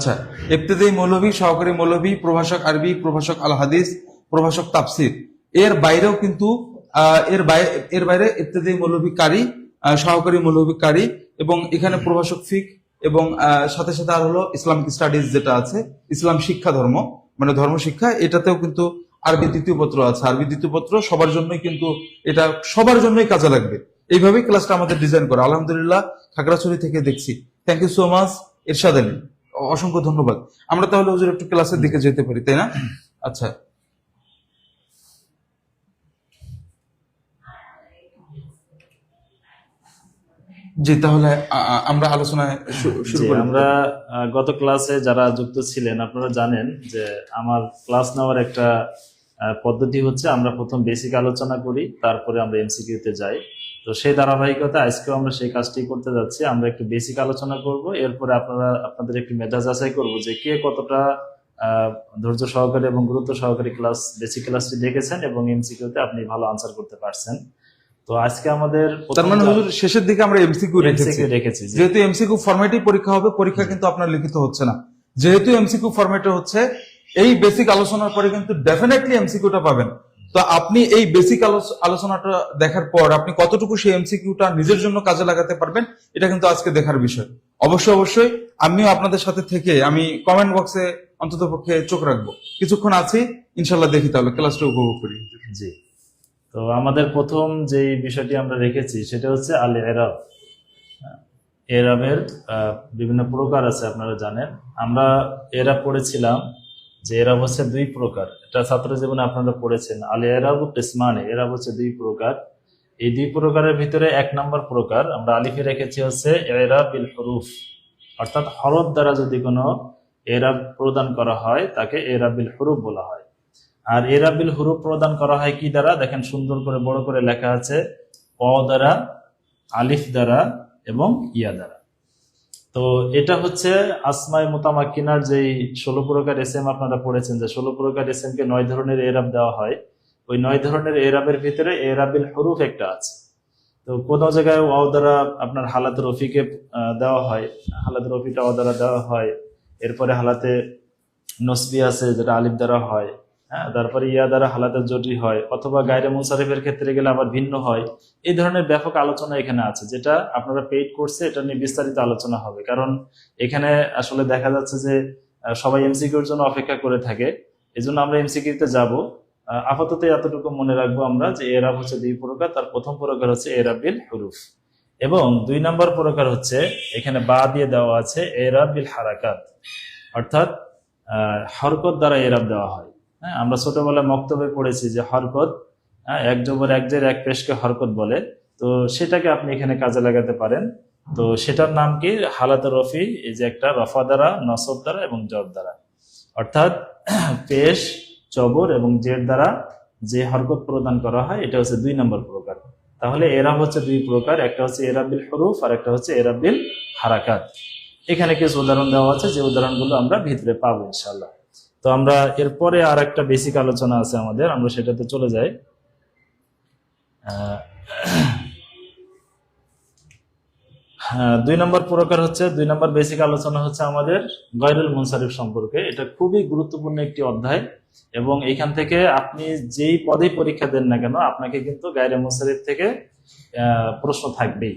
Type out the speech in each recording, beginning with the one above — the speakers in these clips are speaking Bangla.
আচ্ছা, ইবতেদায়ী মৌলভী, সহকারী মৌলভী, প্রভাষক আরবি, প্রভাষক আল হাদিস, প্রভাষক তাফসির, এর বাইরেও কিন্তু এর বাইরে ইবতেদায়ী মৌলভী কারি, সহকারী মৌলভী কারি, এবং এখানে প্রভাষক ফিক, এবং সাথে সাথে আর হলো ইসলামিক স্টাডিজ যেটা আছে, ইসলাম শিক্ষা ধর্ম, মানে ধর্ম শিক্ষা, এটাতেও কিন্তু আরবি দ্বিতীয় পত্র আছে। আরবি দ্বিতীয় পত্র সবার জন্যই কিন্তু, এটা সবার জন্যই কাজে লাগবে। এইভাবেই ক্লাসটা আমাদের ডিজাইন করা। আলহামদুলিল্লাহ, খাগড়াছড়ি থেকে দেখছি। থ্যাংক ইউ সো মাচ ইরশাদ আলী, অসংখ্য ধন্যবাদ। আমরা তাহলে হুজুর একটু ক্লাসের দিকে যেতে পারি, তাই না? আচ্ছা, জি, তাহলে আমরা আলোচনায় শুরু করি। আমরা গত ক্লাসে যারা যুক্ত ছিলেন আপনারা জানেন যে আমার ক্লাস নেওয়ার একটা পদ্ধতি হচ্ছে আমরা প্রথম বেসিক আলোচনা করি, তারপরে আমরা এমসিকিউতে যাই। তো সেই ধারাবাহিকতা আজকেও আমরা সেই কাজটি করতে যাচ্ছি। আমরা একটু বেসিক আলোচনা করব, এরপরে আপনাদের একটু মেধা যাচাই করব যে কে কতটা ধৈর্য সহকারে এবং গুরুত্ব সহকারে বেসিক ক্লাসটি দেখেছেন এবং এমসিকিউতে আপনি ভালো আনসার করতে পারছেন। তো আজকে আমাদের তার মানে হুজুর শেষের দিকে আমরা এমসিকিউ রেখেছি। যেহেতু এমসিকিউ ফরম্যাটেই পরীক্ষা হবে, পরীক্ষা কিন্তু আপনার লিখিত হচ্ছে না। যেহেতু এমসিকিউ ফরম্যাটে হচ্ছে, এই বেসিক আলোচনার পরে কিন্তু ডেফিনেটলি এমসিকিউটা পাবেন। তো আপনি এই বেসিক আলোচনাটা দেখার পর আপনি কতটুকু সেই এমসিকিউটা নিজের জন্য কাজে লাগাতে পারবেন, এটা কিন্তু আজকে দেখার বিষয়। অবশ্যই আমিও আপনাদের সাথে থেকে আমি কমেন্ট বক্সে অন্তত পক্ষে চোখ রাখবো। কিছুক্ষণ আছি, ইনশাল্লাহ দেখি তাহলে ক্লাসটা উপভোগ করি। জি, তো আমাদের প্রথম যে বিষয়টি আমরা রেখেছি সেটা হচ্ছে আল এরাব। এরাবের বিভিন্ন প্রকার আছে আপনারা জানেন। আমরা এরাব পড়েছিলাম যে এরাব হচ্ছে দুই প্রকার, এটা ছাত্র জীবনে আপনারা পড়েছেন। আল এরাব কিসমানে, এরাব হচ্ছে দুই প্রকার। এই দুই প্রকারের ভিতরে এক নম্বর প্রকার আমরা আলিফে রেখেছি হচ্ছে এরাব বিল হুরুফ, অর্থাৎ হরফ দ্বারা যদি কোনো এরাব প্রদান করা হয় তাকে এরাব বিল হুরুফ বলা হয়। আর এরাব বিল হুরুফ প্রদান করা হয় কি দ্বারা? দেখেন সুন্দর করে বড় করে লেখা আছে, অ দ্বারা, আলিফ দ্বারা এবং ইয়া দ্বারা। তো এটা হচ্ছে আসমায়ে মুতামাক্কিনার যেই 16 প্রকার এসএম আপনারা পড়েছেন, যে 16 প্রকার এসএম কে 9 ধরনের এরাব দেওয়া হয়। ওই 9 ধরনের এরাবের ভিতরে এরাবিল হুরুফ একটা আছে। তো কোন জায়গায় ওয়াও দ্বারা আপনার হালাতে রফিকে দেওয়া হয়, হালাতে রফিটা ওয়াও দ্বারা দেওয়া হয়। এরপরে হালাতে নসবি আছে যেটা আলিফ দ্বারা হয়, হ্যাঁ। তারপরে ইয়া দ্বারা হালাতে জটি হয়, অথবা গায়রে মুনসারিফের ক্ষেত্রে গেলে আবার ভিন্ন হয়। এই ধরনের ব্যাপক আলোচনা এখানে আছে, যেটা আপনারা পেইড কোর্সে এটা নিয়ে বিস্তারিত আলোচনা হবে। কারণ এখানে আসলে দেখা যাচ্ছে যে সবাই এমসিকিউর জন্য অপেক্ষা করে থাকে, এই জন্য আমরা এমসিকিউতে যাব। আপাতত এতটুকু মনে রাখবো আমরা যে এরাব হচ্ছে দুই প্রকার। তার প্রথম প্রকার হচ্ছে এরাব বিল হুরুফ, এবং 2 নম্বর প্রকার হচ্ছে এখানে বা দিয়ে দেওয়া আছে এরাব বিল হারাকাত, অর্থাৎ হরকত দ্বারা এরাব দেওয়া হয়। হ্যাঁ, আমরা ছোটবেলায় মক্তবে পড়েছি যে হরকত, এক জবর এক জের এক পেশকে হরকত বলে। তো সেটাকে আপনি এখানে কাজে লাগাতে পারেন। তো সেটার নাম কি? হালাতে রফি, এই যে একটা রফা দ্বারা, নসব দ্বারা এবং জর দ্বারা, অর্থাৎ পেশ, জবর এবং জের দ্বারা যে হরকত প্রদান করা হয়, এটা হচ্ছে 2 নম্বর প্রকার। তাহলে এরাব হচ্ছে 2 প্রকার, একটা হচ্ছে এরাব বিল হুরুফ আর একটা হচ্ছে এরাব বিল হারাকাত। এখানে কিছু উদাহরণ দেওয়া আছে, যে উদাহরণগুলো আমরা ভিতরে পাবো ইনশাআল্লাহ। তো আমরা এরপরে আর একটা বেসিক আলোচনা আছে আমাদের, আমরা সেটাতে চলে যাই। 2 নম্বর প্রকার হচ্ছে, 2 নম্বর বেসিক আলোচনা হচ্ছে আমাদের গায়রুল মুনসারিফ সম্পর্কে। এটা খুবই গুরুত্বপূর্ণ একটি অধ্যায়, এবং এখান থেকে আপনি যেই পদেই পরীক্ষা দেন না কেন আপনাকে কিন্তু গায়রে মুনসারিফ থেকে প্রশ্ন থাকবেই।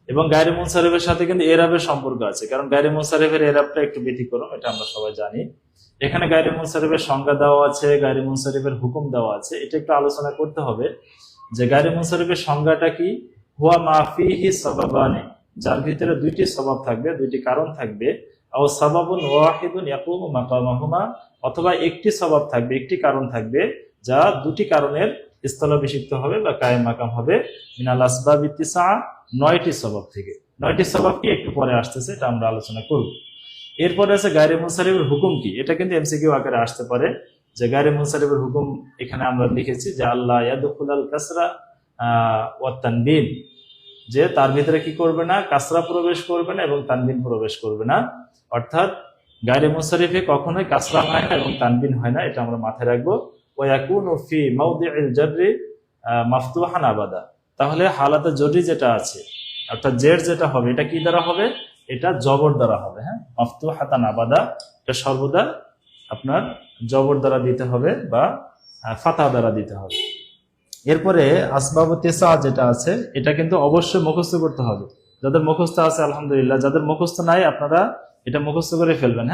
এবং গায়রে মুনসারিফের সাথে কিন্তু এরাবের সম্পর্ক আছে, কারণ গায়রে মুনসারিফের এরাবটা একটু ব্যতিক্রম, এটা আমরা সবাই জানি। এখানে গায়রে মুনসারিফের সংজ্ঞা দেওয়া আছে, গায়রে মুনসারিফের হুকুম দেওয়া আছে। এটা একটু আলোচনা করতে হবে যে গায়রে মুনসারিফের সংজ্ঞাটা কি। হুয়া মা ফিহি সাবাবানি, যার ভিতরে 2টি সবাব থাকবে, 2টি কারণ থাকবে। আও সাবাবুন ওয়াহিদুন ইয়াকুমু মাকামাহুমা, অথবা একটি সবাব থাকবে, একটি কারণ থাকবে, যা 2টি কারণের স্থলাভিষিক্ত হবে বা কায়েম মাকাম হবে। মিনাল আসবাবি তিসআ, 9টি সবাব থেকে। 9টি সবাব কি একটু পরে আসতেছে, এটা আমরা আলোচনা করব। এরপরে আছে গায়রে মুনসারিফের হুকুম কি। এটা কিন্তু এমসিকিউ আকারে আসতে পারে, যে গায়রে মুনসারিফের হুকুম এখানে আমরা লিখেছি যে আল্লাহ ইয়াদখুলাল কাসরা ওয়া তানবিন, যে তার ভিতরে কি করবে না? কাসরা প্রবেশ করবে না এবং তানবিন প্রবেশ করবে না। অর্থাৎ গায়রে মুনসারিফে কখনোই কাসরা হয় না এবং তানবিন হয় না, এটা আমরা মাথায় রাখবো। ওয়া ইয়াকুনু ফি মাওদি'ইল জাররি মাফতুহান আবাদা, তাহলে হালাতে জরি যেটা আছে, অর্থাৎ জের যেটা হবে, এটা কি দ্বারা হবে? এটা জবর দ্বারা হবে। হ্যাঁ, মাফতুহাতান আবাদা এটা সর্বদা আপনার জবর দ্বারা দিতে হবে বা ফাতা দ্বারা দিতে হবে। এরপরে আসবাব তেসা যেটা আছে এটা কিন্তু অবশ্যই মুখস্থ করতে হবে। যাদের মুখস্থ আছে আলহামদুলিল্লাহ, যাদের মুখস্থ নাই আপনারা এটা মুখস্থ করে ফেলবেন।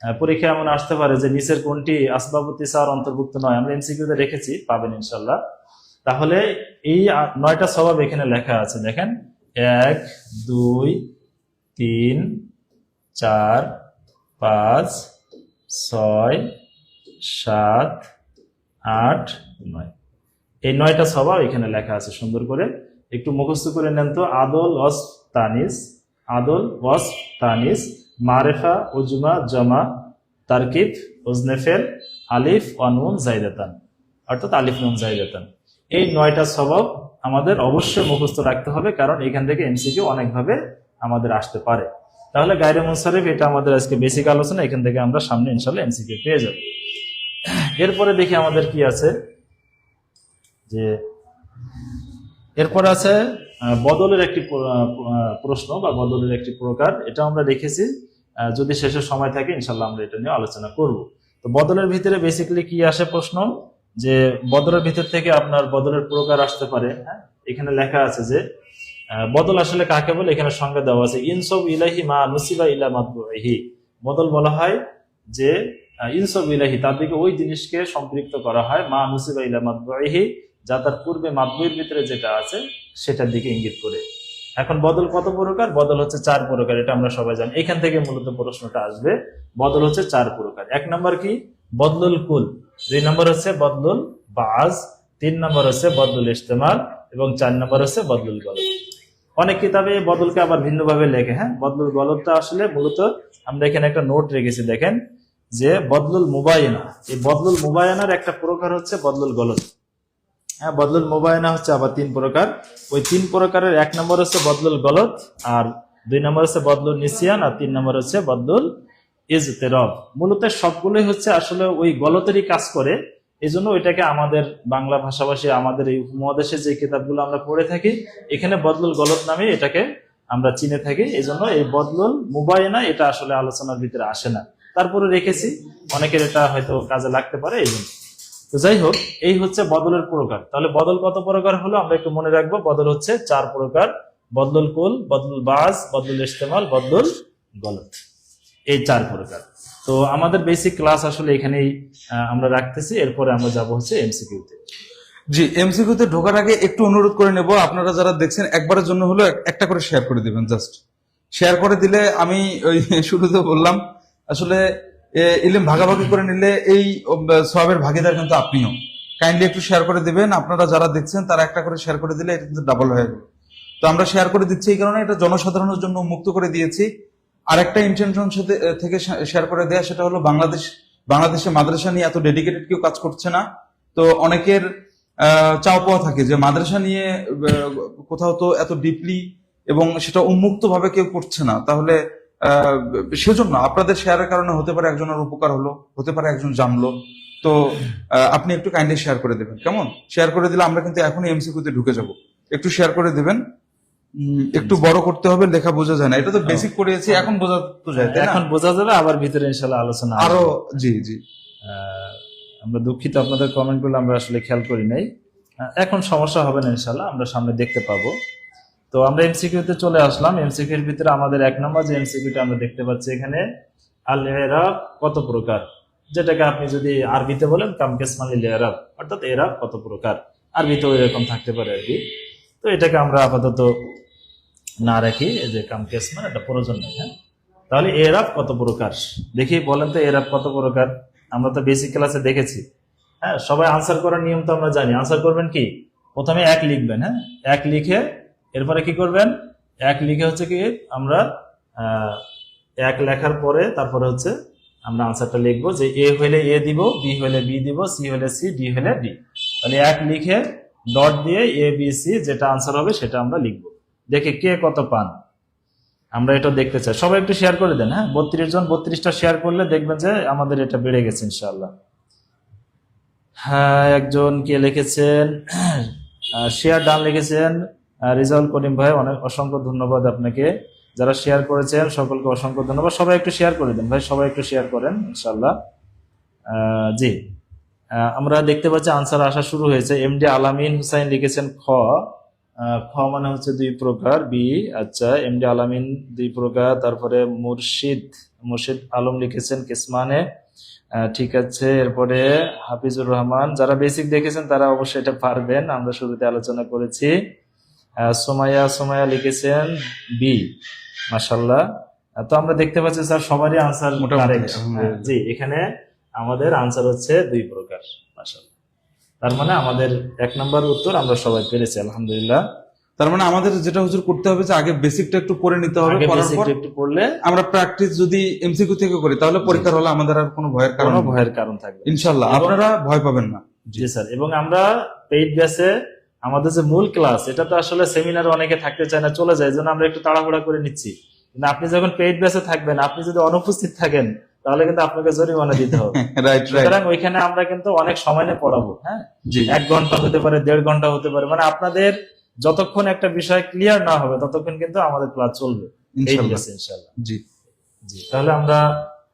হ্যাঁ, পরীক্ষা এমন আসতে পারে যে নিচের কোনটি আসবাব তেসার অন্তর্ভুক্ত নয়, আমরা এমসিকিউতে রেখেছি, পাবেন ইনশাল্লাহ। তাহলে এই 9টা স্বভাব এখানে লেখা আছে, দেখেন 1 2 3 4 5 6 7 8 9, এই 9টা স্বভাব এখানে লেখা আছে। সুন্দর করে একটু মুখস্থ করে নেন তো। আদল ওয়াস তানিস, আদল ওয়াস তানিস, মারেফা উজমা জমা, তারকিব উজনেফেল, আলিফ ওয়া নুন জাইদাতান, অর্থাৎ আলিফ নুন জাইদাতান। এই 9টা স্বভাব আমাদের অবশ্যই মুখস্থ রাখতে হবে, কারণ এখান থেকে এমসিকিউ অনেকভাবে আমাদের আসতে পারে। তাহলে গায়রে মুনসারিফ এটা আমাদের আজকে বেসিক আলোচনা, এখান থেকে আমরা সামনে ইনশাল্লাহ এমসিকিউ পেয়ে যাব। এরপরে দেখি আমাদের কি আছে, যে এরপর আছে বদলের একটি প্রশ্ন বা বদলের একটি প্রকার, এটা আমরা রেখেছি। যদি শেষের সময় থাকে ইনশাল্লাহ আমরা এটা নিয়ে আলোচনা করব। তো বদলের ভিতরে বেসিক্যালি কি আসে প্রশ্ন, যে বদলের ভিতর থেকে আপনার বদলের প্রকার আসতে পারে। হ্যাঁ, এখানে লেখা আছে যে বদল আসলে কাকে বলে, এখানে সংজ্ঞা দেওয়া আছে, ইনসব ইলাহি মা নুসিবা ইলা মাতবুহি। বদল বলা হয় যে ইনসব ইলাহি, তার দিকে ওই জিনিসকে সম্পৃক্ত করা হয়, মা নুসিবা ইলা মাতবুহি, যা তার পূর্বে মাতবুইয়ের ভিতরে যেটা আছে সেটার দিকে ইঙ্গিত করে। এখন বদল কত প্রকার? বদল হচ্ছে 4 প্রকার, এটা আমরা সবাই জানি। এখান থেকে মূলত প্রশ্নটা আসবে। বদল হচ্ছে 4 প্রকার। 1 নম্বর কি? বদলুল কুল। 2 নম্বর হচ্ছে বদলুল বাজ, 3 নম্বর হচ্ছে বদলুল ইস্তেমাল এবং 4 নম্বর হচ্ছে বদলুল গলত। অনেক কিতাবে বদলকে আবার ভিন্নভাবে লেখে। হ্যাঁ, বদলুল গলতটা আসলে মূলত আমরা এখানে একটা নোট রেখেছি, দেখেন যে বদলুল মুবায়না। এই বদলুল মুবায়নার একটা প্রকার হচ্ছে বদলুল গলত। হ্যাঁ, বদলুল মুবায়না হচ্ছে আবার 3 প্রকার। ওই 3 প্রকারের 1 নম্বর হচ্ছে বদলুল গলত, আর 2 নম্বর হচ্ছে বদলুল নিসিয়ান, আর 3 নম্বর হচ্ছে বদলুল ইজতিরাব। মূলত সবগুলোই হচ্ছে আসলে ওই গলতেরই কাজ করে। এই জন্য ওইটাকে আমাদের বাংলা ভাষাভাষী, আমাদের এই উপমহাদেশে যে কিতাবগুলো আমরা পড়ে থাকি, এখানে বদলুল গলত নামে এটাকে আমরা চিনে থাকি। এই জন্য এই বদলুল মুবায়না এটা আসলে আলোচনার ভিতরে আসে না, তারপরে রেখেছি, অনেকের এটা হয়তো কাজে লাগতে পারে এই জন্য। তো যাই হোক, এই হচ্ছে বদলের প্রকার। তাহলে বদল কত প্রকার হলো আমরা একটু মনে রাখবো। বদল হচ্ছে 4 প্রকার, বদলুল কুল, বদলুল বাজ, বদলুল ইস্তেমাল, বদলুল গলত, এই 4 প্রকার। তো আমাদের বেসিক ক্লাস আসলে এখানেই আমরা রাখতেছি। এরপরে আমরা যাব হচ্ছে এমসিকিউতে। জি, এমসিকিউতে ঢোকার আগে একটু অনুরোধ করে নেব, আপনারা যারা দেখছেন একবারের জন্য হলো একটা করে শেয়ার করে দিবেন। জাস্ট শেয়ার করে দিলে, আমি ওই শুরুতে বললাম আসলে ইলম ভাগাভাগি করে নিলে এই সওয়াবের ভাগীদার কিন্তু আপনিও। কাইন্ডলি একটু শেয়ার করে দিবেন। আপনারা যারা দেখছেন তারা একটা করে শেয়ার করে দিলে এটা কিন্তু ডাবল হয়ে যাবে। তো আমরা শেয়ার করে দিচ্ছি এই কারণে, এটা জনসাধারণের জন্য মুক্ত করে দিয়েছি। আরেকটা ইন্টেনশন থেকে শেয়ার করে দেয়া, সেটা হলো বাংলাদেশে মাদ্রাসা নিয়ে এত ডেডিকেটেড কেউ কাজ করছে না। তো অনেকের চাওয়া পাওয়া থাকে যে মাদ্রাসা নিয়ে কোথাও তো এত ডিপলি এবং সেটা উন্মুক্ত ভাবে কেউ করছে না। তাহলে সেজন্য আপনাদের শেয়ারের কারণে হতে পারে একজনের উপকার হলো, হতে পারে একজন জানলো। তো আপনি একটু কাইন্ডলি শেয়ার করে দেবেন, কেমন? শেয়ার করে দিলে আমরা কিন্তু এখনই এমসিকিউতে ঢুকে যাব। একটু শেয়ার করে দেবেন। একটু বড় করতে হবে, লেখা বোঝা যায় না। এটা তো বেসিক পড়িয়েছি, এখন বোঝা তো যায়, তাই না? এখন বোঝা যাবে, আবার ভিতরে ইনশাআল্লাহ আলোচনা আরো। জি জি, আমরা দুঃখিত, আপনাদের কমেন্টগুলো আমরা আসলে খেয়াল করি নাই। এখন সমস্যা হবে না ইনশাআল্লাহ, আমরা সামনে দেখতে পাবো। তো আমরা এমসিকিউতে চলে আসলাম। এমসিকিউর ভিতরে আমাদের 1 নম্বর যে এমসিকিউটা আমরা দেখতে পাচ্ছি এখানে, আল ইরাব কত প্রকার, যেটাকে আপনি যদি আরবিতে বলেন কাম কিসমানিল ইরাব, অর্থাৎ ইরাব কত প্রকার। আরবিতেও এরকম থাকতে পারে আর কি। তো এটাকে আমরা আপাতত না রাখি, এই যে কাম কিসমান, এটা প্রয়োজন নেই। হ্যাঁ, তাহলে ইরাব কত প্রকার দেখি, বলেন তো ইরাব কত প্রকার? আমরা তো বেসিক ক্লাসে দেখেছি। হ্যাঁ, সবাই আনসার করার নিয়ম তো আমরা জানি। আনসার করবেন কি, প্রথমে 1 লিখবেন। হ্যাঁ, 1 লিখে এরপরে কি করবেন, 1 লিখে হচ্ছে কি আমরা 1 লেখার পরে তারপরে হচ্ছে আমরা আনসারটা লিখবো, যে এ হইলে এ দিব, বি হইলে বি দিব, সি হইলে সি, ডি হইলে ডি। তাহলে 1 লিখে ডট দিয়ে এ বি সি যেটা আনসার হবে সেটা আমরা লিখবো। দেখে কে কত পান আমরা এটা দেখতে চাই। সবাই একটু শেয়ার করে দেন। হ্যাঁ, 32 জন 32টা শেয়ার করলে দেখবেন যে আমাদের এটা বেড়ে গেছে ইনশাআল্লাহ। হ্যাঁ, একজন কে লিখেছেন, শেয়ার ডান লিখেছেন রিজাউল করিম ভাই, অনেক অসংখ্য ধন্যবাদ আপনাকে। যারা শেয়ার করেছেন সকলকে অসংখ্য ধন্যবাদ। সবাই একটু শেয়ার করে দেন ভাই, সবাই একটু শেয়ার করেন ইনশাআল্লাহ। জি, আমরা দেখতে পাচ্ছি আনসার আসা শুরু হয়েছে। এমডি আলামিন হুসাইন লিখেছেন খ। খ মানে হচ্ছে 2 প্রকার, বি। আচ্ছা, এমডি আলামিন 2 প্রকার। তারপরে মুর্শিদ আলম লিখেছেন কিসমানে, ঠিক আছে। এরপরে হাফিজুর রহমান, যারা বেসিক দেখেছেন তারা অবশ্যই এটা পারবেন, আমরা শুরুতে আলোচনা করেছি। সোমায়া লিখেছেন বি, মাশাআল্লাহ। তো আমরা দেখতে পাচ্ছি স্যার সবারই আনসার মোটামুটি, কারেক্ট। আলহামদুলিল্লাহ। জি, এখানে আমাদের আনসার হচ্ছে 2 প্রকার, মাশাআল্লাহ। তার মানে আমাদের 1 নম্বর উত্তর আমরা সবাই পেরেছি, আলহামদুলিল্লাহ। তার মানে আমাদের যেটা হুজুর করতে হবে যে আগে বেসিকটা একটু পড়ে নিতে হবে, আগে পড়ার basic পর একটু পড়লে আমরা প্র্যাকটিস যদি এমসিকিউ থেকে করি তাহলে পরীক্ষার হলে আমাদের আর কোনো ভয়ের কারণ কোনো নেই। ভয়ের কারণ থাকবে না। ইনশাআল্লাহ এবং- আপনারা ভয় পাবেন না। জি স্যার, এবং আমরা পেইড ব্যাচে আমাদের যে মূল ক্লাস, এটা তো আসলে সেমিনারে অনেকে থাকতে চায় না, চলে যায়, এই জন্য আমরা একটু তাড়াহুড়া করে নিচ্ছি। কিন্তু আপনি যখন পেইড ব্যাচে থাকবেন, আপনি যদি অনুপস্থিত থাকেন তাহলে কিন্তু আপনাকে জরিমানা দিতে হবে। Right right. সুতরাং ওইখানে আমরা কিন্তু অনেক সময় নিয়ে পড়াবো, হ্যাঁ, জি 1 ঘন্টা হতে পারে, 1.5 ঘন্টা হতে পারে, মানে আপনাদের যতক্ষণ একটা বিষয় ক্লিয়ার না হবে ততক্ষণ কিন্তু আমাদের ক্লাস চলবে পেইড ইনশাআল্লাহ। ব্যাচে, ইনশাআল্লাহ। জি, জি, তাহলে আমরা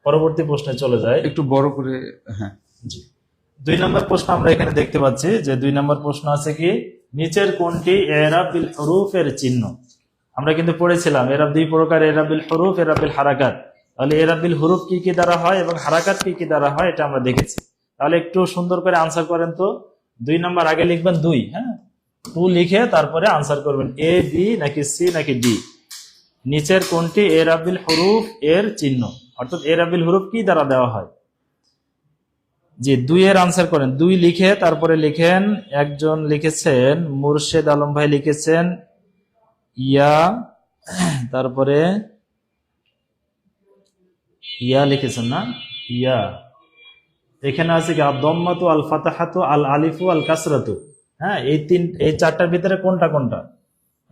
পরবর্তী প্রশ্নে চলে যাই। একটু বড় করে। হ্যাঁ, জি, 2 নম্বর প্রশ্ন আমরা এখানে দেখতে পাচ্ছি যে 2 নম্বর প্রশ্ন আছে কি, নিচের কোনটি এরাব বিল হুরুফের চিহ্ন? আমরা কিন্তু পড়েছিলাম এরাব 2 প্রকার, এরাব বিল হুরুফ, এরাব বিল হারাকাত। তাহলে এরাব বিল হুরুফ কি কি দ্বারা হয় এবং হারাকাত কি কি দ্বারা হয় এটা আমরা দেখেছি। তাহলে একটু সুন্দর করে আনসার করেন তো। 2 নম্বর আগে লিখবেন 2, হ্যাঁ, 2 লিখে তারপরে আনসার করবেন এ, বি নাকি সি নাকি ডি। নিচের কোনটি এরাব বিল হুরুফ এর চিহ্ন, অর্থাৎ এরাব বিল হুরুফ কি দ্বারা দেওয়া হয়? জি, 2 এর আনসার করেন। 2 লিখে তারপরে লিখেন, একজন লিখেছেন মুর্শেদ আলম ভাই লিখেছেন ইয়া, তারপরে ইয়া লিখেছেন না, ইয়া। এখানে আছে কি আদ-দাম্মাতু আল ফাতাহাতু আল আলিফু আল কাসরাতু। হ্যাঁ, এই 4টার ভিতরে কোনটা কোনটা,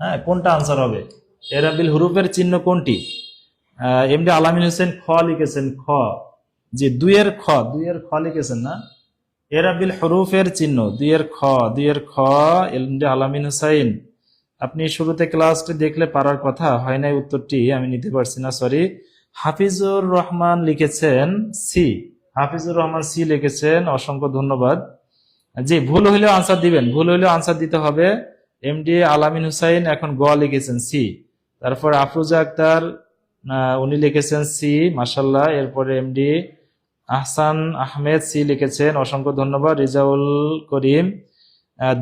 হ্যাঁ, কোনটা আনসার হবে? এরাবিল হুরুফের চিহ্ন কোনটি? এমডি আলামিন হোসেন খ লিখেছেন, খ। জি, 2 এর খ লিখেছেন না, এরাবিল হুরুফের চিহ্ন 2 এর খ। এমডি আলামিন হোসেন, আপনি শুরুতে ক্লাসটি দেখলে পারার কথা, হয় নাই, উত্তরটি আমি নিতে পারছি না, সরি। হাফিজুর রহমান লিখেছেন সি, হাফিজুর রহমান সি লিখেছেন, অসংখ্য ধন্যবাদ। জি, ভুল হইলেও আনসার দিবেন, ভুল হইলেও আনসার দিতে হবে। এমডি আলামিন হুসাইন এখন গ লিখেছেন, সি। তারপর আফরোজা আক্তার, উনি লিখেছেন সি, মাশাল্লাহ। এরপরে এমডি আহসান আহমেদ সি লিখেছেন, অসংখ্য ধন্যবাদ। রিজাউল করিম,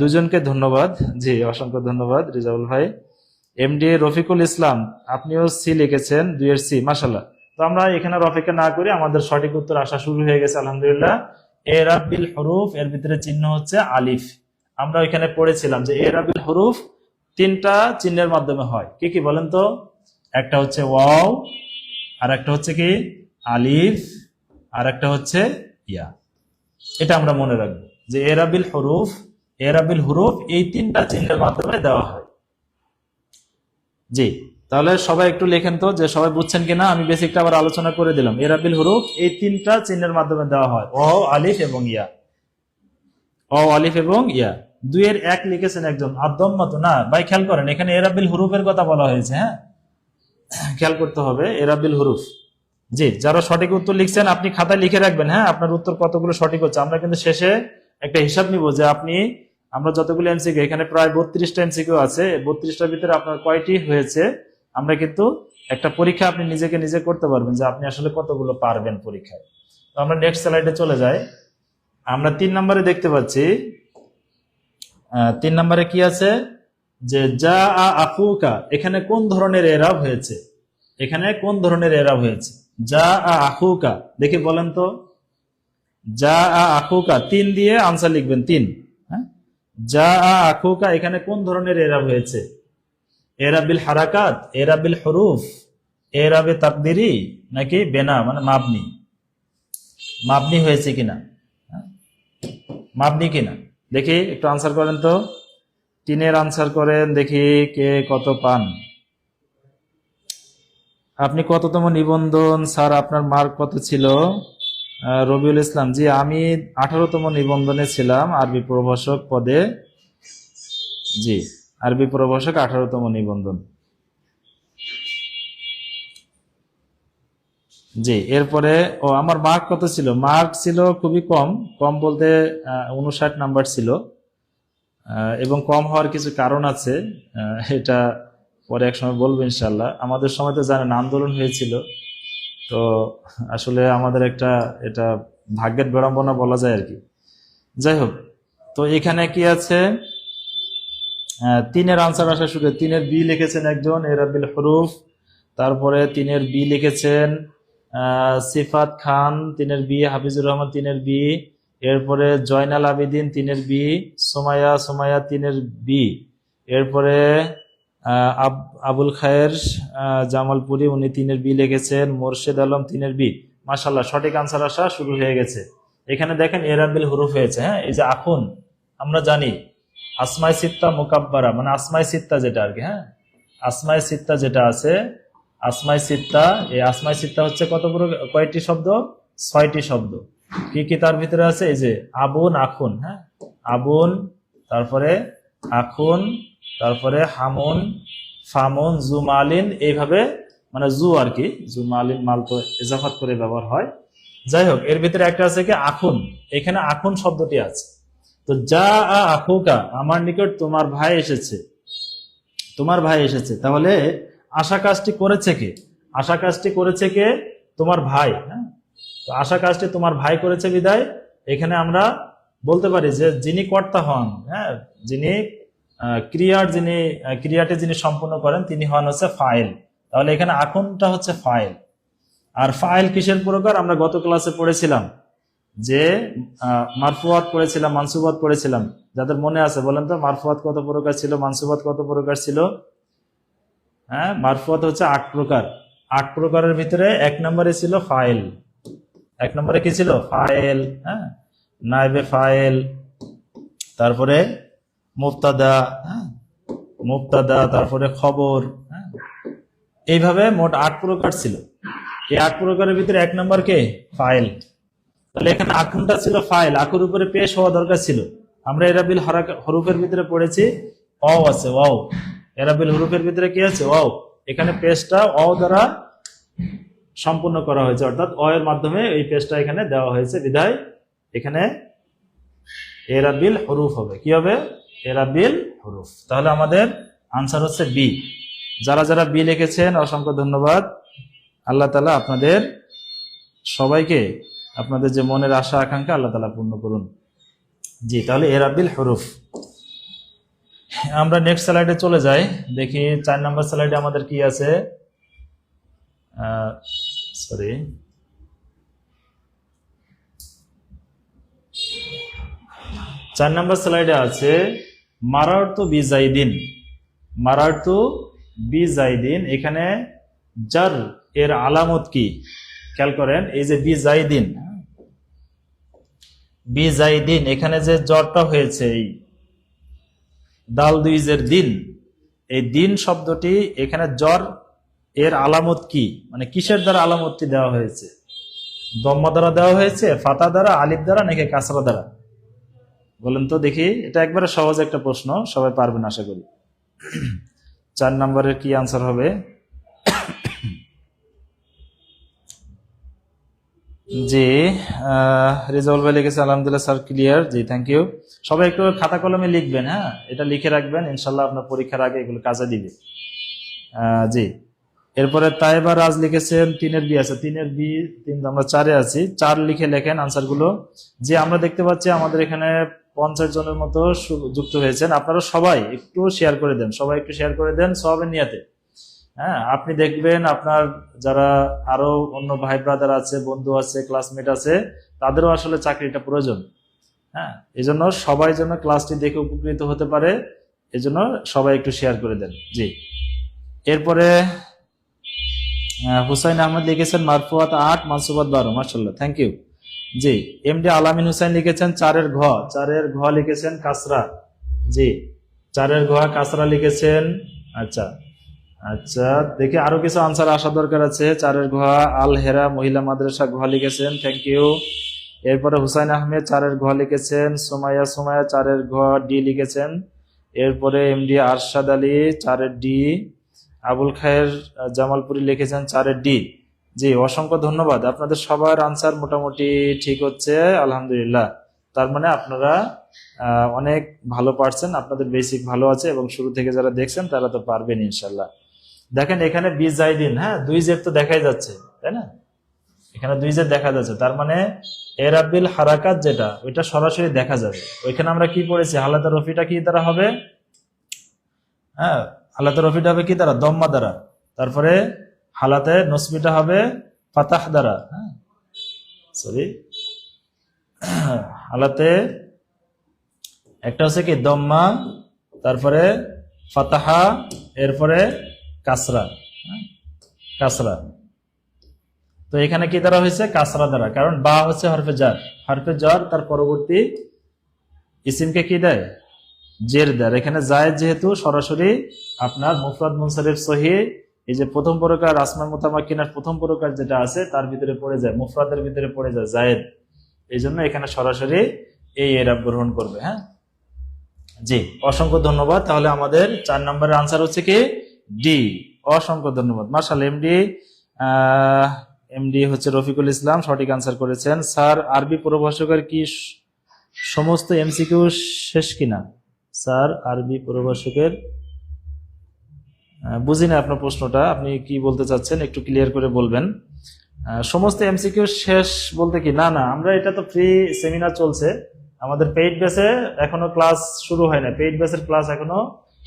দুজনকে ধন্যবাদ, জি অসংখ্য ধন্যবাদ রিজাউল ভাই। এমডি রফিকুল ইসলাম, আপনিও সি লিখেছেন, 2 এর সি, মাশাল্লাহ। তো আমরা এখানে অপেক্ষা না করি, আমাদের সঠিক উত্তর আসা শুরু হয়ে গেছে, আলহামদুলিল্লাহ। এরাব বিল হুরুফ এর ভিতরে চিহ্ন হচ্ছে আলিফ। আমরা ওইখানে পড়েছিলাম যে এরাব বিল হুরুফ 3টা চিহ্নের মাধ্যমে হয়, কি কি বলেন তো? একটা হচ্ছে ওয়াও, আর একটা হচ্ছে কি আলিফ, আর একটা হচ্ছে ইয়া। এটা আমরা মনে রাখবো যে এরাবিল হুরুফ এই 3টা চিহ্নের মাধ্যমে দেওয়া হয়। জি, তাহলে সবাই একটু লেখেন তো যে সবাই বুঝছেন কিনা, আমি বেসিকটা আবার আলোচনা করে দিলাম। এরাবিল হুরুফ এই 3টা চিহ্নের মাধ্যমে দেওয়া হয়, ও আলিফ এবং ইয়া, ও আলিফ এবং ইয়া। 2 এর 1 লিখেছেন একজন, আদ-দাম্মাতু, না ভাই খেয়াল করেন, এখানে এরাবিল হুরুফের কথা বলা হয়েছে, হ্যাঁ, খেয়াল করতে হবে এরাবিল হুরুফ। জি, যারা সঠিক উত্তর লিখছেন আপনি খাতায় লিখে রাখবেন, হ্যাঁ, আপনার উত্তর কতগুলো সঠিক হচ্ছে। আমরা কিন্তু শেষে একটা হিসাব নিব যে আমরা যতগুলো এমসিকিউ, এখানে প্রায় 32টা এমসিকিউ আছে, 32টার ভিতরে আপনার কয়টি হয়েছে, আমরা কিন্তু একটা পরীক্ষা আপনি নিজে করতে পারবেন যে আপনি আসলে কতগুলো পারবেন পরীক্ষায়। তো আমরা নেক্সট স্লাইডে চলে যাই। আমরা 3 নম্বরে দেখতে পাচ্ছি, 3 নম্বরে কি আছে যে যা আখুকা, এখানে কোন ধরনের এরাব হয়েছে? এখানে কোন ধরনের এরাব হয়েছে? যা আখুকা, দেখি বলেন তো। যা আখুকা 3 দিয়ে আনসার লিখবেন, 3, হ্যাঁ। যা আখুকা এখানে কোন ধরনের এরাব হয়েছে? এরাবিল হারাকাত, এরাবিল হুরুফ, এরাবে তাকদিরি নাকি বেনা মানে মাবনি হয়েছে কিনা, মাবনি কিনা, দেখি একটু আনসার করেন তো। 3 এর আনসার করেন, দেখি কে কত পান। আপনি কততম নিবন্ধন স্যার, আপনার মার্ক কত ছিল? রবিউল ইসলাম, জি আমি 18তম নিবন্ধনে ছিলাম আরবি প্রভাষক পদে, জি আরবি প্রভাষক 18তম নিবন্ধন। জি, এরপরে আমার মার্ক কত ছিল? মার্ক ছিল খুবই কম, কম বলতে 59 নাম্বার ছিল। এবং কম হওয়ার কিছু কারণ আছে, এটা পরে এক সময় বলবো ইনশাল্লাহ। আমাদের সময় তো জানেন আন্দোলন হয়েছিল, তো আসলে আমাদের এটা ভাগ্যের বিড়ম্বনা বলা যায় আর কি। যাই হোক, তো এখানে কি আছে, তিনের আনসার আসা শুরু। তিনের বি লিখেছেন একজন, এরাবিল হরুফ। তারপরে তিনের বি লিখেছেন সিফাত খান, তিনের বি। হাফিজুর রহমান, তিনের বি। এরপরে জয়নাল আবেদিন, তিনের বি। সোমায়া তিনের বি। এরপরে আবুল খায়ের জামালপুরি, উনি তিনের বি লিখেছেন। মোর্শেদ আলম, তিনের বি। মাশাআল্লাহ, সঠিক আনসার আসা শুরু হয়ে গেছে। এখানে দেখেন এরাবিল হরুফ হয়েছে। হ্যাঁ, এই যে আখুন, আমরা জানি আসমাই সিত্তা মুকাব্বারা, মানে আসমাই সিত্তা যেটা আর কি। হ্যাঁ, আসমাই সিত্তা যেটা আছে, আসমাই সিত্তা, এই আসমাই সিত্তা হচ্ছে কয়টি শব্দ? 6টি শব্দ। কি কি তার ভিতরে আছে? এই যে আবুন, আখুন। হ্যাঁ, আবুন, তারপরে আখুন, তারপরে হামুন, ফামুন, জুমালিন, এইভাবে, মানে জু আর কি, জুমালিন মাল তো ইজাফাত করে ব্যবহার হয়। যাই হোক, এর ভিতরে একটা আছে কি আখুন। এখানে আখুন শব্দটি আছে। তো যা আখুকা, আমার নিকট তোমার ভাই এসেছে, তোমার ভাই এসেছে। তাহলে আশা কাজটি করেছে কে? আশা কাজটি করেছে কে? তোমার ভাই। হ্যাঁ, তো আশা কাজটি তোমার ভাই করেছে বিদায় এখানে আমরা বলতে পারি যে যিনি কর্তা হন, হ্যাঁ, যিনি ক্রিয়াটি যিনি সম্পূর্ণ করেন, তিনি হন হচ্ছে ফাইল। তাহলে এখানে আখুনটা হচ্ছে ফাইল। আর ফাইল কিসের প্রকার? আমরা গত ক্লাসে পড়েছিলাম যে মারফুয়াত পড়েছিলাম, মানসুবাত পড়েছিলাম। যাদের মনে আছে বলেন তো, মারফুয়াত কত প্রকার ছিল, মানসুবাত কত প্রকার ছিল? হ্যাঁ, মারফুয়াত হচ্ছে 8 প্রকার। 8 প্রকারের ভিতরে 1 নম্বরে ছিল ফাইল। 1 নম্বরে কি ছিল? ফাইল। হ্যাঁ, নাইবে ফাইল, তারপরে মুবতাদা, হ্যাঁ, মুবতাদা, তারপরে খবর। হ্যাঁ, এইভাবে মোট 8 প্রকার ছিল। এই 8 প্রকারের ভিতরে 1 নম্বর কে? ফাইল। তাহলে এখানে আখুনটা ছিল ফাইল, আখুর উপরে পেশ হওয়া দরকার ছিল। আমরা এরাবিল হরুফের ভিতরে পড়েছি ওয়াও আছে, ওয়াও। এরাবিল হরুফের ভিতরে কি আছে? ওয়াও। এখানে পেশটা ওয়াও দ্বারা সম্পূর্ণ করা হয়েছে, অর্থাৎ অ এর মাধ্যমে এই পেশটা এখানে দেওয়া হয়েছে বিধায় এখানে এরাবিল হরুফ হবে। কি হবে? এরাবিল হরুফ। তাহলে আমাদের আনসার হচ্ছে বি। যারা যারা বি লিখেছেন অসংখ্য ধন্যবাদ। আল্লাহ তাআলা আপনাদের সবাইকে আপনাদের যে মনের আশা আকাঙ্ক্ষা আল্লাহ তাআলা পূর্ণ করুন। জি, তাহলে এরাবিল হরুফ। আমরা নেক্সট স্লাইডে চলে যাই। দেখি 4 নম্বর স্লাইডে আমাদের কি আছে। সরি, 4 নম্বর স্লাইডে আছে মারারতু বিজাইদিন। মারারতু বিজাইদিন, এখানে জার এর আলামত কি? খেয়াল করেন, এই যে বিজাইদিন, বিজাইদিন, এখানে যে জরটা হয়েছে, এই দাল দুইজের দিন, এই দিন শব্দটি এখানে জ্বর এর আলামত কি? মানে কিসের দ্বারা আলামতটি দেওয়া হয়েছে? দম্মা দ্বারা দেওয়া হয়েছে, ফাতা দ্বারা, আলিফ দ্বারা, নাকি কাসরা দ্বারা? বলেন তো দেখি। এটা একবারে সহজ একটা প্রশ্ন, সবাই পারবেন আশা করি। 4 নম্বরের কি আনসার হবে? জি, রিজাউল ভাই লিখেছে আলহামদুলিল্লাহ স্যার, ক্লিয়ার। জি, থ্যাংক ইউ। সবাই একটু খাতা কলমে লিখবেন। হ্যাঁ, এটা লিখে রাখবেন, ইনশাল্লাহ আপনার পরীক্ষার আগে এগুলো কাজে দিবে। জি, এরপরে তাইবা রাজ লিখেছেন তিনের বি আছে। তিনের বি, আমরা 4-এ আছি। 4 লিখে লেখেন আনসার গুলো। যে আমরা দেখতে পাচ্ছি আমাদের এখানে 50 জনের মতো যুক্ত হয়েছেন। আপনারা সবাই একটু শেয়ার করে দেন, সবাই একটু শেয়ার করে দেন সওয়াবের নিয়াতে। হ্যাঁ, আপনি দেখবেন আপনার যারা আরো অন্য ভাই ব্রাদার আছে, বন্ধু আছে, ক্লাসমেট আছে, তাদেরও আসলে চাকরিটা প্রয়োজন। হ্যাঁ, এই জন্য সবাই যেন ক্লাসটি দেখে উপকৃত হতে পারে, এজন্য সবাই একটু শেয়ার করে দেন। জি, এরপরে হুসাইন আহমেদ লিখেছেন মারফুয়াত 8, মানসুবাত 12। মাশাআল্লাহ, থ্যাংক ইউ। জি, এমডি আলামিন হুসাইন লিখেছেন 4-এর ঘ। 4-এর ঘ লিখেছেন কাসরা। জি, 4-এর ঘ কাসরা লিখেছেন। আচ্ছা আচ্ছা, দেখি আরো কিছু আনসার আসা দরকার আছে। 4-এর ঘ আল হেরা মহিলা মাদ্রাসা ঘ লিখেছেন, থ্যাংক ইউ। এরপরে হুসাইন আহমেদ 4-এর ঘ লিখেছেন। সোমায়া 4-এর ঘ ডি লিখেছেন। এরপরে এমডি আরশাদ আলী 4-এর ডি। আবুল খায়ের জামালপুরি লিখেছেন 4-এর ডি। জি, অসংখ্য ধন্যবাদ। আপনাদের সবার আনসার মোটামুটি ঠিক হচ্ছে, আলহামদুলিল্লাহ। তার মানে আপনারা অনেক ভালো পারছেন, আপনাদের বেসিক ভালো আছে, এবং শুরু থেকে যারা দেখছেন তারা তো পারবেন ইনশাল্লাহ। দেখেন এখানে বিজাইদিন, হ্যাঁ 2 জেড তো দেখাই যাচ্ছে, তাই না? এখানে 2 জেড দেখা যাচ্ছে, তার মানে এরাবিল হারাকাত যেটা, ওইটা সরাসরি দেখা যাবে। ওইখানে আমরা কি পড়েছি, হালাতে রফিটা কি দ্বারা হবে? হ্যাঁ, হালাতে রফিটা হবে কি দ্বারা? দম্মা দ্বারা। তারপরে হালাতে নসবিটা হবে ফাতাহ দ্বারা। হ্যাঁ, সরি, হালাতে একটা হচ্ছে কি দম্মা, তারপরে ফাতাহা, এরপরে কাসরা। হ্যাঁ, কাসরা। তো এখানে কি দ্বারা হয়েছে? কাসরা দ্বারা, কারণ বা হচ্ছে হরফে জার। হরফে জার তার পরবর্তী ইসিমকে কি দেয়? জের দেয়। এখানে জায়েদ যেহেতু সরাসরি আপনার মুফরাদ মুনসারিফ সহিহ, এই যে প্রথম প্রকার আসমার মুতামাক্কিনার প্রথম প্রকার যেটা আছে তার ভিতরে পড়ে যায়, মুফরাদের ভিতরে পড়ে যায় জায়েদ, এই জন্য এখানে সরাসরি এই এরাব গ্রহণ করবে। হ্যাঁ, জি, অসংখ্য ধন্যবাদ। তাহলে আমাদের 4 নম্বরের আনসার হচ্ছে কি ডি। অসংখ্য ধন্যবাদ, মাশাআল্লাহ। এমডি হচ্ছে রফিকুল ইসলাম, সঠিক আনসার করেছেন। স্যার, আরবি প্রভাষকের কি সমস্ত এমসিকিউ শেষ কিনা? স্যার, আরবি প্রভাষকের বুঝি না আপনার প্রশ্নটা, আপনি কি বলতে চাচ্ছেন একটু ক্লিয়ার করে বলবেন। সমস্ত এমসিকিউ শেষ বলতে কি? না না, আমরা এটা তো ফ্রি সেমিনার চলছে, আমাদের পেইড ব্যাচে এখনো ক্লাস শুরু হয় না, পেইড ব্যাচের ক্লাস এখনো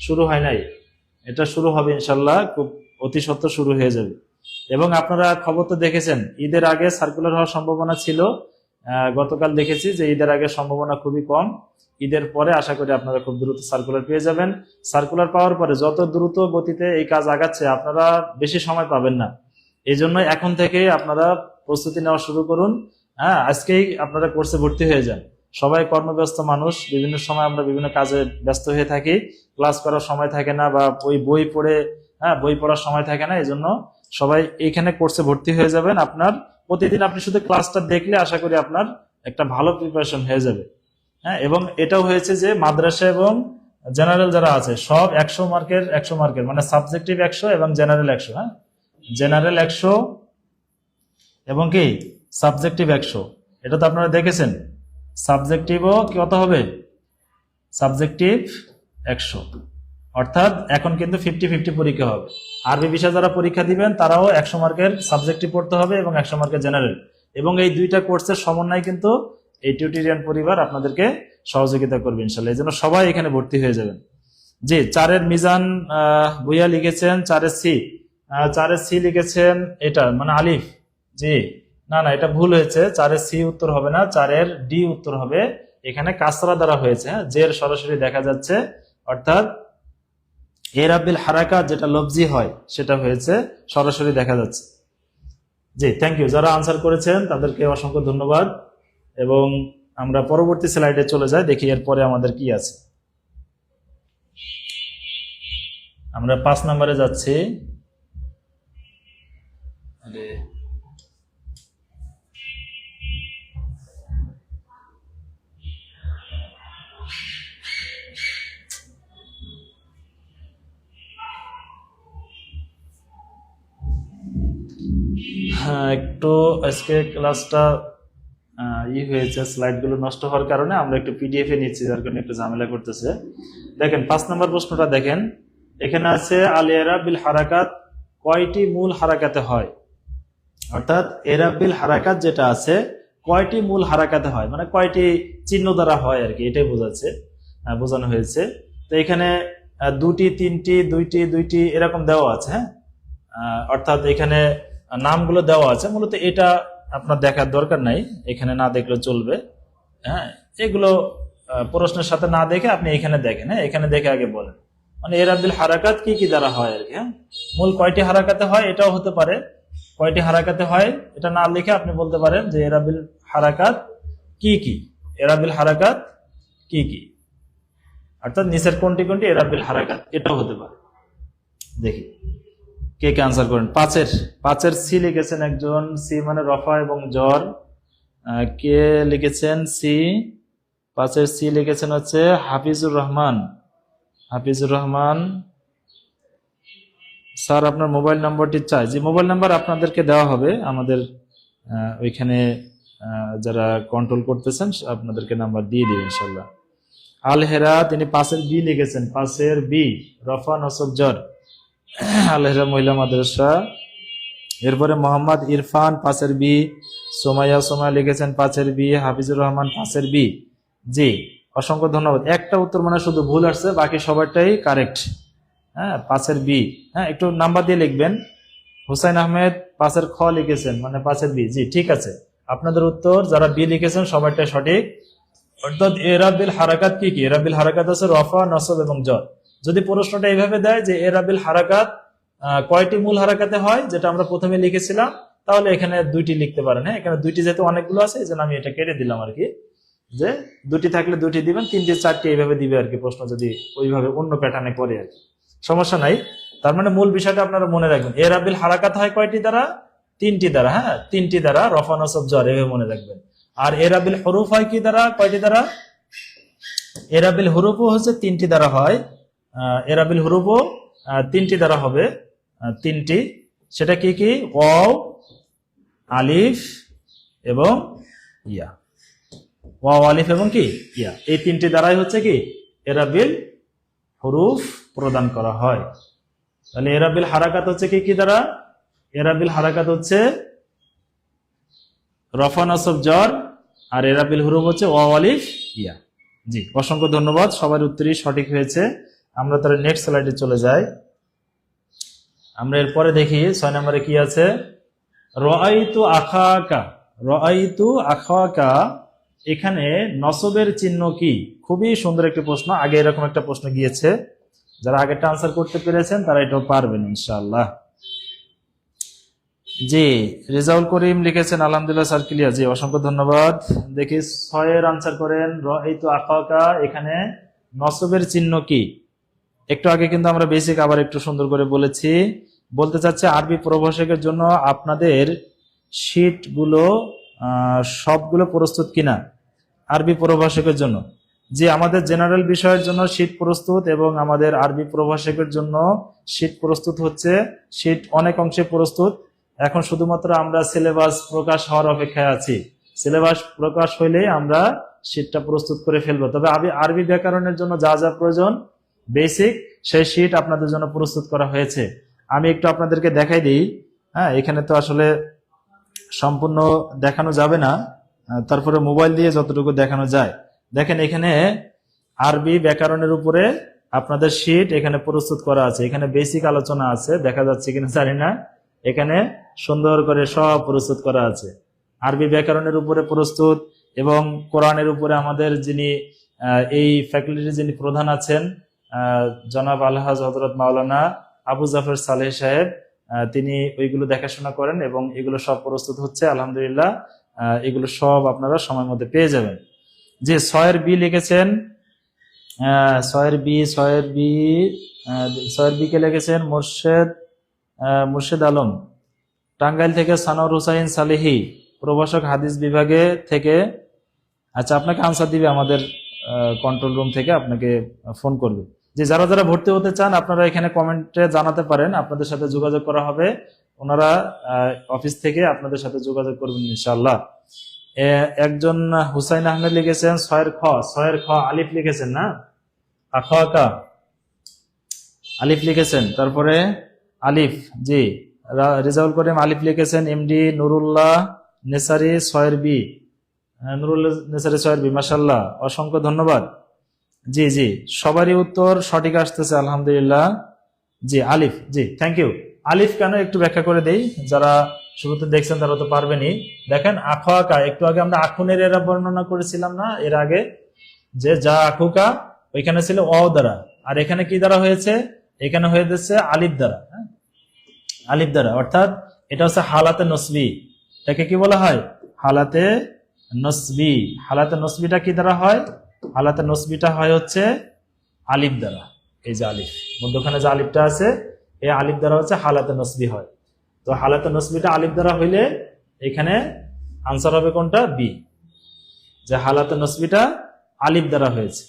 শুরু হয় নাই, এটা শুরু হবে ইনশাল্লাহ, খুব অতি সত্বর শুরু হয়ে যাবে। এবং আপনারা খবর তো দেখেছেন, ঈদের আগে সার্কুলার হওয়ার সম্ভাবনা ছিল, গতকাল দেখেছি যে ঈদের আগে সম্ভাবনা খুবই কম। ঈদের পরে আশা করি আপনারা খুব দ্রুত সার্কুলার পেয়ে যাবেন। সার্কুলার পাওয়ার পরে যত দ্রুত গতিতে এই কাজ আগাচ্ছে, আপনারা বেশি সময় পাবেন না। এই জন্য এখন থেকে আপনারা প্রস্তুতি নেওয়া শুরু করুন। হ্যাঁ, আজকেই আপনারা কোর্সে ভর্তি হয়ে যান। সবাই কর্মব্যস্ত মানুষ, বিভিন্ন সময় আমরা বিভিন্ন কাজে ব্যস্ত হয়ে থাকি, ক্লাস করার সময় থাকে না, বা ওই বই পড়ে বই পড়ার সময় থাকে না। এই জন্য সবাই এইখানে কোর্সে ভর্তি হয়ে যাবেন। আপনার প্রতিদিন আপনি শুধু ক্লাসটা দেখলে আশা করি আপনার একটা ভালো প্রিপারেশন হয়ে যাবে। হ্যাঁ, এবং এটাও হয়েছে যে মাদ্রাসা এবং জেনারেল যারা আছে সব 100 মার্কের মানে সাবজেক্টিভ 100 এবং জেনারেল 100। হ্যাঁ, জেনারেল 100 এবং কি সাবজেক্টিভ 100, এটা তো আপনারা দেখেছেন। সাবজেক্টিভও কত হবে? সাবজেক্টিভ 100, অর্থাৎ এখন কিন্তু 50-50 পরীক্ষা হবে। আরবি বিষয় যারা পরীক্ষা দিবেন তারাও 100 মার্কের সাবজেক্টিভ পড়তে হবে এবং 100 মার্কের জেনারেল। এবং এই দুইটা কোর্সের সমন্বয় কিন্তু এই টিউটোরিয়াল পরিবার আপনাদেরকে সহযোগিতা করবে ইনশাল্লাহ। এই জন্য সবাই এখানে ভর্তি হয়ে যাবেন। জি, 4-এর মিজান ভুইয়া লিখেছেন, 4-এর সি, 4-এর সি লিখেছেন, এটা মানে আলিফ। জি, না না, এটা ভুল হয়েছে, 4-এর সি উত্তর হবে না, 4-এর ডি উত্তর হবে। এখানে কাসরা দ্বারা হয়েছে, হ্যাঁ, জের সরাসরি দেখা যাচ্ছে, অর্থাৎ এরাবিল হারাকাত যেটা লফজি হয় সেটা হয়েছে, সরাসরি দেখা যাচ্ছে। জি, থ্যাংক ইউ। যারা আনসার করেছেন তাদেরকে অসংখ্য ধন্যবাদ। এবং আমরা পরবর্তী স্লাইডে চলে যাই, দেখি এরপরে আমাদের কি আছে। আমরা 5 নম্বরে যাচ্ছি। হ্যাঁ, একটু আজকে ক্লাসটা হয়েছে, স্লাইডগুলো নষ্ট হওয়ার কারণে আমরা একটু পিডিএফ এ নিচ্ছি, যার কারণে একটু ঝামেলা করতেছে। দেখেন 5 নম্বর প্রশ্নটা দেখেন, এখানে আছে আল ইরাব বিল হারাকাত কয়টি মূল হারাকাতে হয়? অর্থাৎ ইরাব বিল হারাকাত যেটা আছে কয়টি মূল হারাকাতে হয়, মানে কয়টি চিহ্ন দ্বারা হয় আর কি, এটাই বোঝানো হয়েছে। তো এখানে 2টি 3টি 2টি এরকম দেওয়া আছে। হ্যাঁ, অর্থাৎ এখানে নামগুলো দেওয়া আছে, মূলত এটা আপনার দেখার দরকার নাই, এখানে না দেখলে চলবে। হ্যাঁ, এগুলো প্রশ্নের সাথে না দেখে আপনি এখানে দেখেন। হ্যাঁ, এখানে দেখে আগে বলেন মানে ইরাবিল হারাকাত কি কি দ্বারা হয় আর কি। হ্যাঁ, মূল কয়টি হারাকাতে হয় এটাও হতে পারে, কয়টি হারাকাতে হয় এটা না লিখে আপনি বলতে পারেন যে ইরাবিল হারাকাত কি কি, ইরাবিল হারাকাত কি কি, অর্থাৎ নিচের কোনটি কোনটি ইরাবিল হারাকাত, এটাও হতে পারে। দেখি কে কে আনসার করেন। 5-এর সি লিখেছেন একজন, সি মানে রফা এবং জ্বর। কে লিখেছেন সি? 5-এর সি লিখেছেন হচ্ছে হাফিজুর রহমান। স্যার আপনার মোবাইল নাম্বারটি চাই। যে মোবাইল নাম্বার আপনাদেরকে দেওয়া হবে, আমাদের ওইখানে যারা কন্ট্রোল করতেছেন আপনাদেরকে নাম্বার দিয়ে দিবে ইনশাল্লাহ। আল হেরা তিনি পাশের বি লিখেছেন, পাশের বি, রফা নসব জর, আল হেরা মহিলা মাদ্রাসা। এরপরে মোহাম্মদ ইরফান পাশের বি, সোমাইয়া লিখেছেন পাশের বি, হাফিজুর রহমান পাশের বি। জি, অসংখ্য ধন্যবাদ। একটা উত্তর মানে শুধু ভুল আসছে, বাকি সবারটাই কারেক্ট। হ্যাঁ, পাশের বি। হ্যাঁ, একটু নাম্বার দিয়ে লিখবেন। হুসাইন আহমেদ পাশের খ লিখেছেন, মানে পাশের বি। জি, ঠিক আছে, আপনাদের উত্তর যারা বি লিখেছেন সবারটাই সঠিক। অর্থাৎ এরাবিল হারাকাত কি কি? এরাবিল হারাকাত আছে রফা, নসব এবং জর। যদি প্রশ্নটা এইভাবে দেয় যে এরাবিল হারাকাত কয়টি মূল হারাকাতে হয়, যেটা আমরা প্রথমে লিখেছিলাম, তাহলে এখানে দুইটি লিখতে পারেন। হ্যাঁ, এখানে দুইটি যেহেতু অনেকগুলো আছে, এই জন্য আমি এটা কেটে দিলাম আর কি, যে দুটি থাকলে দুটি দিবেন, তিনটি চারটি এইভাবে দিবে আর কি, প্রশ্ন যদি ওইভাবে অন্য প্যাটার্নে করে আর কি, সমস্যা নাই। তার মানে মূল বিষয়টা আপনারা মনে রাখবেন, এরাবিল হারাকাত হয় কয়টি দ্বারা? তিনটি দ্বারা। হ্যাঁ, তিনটি দ্বারা, রফা নসব জর, এভাবে মনে রাখবেন। আর এরাবিল হরুফ হয় কি দ্বারা, কয়টি দ্বারা? এরাবিল হরুফও হচ্ছে তিনটি দ্বারা হয়। এরাবিল হরুফও তিনটি দ্বারা হবে, তিনটি। সেটা কি কি? ওয়াও, আলিফ এবং ইয়া। ওয়াও, আলিফ এবং কি ইয়া, এই তিনটি দ্বারাই হচ্ছে কি এরাবিল হরুফ প্রদান করা হয়। তাহলে এরাবিল হারাকাত হচ্ছে কি কি দ্বারা? এরাবিল হারাকাত হচ্ছে রফা নসব জর, আর এরাবিল হুরুফ হচ্ছে ওয়াও, আলিফ, ইয়া। জি, অসংখ্য ধন্যবাদ, সবার উত্তরই সঠিক হয়েছে। আমরা তাহলে নেক্সট স্লাইডে চলে যাই। আমরা এরপরে দেখি 6 নম্বরে কি আছে। রাআইতু আখাকা, রাআইতু আখাকা, এখানে নসবের চিহ্ন কি? খুবই সুন্দর একটি প্রশ্ন। আগে এরকম একটা প্রশ্ন গিয়েছে, যারা আগেরটা আনসার করতে পেরেছেন তারা এটাও পারবেন ইনশাআল্লাহ। জি, রেজাউল করিম লিখেছেন আলহামদুলিল্লাহ স্যার ক্লিয়ার। জি, অসংখ্য ধন্যবাদ। দেখি 6 এর আনসার করেন। রাআইতু আখাকা, এখানে নসবের চিহ্ন কি? একটু আগে কিন্তু আমরা বেসিক আবার একটু সুন্দর করে বলেছি। বলতে চাচ্ছে আরবি প্রভাষকের জন্য আপনাদের শীটগুলো সবগুলো প্রস্তুত কিনা আরবি প্রভাষকের জন্য? যে আমাদের জেনারেল বিষয়ের জন্য শীট প্রস্তুত, এবং আমাদের আরবি প্রভাষকের জন্য শীট প্রস্তুত হচ্ছে। শীট অনেক অংশে প্রস্তুত। এখন শুধুমাত্র আমরা সিলেবাস প্রকাশ হওয়ার অপেক্ষায় আছি। সিলেবাস প্রকাশ হইলে আমরা শীটটা প্রস্তুত করে ফেলবো। তবে আরবি ব্যাকরণের জন্য যা যা প্রয়োজন বেসিক, সেই শীট আপনাদের জন্য প্রস্তুত করা হয়েছে। আমি একটু আপনাদেরকে দেখাই দিই। হ্যাঁ, এখানে তো আসলে সম্পূর্ণ দেখানো যাবে না, তারপরে মোবাইল দিয়ে যতটুকু দেখানো যায়। দেখেন, এখানে আরবি ব্যাকরণের উপরে আপনাদের শীট এখানে প্রস্তুত করা আছে। এখানে বেসিক আলোচনা আছে, দেখা যাচ্ছে কিনা জানি না। এখানে সুন্দর করে সব প্রস্তুত করা আছে। আরবি ব্যাকরণের উপরে প্রস্তুত, এবং কোরআনের উপরে আমাদের যিনি এই ফ্যাকাল্টির যিনি প্রধান আছেন, জনাব আলহাজ হযরত মাওলানা আবু জাফর সালেহ সাহেব, তিনি ওইগুলো দেখাশোনা করেন, এবং এগুলো সব প্রস্তুত হচ্ছে আলহামদুলিল্লাহ। এগুলো সব আপনারা সময় মধ্যে পেয়ে যাবেন। যে 6 এর বি লিখেছেন, 6 এর বি কে লিখেছেন মুর্শেদ আলম, টাঙ্গাইল থেকে সানোয়ার হুসাইন সালেহি, প্রভাষক হাদিস বিভাগে থেকে। আচ্ছা, আপনাকে আনসার দিবে আমাদের কন্ট্রোল রুম থেকে, আপনাকে ফোন করবে। যে যারা যারা ভর্তি হতে চান আপনারা এখানে কমেন্টে জানাতে পারেন, আপনাদের সাথে যোগাযোগ করা হবে। ওনারা অফিস থেকে আপনাদের সাথে যোগাযোগ করবেন ইনশাআল্লাহ। একজন হুসাইন আহমেদ লিখেছেন 6 এর খ আলিফ লিখেছেন না, আখাকা আলিফ লিখেছেন, তারপরে আলিফ। জি, রেজাউল করিম আলিফ লিখেছেন। এমডি নুরুল্লাহ নেসারি 6 এর বি, নুরুল্লাহ নেসারি 6 এর বি, মাশাআল্লাহ, অসংখ্য ধন্যবাদ। জি জি, সবারই উত্তর সঠিক আসতেছে আলহামদুলিল্লাহ। জি, আলিফ। জি, থ্যাংক ইউ। আলিফ কেন একটু ব্যাখ্যা করে দেই, যারা শুরুতে দেখছেন তারা তো পারবেনই। দেখেন, আখাকা, একটু আগে আমরা আখুনের এরা বর্ণনা করেছিলাম না এর আগে, যে যা আখুকা ওইখানে ছিল অ দ্বারা, আর এখানে কি দ্বারা হয়েছে? এখানে হয়ে যাচ্ছে আলিফ দ্বারা। হ্যাঁ, আলিফ দ্বারা, অর্থাৎ এটা হচ্ছে হালাতে নসবি। এটাকে কি বলা হয়? হালাতে নসবি। হালাতে নসবিটা কি দ্বারা হয়? হালাতে নসবিটা হয় হচ্ছে আলিফ দ্বারা। এই যে আলিফ, মধ্যখানে যে আলিফটা আছে, এই আলিফ দ্বারা হচ্ছে হালাতে নসবি হয়। তো হালাতে নসবিটা আলিফ দ্বারা হইলে এখানে আনসার হবে কোনটা? বি, যে হালাতে নসবিটা আলিফ দ্বারা হয়েছে।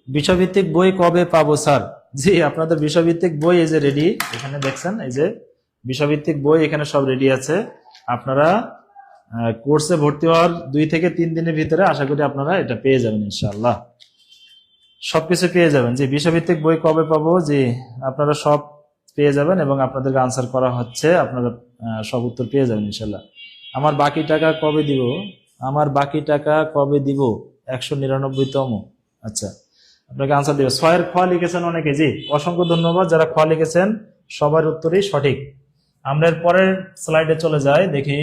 বিষয়ভিত্তিক বই কবে পাবো স্যার? জি, আপনাদের বিষয়ভিত্তিক বই এই যে রেডি, এখানে দেখছেন এই যে বিষয়ভিত্তিক বই এখানে সব রেডি আছে। আপনারা কোর্সে ভর্তি হওয়ার 2 থেকে 3 দিনের ভিতরে আশা করি আপনারা এটা পেয়ে যাবেন ইনশাআল্লাহ, সবকিছু পেয়ে যাবেন। যে বিষয়ভিত্তিক বই কবে পাবো, যে আপনারা সব পেয়ে যাবেন এবং আপনাদেরকে আনসার করা হচ্ছে, আপনারা সব উত্তর পেয়ে যাবেন ইনশাআল্লাহ। আমার বাকি টাকা কবে দিব, আমার বাকি টাকা কবে দিব 199তম। আচ্ছা, আপনাকে আনসার দিবে। 6 এর খ লিখেছেন অনেকে, জি অসংখ্য ধন্যবাদ। যারা খ লিখেছেন সবার উত্তরই সঠিক। আমরা এর পরের স্লাইডে চলে যাই, দেখি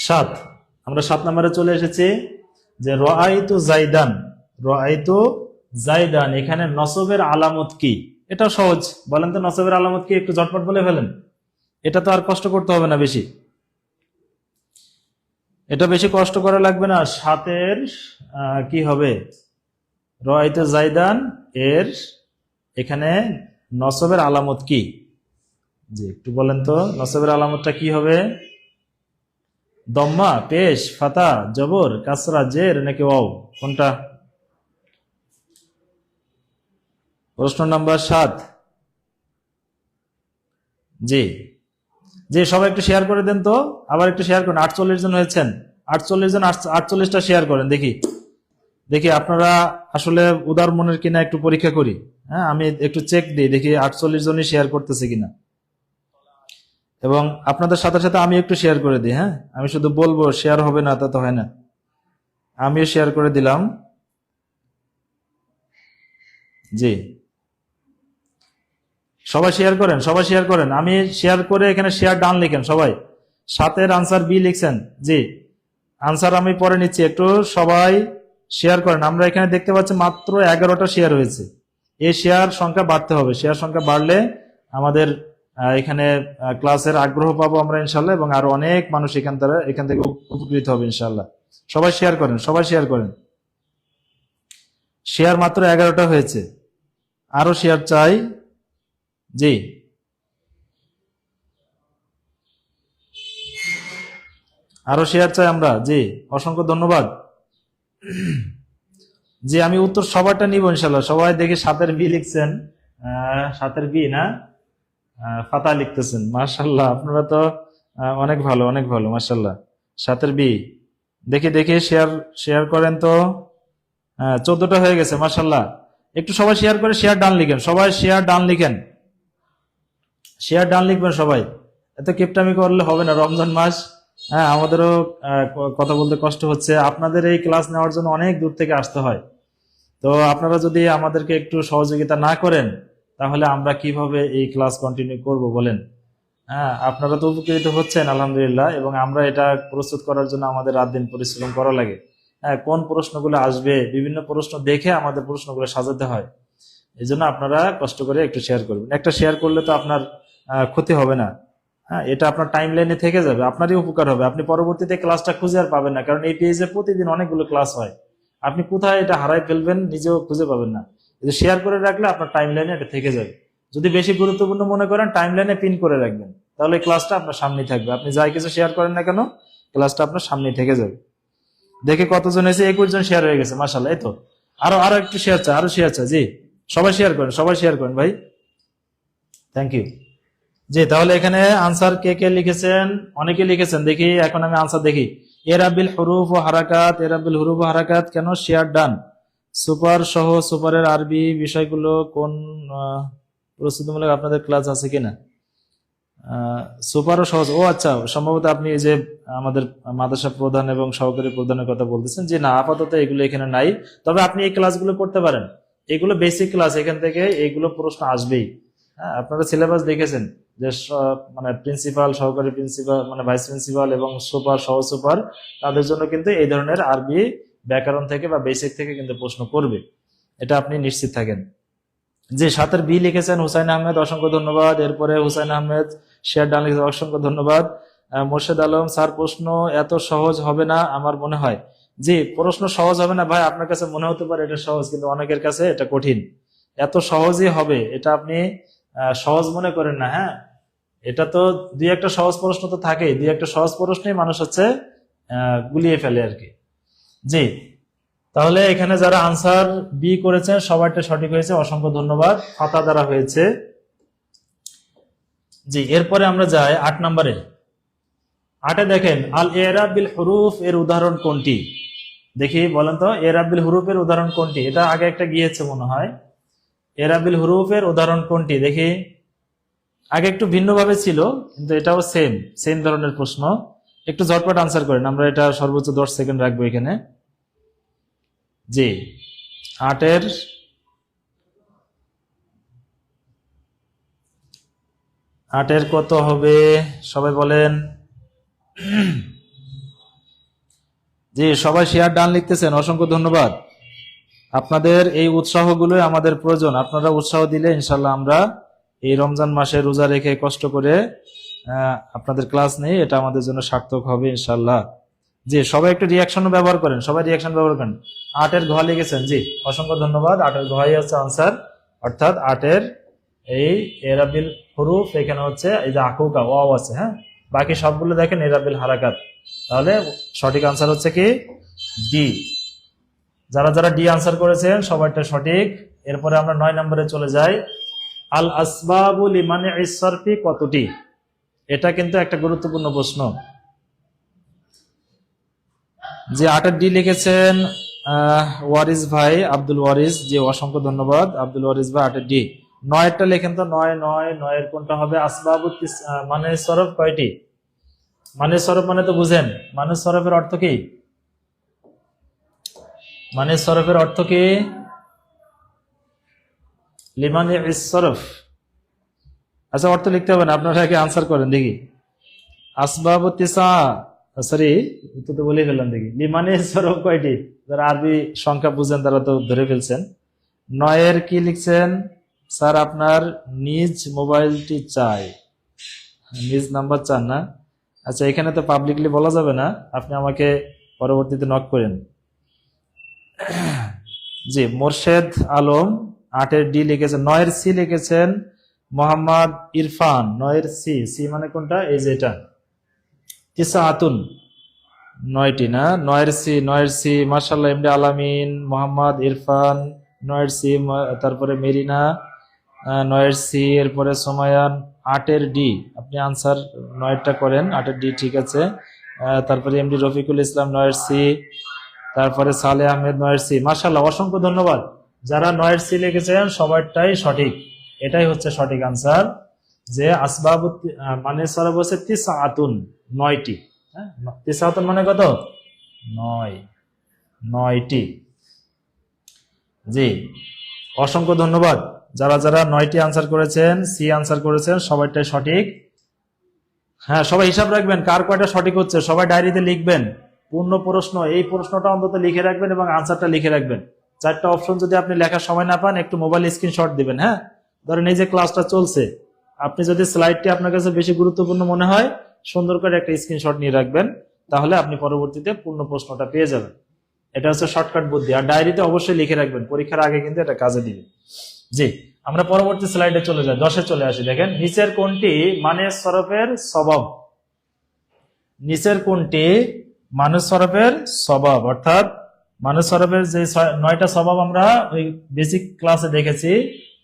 7। আমরা 7 নম্বরে চলে এসেছি, যে রাআইতু জাইদান, রাআইতু জাইদান, এখানে নসবের আলামত কি? এটা সহজ, বলেন তো নসবের আলামত কি, একটু ঝটপট বলে ফেলেন। এটা তো আর কষ্ট করতে হবে না বেশি, এটা বেশি কষ্ট করা লাগবে না। 7 এর কি হবে, রাআইতু জাইদান এর এখানে নসবের আলামত কি? জি একটু বলেন তো নসবের আলামতটা কি হবে? দম্মা, পেশ, ফাতা, জবর, কাসরা, জের নাকি ওয়াও, কোনটা? প্রশ্ন নাম্বার 7। জি জি, সবাই একটু শেয়ার করে দেন তো, আবার একটু শেয়ার করেন। 48 জন হয়েছেন, 48 জন, 48টা শেয়ার করেন। দেখি দেখি আপনারা আসলে উদার মনের কিনা, একটু পরীক্ষা করি। হ্যাঁ, আমি একটু চেক দিই, দেখি 48 জনই শেয়ার করতেছে কিনা। এবং আপনাদের সাথে সাথে আমি একটু শেয়ার করে দিই। হ্যাঁ, আমি শুধু বলবো শেয়ার হবে না তা তো হয় না, আমিও শেয়ার করে দিলাম। জি, সবাই শেয়ার করেন, সবাই শেয়ার করেন। আমি শেয়ার করে এখানে শেয়ার ডান লিখেন সবাই। 7 এর আনসার বি লিখছেন। জি, আনসার আমি পরে নিচ্ছি, একটু সবাই শেয়ার করেন। আমরা এখানে দেখতে পাচ্ছি মাত্র 11টা শেয়ার হয়েছে। এই শেয়ার সংখ্যা বাড়তে হবে, শেয়ার সংখ্যা বাড়লে আমাদের এখানে ক্লাসের আগ্রহ পাবো আমরা ইনশাল্লাহ, এবং আরো অনেক মানুষ এখান থেকে উপকৃত হবে ইনশাল্লাহ। সবাই শেয়ার করেন, সবাই শেয়ার করেন। শেয়ার মাত্র 11টা হয়েছে, আরো শেয়ার চাই। জি, আরো শেয়ার চাই আমরা। জি, অসংখ্য ধন্যবাদ। জি, আমি উত্তর সবারটা নিব ইনশাল্লাহ। সবাই দেখি 7 এর বি লিখছেন, 7 এর বি না, ফাতা লিখতেছেন। মাশাআল্লাহ, আপনারা তো অনেক ভালো, অনেক ভালো, মাশাআল্লাহ। 7 এর বি, দেখি দেখি শেয়ার শেয়ার করেন তো। 14টা হয়ে গেছে, মাশাআল্লাহ। একটু সবাই শেয়ার করে শেয়ার ডান লিখেন, সবাই শেয়ার ডান লিখেন, শেয়ার ডান লিখবেন সবাই। এত কিপটামি করলে হবে না, রমজান মাস। হ্যাঁ, আমাদেরও কথা বলতে কষ্ট হচ্ছে, আপনাদের এই ক্লাস নেওয়ার জন্য অনেক দূর থেকে আসতে হয়। তো আপনারা যদি আমাদেরকে একটু সহযোগিতা না করেন, তাহলে আমরা কিভাবে এই ক্লাস কন্টিনিউ করব বলেন? হ্যাঁ, আপনারা তো উপকৃত হচ্ছেন আলহামদুলিল্লাহ, এবং আমরা এটা প্রস্তুত করার জন্য আমাদের রাত দিন পরিশ্রম করা লাগে। হ্যাঁ, কোন প্রশ্নগুলো আসবে, বিভিন্ন প্রশ্ন দেখে আমাদের প্রশ্নগুলো সাজাতে হয়। এই জন্য আপনারা কষ্ট করে একটু শেয়ার করবেন। একটা শেয়ার করলে তো আপনার ক্ষতি হবে না। হ্যাঁ, এটা আপনার টাইম লাইনে থেকে যাবে, আপনারই উপকার হবে। আপনি পরবর্তীতে ক্লাসটা খুঁজে আর পাবেন না, কারণ এই পেজে প্রতিদিন অনেকগুলো ক্লাস হয়। আপনি কোথায় এটা হারাই ফেলবেন নিজেও খুঁজে পাবেন না। কিন্তু শেয়ার করে রাখলে আপনার টাইম লাইনে এটা থেকে যাবে। যদি বেশি গুরুত্বপূর্ণ মনে করেন, টাইম লাইনে পিন করে রাখবেন, তাহলে ক্লাসটা আপনার সামনেই থাকবে। আপনি যাই কিছু শেয়ার করেন না কেন, ক্লাসটা আপনার সামনেই থেকে যাবে। দেখে কতজন এসে, 21 জন শেয়ার হয়ে গেছে, মাশাআল্লাহ। এই তো আরো আরো একটু শেয়ার চাই, আরো শেয়ার চাই। জি, সবাই শেয়ার করেন, সবাই শেয়ার করেন ভাই, থ্যাংক ইউ। জি, তাহলে এখানে আনসার কে কে লিখেছেন? অনেকে লিখেছেন। দেখি এখন আমি আনসার দেখি। এরাবিল হুরুফ ও হারাকাত, এরাবিল হুরুফ ও হারাকাত কেন শেয়ার ডান? সুপার সহ সুপারের আরবি বিষয়গুলো কোন প্রস্তুতিমূলক আপনাদের ক্লাস আছে কিনা? সুপার ও সহজ, ও আচ্ছা, সম্ভবত আপনি এই যে আমাদের মাদ্রাসা প্রধান এবং সহকারী প্রধানের কথা বলতেছেন। যে না, আপাতত এগুলো এখানে নাই, তবে আপনি এই ক্লাসগুলো করতে পারেন। এগুলো বেসিক ক্লাস, এখান থেকে এইগুলো প্রশ্ন আসবেই। হ্যাঁ, আপনারা সিলেবাস দেখেছেন যে মানে প্রিন্সিপাল, সহকারী প্রিন্সিপাল, মানে ভাইস প্রিন্সিপাল এবং সুপার, সহ সুপার, তাদের জন্য কিন্তু এই ধরনের আরবি ব্যাকরণ থেকে বা বেসিক থেকে কিন্তু প্রশ্ন করবে, এটা আপনি নিশ্চিত থাকেন। যে 7 এর বি লিখেছেন হুসাইন আহমেদ, অসংখ্য ধন্যবাদ। এরপরে হুসাইন আহমেদ শেয়ার ডান লিখেছেন, অসংখ্য ধন্যবাদ। মোর্শেদ আলম, স্যার প্রশ্ন এত সহজ হবে না আমার মনে হয়। জি, প্রশ্ন সহজ হবে না ভাই, আপনার কাছে মনে হতে পারে এটা সহজ, কিন্তু অনেকের কাছে এটা কঠিন। এত সহজই হবে এটা আপনি সহজ মনে করেন না। হ্যাঁ, এটা তো দুই একটা সহজ প্রশ্ন তো থাকেই, দুই একটা সহজ প্রশ্নেই মানুষ হচ্ছে গুলিয়ে ফেলে আর কি। জি, তাহলে এখানে যারা আনসার বি করেছেন সবাইটা সঠিক হয়েছে, অসংখ্য ধন্যবাদ। খাতা দ্বারা হয়েছে। জি, এরপরে আমরা যাই 8 নম্বরে। 8-এ দেখেন আল ইরাব বিল হুরুফ এর উদাহরণ কোনটি? দেখি বলেন তো, ইরাব বিল হুরুফের উদাহরণ কোনটি? এটা আগে একটা গিয়েছে মনে হয়। ইরাব বিল হুরুফের উদাহরণ কোনটি দেখি। আগে একটু ভিন্নভাবে ছিল, কিন্তু এটাও সেম ধরনের প্রশ্ন। একটু ঝটপট আনসার করেন, আমরা এটা সর্বোচ্চ 10 সেকেন্ড রাখবো এখানে। জি, 8-এর কত হবে সবাই বলেন। জি, সবাই শেয়ার ডান লিখতেছেন, অসংখ্য ধন্যবাদ। আপনাদের এই উৎসাহগুলোই আমাদের প্রয়োজন। আপনারা উৎসাহ দিলে ইনশাল্লাহ আমরা এই রমজান মাসে রোজা রেখে কষ্ট করে আপনাদের ক্লাস নেই, এটা আমাদের জন্য সার্থক হবে ইনশাল্লাহ। জি, সবাই একটু রিয়াকশনও ব্যবহার করেন, সবাই রিয়াকশন ব্যবহার করেন। 8-এর ঘ লিখেছেন, জি অসংখ্য ধন্যবাদ। 8-এর ঘই হচ্ছে আনসার, অর্থাৎ 8-এর এই এরাবিল হুরুফ এখানে হচ্ছে এই যে আকুকা ওয়াও আছে, হ্যাঁ, বাকি সবগুলো দেখেন এরাবিল হারাকাত। তাহলে সঠিক আনসার হচ্ছে কি ডি। যারা যারা ডি আনসার করেছেন সবাইটা সঠিক। এরপরে আমরা 9 নম্বরে চলে যাই। আল আসবাবু লিমানি ইস-সরফি কতটি? এটা কিন্তু একটা গুরুত্বপূর্ণ প্রশ্ন। যে 8-এর ডি লিখেছেন ওয়ারিস ভাই, আব্দুল ওয়ারিস, যে অসংখ্য ধন্যবাদ আব্দুল ওয়ারিস ভাই। 8-এর ডি। 9-এরটা লেখেন তো, 9-9-9-এর কোনটা হবে? আসবাবু মানে সরফ কয়টি? মানে সরফ মানে তো বুঝেন, মানে সরফের অর্থ কি? মানে সরফের অর্থ কি? লিমানি ইস-সরফ। আচ্ছা, অর্থ লিখতে হবে না, আপনারা আগে আনসার করেন দেখি। আসবাবু তিসা, সরি উত্তর তো বলে ফেললাম। দেখি লিমানি সরফ কয়টি? যারা আরবি সংখ্যা বুঝেন তারা তো ধরে ফেলছেন। 9-এর কি লিখছেন স্যার? আপনার নিজ মোবাইলটি চাই, নিজ নাম্বার চান না? আচ্ছা, এখানে তো পাবলিকলি বলা যাবে না, আপনি আমাকে পরবর্তীতে নক করেন। জি, মোর্শেদ আলম 8-এর ডি লিখেছেন। 9-এর সি লিখেছেন মোহাম্মদ ইরফান। 9-এর সি মানে কোনটা? এই যে এটা, তিসআতুন, 9টি না? 9-এর সি মাশাআল্লাহ। এমডি আলামিন, মোহাম্মদ ইরফান, 9-এর সি। তারপরে মেরিনা, 9-এর সি। এরপরে সোমায়ান। 8-এর ডি আপনি আনসার 9-টা করেন। 8-এর ডি ঠিক আছে। তারপরে এমডি রফিকুল ইসলাম 9-এর সি। তারপরে সালে আহমেদ 9-এর সি। মাশাআল্লাহ, অসংখ্য ধন্যবাদ। যারা 9-এর সি লিখেছেন সবারটাই সঠিক, এটাই হচ্ছে সঠিক আনসার। যে আসবাবু মানে সরফ হচ্ছে তিসআতুন, 9টি। হ্যাঁ, তিসআতুন মানে কত? 9টি। জি, অসংখ্য ধন্যবাদ। যারা যারা 9টি আনসার করেছেন, সি আনসার করেছেন, সবাইটাই সঠিক। হ্যাঁ, সবাই হিসাব রাখবেন কার কয়টা সঠিক হচ্ছে, সবাই ডায়েরিতে লিখবেন। পূর্ণ প্রশ্ন, এই প্রশ্নটা অন্তত লিখে রাখবেন এবং আনসারটা লিখে রাখবেন। 4টা অপশন যদি আপনি লেখার সময় না পান, একটু মোবাইল স্ক্রিনশট দিবেন। হ্যাঁ, ধরেন এই যে ক্লাসটা চলছে, আপনি যদি স্লাইডটি আপনার কাছে বেশি গুরুত্বপূর্ণ মনে হয়, সুন্দর করে একটা স্ক্রিনশট নিয়ে রাখবেন, তাহলে আপনি পরবর্তীতে পূর্ণ প্রশ্নটা পেয়ে যাবেন। এটা হচ্ছে শর্টকাট বুদ্ধি। আর ডায়েরিতে অবশ্যই লিখে রাখবেন, পরীক্ষার আগে কিন্তু এটা কাজে দিবে। জি, আমরা পরবর্তী স্লাইডে চলে যাই, 10-এ চলে আসি। দেখেন নিচের কোনটি মানে সরফের সবব? নিচের কোনটি মানুষ সরফের স্বভাব? অর্থাৎ মানুষ সরফের যে 9টা স্বভাব আমরা ওই বেসিক ক্লাসে দেখেছি,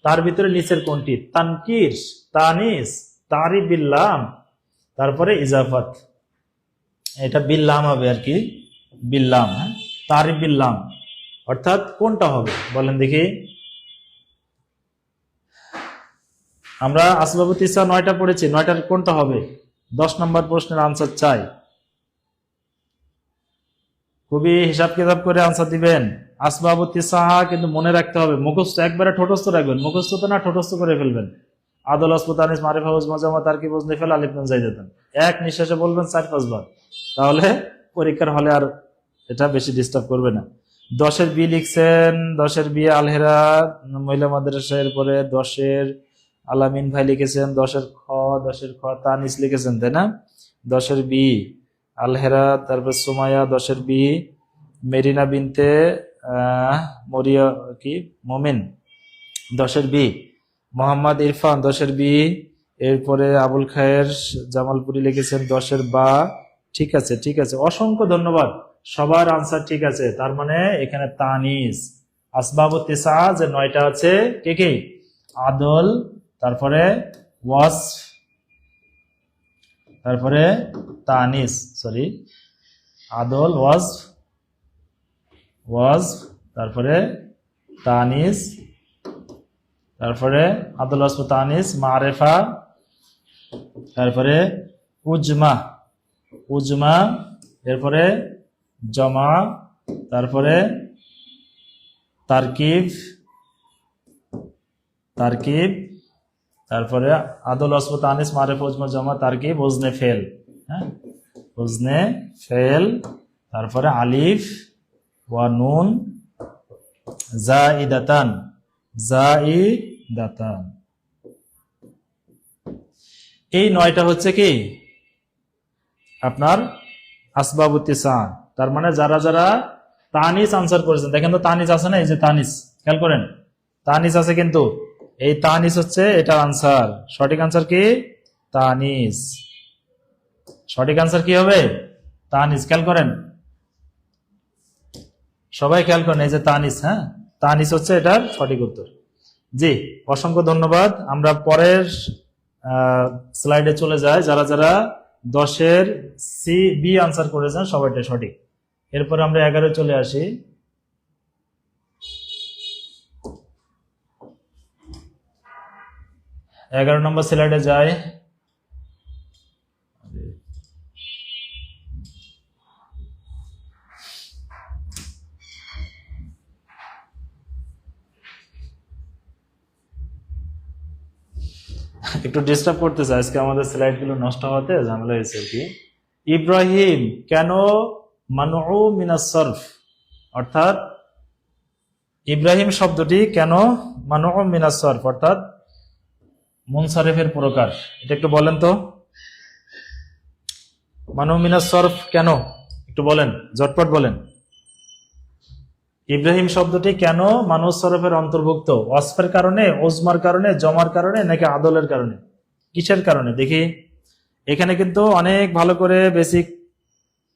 তার ভিতরে নিচের কোনটি? তানকির, তানিস, তারিফ বিল্লাম, তারপরে ইজাফাত। এটা বিল্লাম হবে আর কি, বিল্লাম। হ্যাঁ, তারিফ বিল্লাম, অর্থাৎ কোনটা হবে বলেন দেখি। আমরা আসবাবু তিসা 9টা পড়েছি, 9টার কোনটা হবে? 10 নম্বর প্রশ্নের আনসার চাই। খুবই হিসাব কিতাব করে আনসার দিবেন। আসবাবু তিসাহা কিন্তু মনে রাখতে হবে, মুখস্থ একবারে ঠোঁটস্থ রাখবেন, মুখস্থ তো না, ঠোঁটস্থ করে ফেলবেন। আদল আসবতানিস মারিফা উজ মাজামা তারকিব উজ নিফাল আলিফ নুন যাইদাতান, এক নিঃশ্বাসে বলবেন 4-5 বার, তাহলে পরীক্ষার হলে আর এটা বেশি ডিস্টার্ব করবে না। 10-এর বি লিখছেন, 10-এর বি আলহেরা মহিলা মাদ্রাসা। এরপরে 10-এর আলামিন ভাই লিখেছেন। 10-এর খ তানিস লিখেছেন, তাই না? 10-এর বি আলহেরা, তারপর সুমাইয়া। 10-এর বি মেরিনা বিনতে মরিয়া কি মোমিন। 10-এর বি মোহাম্মদ ইরফান। 10-এর বি। এরপরে আবুল খায়ের জামালপুরি লিখেছেন। 10-এর বা। ঠিক আছে, ঠিক আছে, অসংখ্য ধন্যবাদ। সবার আনসার ঠিক আছে, তার মানে এখানে তানিস। আসবাবুত তিসা যে 9টা আছে, কে কে? আদল, তারপরে ওয়াসফ, তারপরে তানিস, সরি আদল, ওয়াসফ, তারপরে তানিস, তারপরে আদল, ওয়াসফ, তানিস, মারেফা, তারপরে উজমা, এরপরে জমা, তারপরে তারকিব, তারপরে আদল, ওয়াসফ, তানিস, মারেফা, উজমা, জমা, তারকিব, ওজনে ফেল। হ্যাঁ, ওজনে ফেল, তারপরে আলিফ ওয়া নুন, জাইদাতান। এই 9টা হচ্ছে কি আপনার আসবাবুত তিসা। তার মানে যারা যারা তানিস আনসার করেছেন, দেখেন তো তানিস আছে না, এই যে তানিস, খেয়াল করেন তানিস আছে, কিন্তু এই তানিস হচ্ছে এটা আনসার। সঠিক আনসার কি? তানিস। সঠিক আনসার কি হবে? তানিস। খেয়াল করেন, সবাই খেয়াল করেন, এই যে তানিস, হ্যাঁ তানিস হচ্ছে এটার সঠিক উত্তর। জি, অসংখ্য ধন্যবাদ। আমরা পরের স্লাইডে চলে যাই। যারা যারা 10-এর সি বি আনসার করেছেন সবাইটা সঠিক। এরপর আমরা 11 চলে আসি। এগারো নম্বর স্লাইডে যাই। একটু ডিস্টার্ব করতেছে আজকে, আমাদের স্লাইড গুলো নষ্ট হতে ঝামেলা হয়েছে আর কি। ইব্রাহিম কেন মানউ মিনাস সরফ, অর্থাৎ ইব্রাহিম শব্দটি কেন মানউ মিনাস সরফ, অর্থাৎ মুনসারিফের প্রকার, এটা একটু বলেন তো। মানউ মিনাস সরফ কেন, একটু বলেন, ঝটপট বলেন। ইব্রাহিম শব্দটি কেন মানুষ সরফের অন্তর্ভুক্ত? ওয়াসফের কারণে, ওজমার কারণে, জমার কারণে, নাকি আদলের কারণে? কিসের কারণে দেখি? এখানে কিন্তু অনেক ভালো করে বেসিক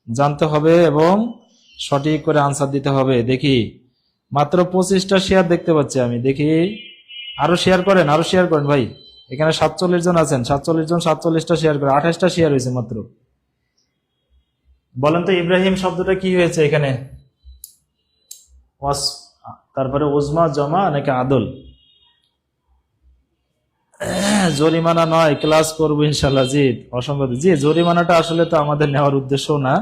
জানতে হবে এবং সঠিক করে আনসার দিতে হবে। দেখি মাত্র 25টা শেয়ার দেখতে পাচ্ছি আমি, দেখি আরো শেয়ার করেন, আরো শেয়ার করেন ভাই। এখানে 47 জন আছেন, 47 জন 47টা শেয়ার করে 28টা শেয়ার হয়েছে মাত্র। বলেন তো ইব্রাহিম শব্দটা কি হয়েছে এখানে? তারপরে উজমা, জমা, নাকি আদল? জরিমানা নয়, ক্লাস করবো ইনশাল্লাহ। জি, অসংখ্য জি, জরিমানাটা আসলে তো আমাদের নেওয়ার উদ্দেশ্য না,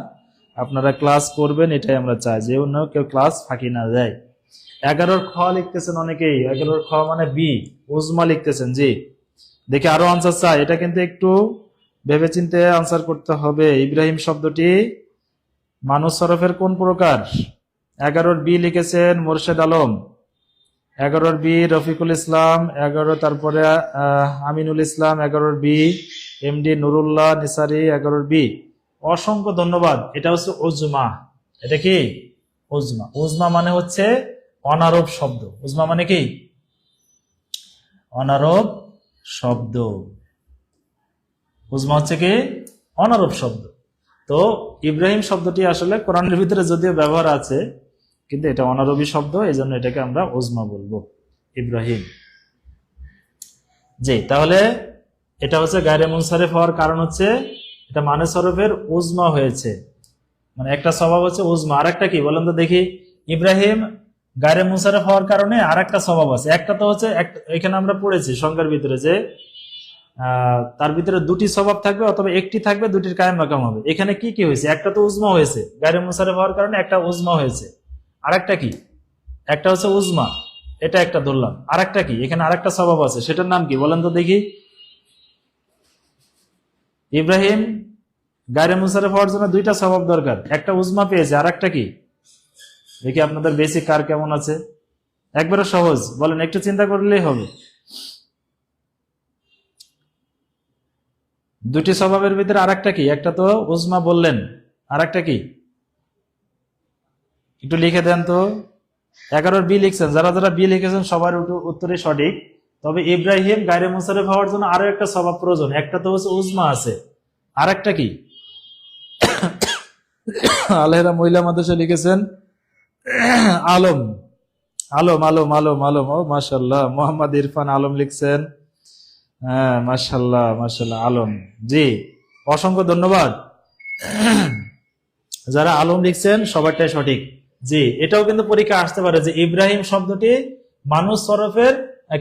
আপনারা ক্লাস করবেন এটাই আমরা চাই, যে অন্য কেউ ক্লাস ফাঁকি না যায়। 11-র খ লিখতেছেন অনেকেই, 11-র খ মানে বি, উজমা লিখতেছেন। জি, দেখি আরো আনসার চাই, এটা কিন্তু একটু ভেবেচিন্তে আনসার করতে হবে। ইব্রাহিম শব্দটি মানুষ সরফের কোন প্রকার? 11-র বি লিখেছেন মোরশেদ আলম, 11-র বি রফিকুল ইসলাম, 11 তারপরে Aminul Islam, 11-র B MD Nurullah নিসারি, 11-র B. অসংখ্য ধন্যবাদ। এটা হচ্ছে উজমা। এটা কি? উজমা। উজমা মানে হচ্ছে অনারব শব্দ। উজমা মানে কি? অনারব শব্দ। উজমা হচ্ছে কি? অনারব শব্দ। তো ইব্রাহিম শব্দটি আসলে কোরআনের ভিতরে যদিও ব্যবহার আছে, কিন্তু এটা অনারবি শব্দ, এই জন্য এটাকে আমরা উজমা বলবো, ইব্রাহিম। জি, তাহলে এটা হচ্ছে গায়রে মুনসারিফ হওয়ার কারণ হচ্ছে এটা মানে সরফের উজমা হয়েছে, মানে একটা স্বভাব হচ্ছে উজমা। আর একটা কি বলেন তো দেখি? ইব্রাহিম গায়রে মুনসারিফ হওয়ার কারণে আর একটা স্বভাব আছে। একটা তো হচ্ছে এখানে আমরা পড়েছি সংখ্যার ভিতরে যে তার ভিতরে দুটি স্বভাব থাকবে অথবা একটি থাকবে, দুটির কায়েম মাকাম হবে। এখানে কি কি হয়েছে? একটা তো উজমা হয়েছে, গায়রে মুনসারিফ হওয়ার কারণে একটা উজমা হয়েছে। আর একটা কি? একটা হচ্ছে উজমা, এটা একটা ধরলাম। আর একটা কি? এখানে আর একটা স্বভাব আছে, সেটার নাম কি বলেন তো দেখি? ইব্রাহিম গায়রে মুনসারিফ হওয়ার জন্য দুইটা স্বভাব দরকার, একটা উজমা পেয়েছে, আর একটা কি? দেখি আপনাদের বেসিক কার কেমন আছে। একবারে সহজ, বলেন, একটু চিন্তা করলেই হবে। দুটি স্বভাবের ভিতরে আর একটা কি? একটা তো উজমা বললেন, আর একটা কি? একটু লিখে দেন তো। 11-র বি লিখছেন, যারা যারা বি লিখেছেন সবার উত্তরে সঠিক। তবে ইব্রাহিম গায়রে মুনসারিফ হওয়ার জন্য আরো একটা স্বভাব প্রয়োজন, একটা তো হচ্ছে উজমা আছে, আর একটা কি? আলহেরা মহিলা মাদ্রাসা লিখেছেন আলম আলম আলম আলম আলম, ও মাশাল্লাহ। মোহাম্মদ ইরফান আলম লিখছেন, হ্যাঁ মাশাল্লাহ মাশাল্লাহ আলম, জি অসংখ্য ধন্যবাদ। যারা আলম লিখছেন সবারটাই সঠিক। জি, এটাও কিন্তু পরীক্ষা আসতে পারে যে ইব্রাহিম শব্দটি মানুষ সরফের,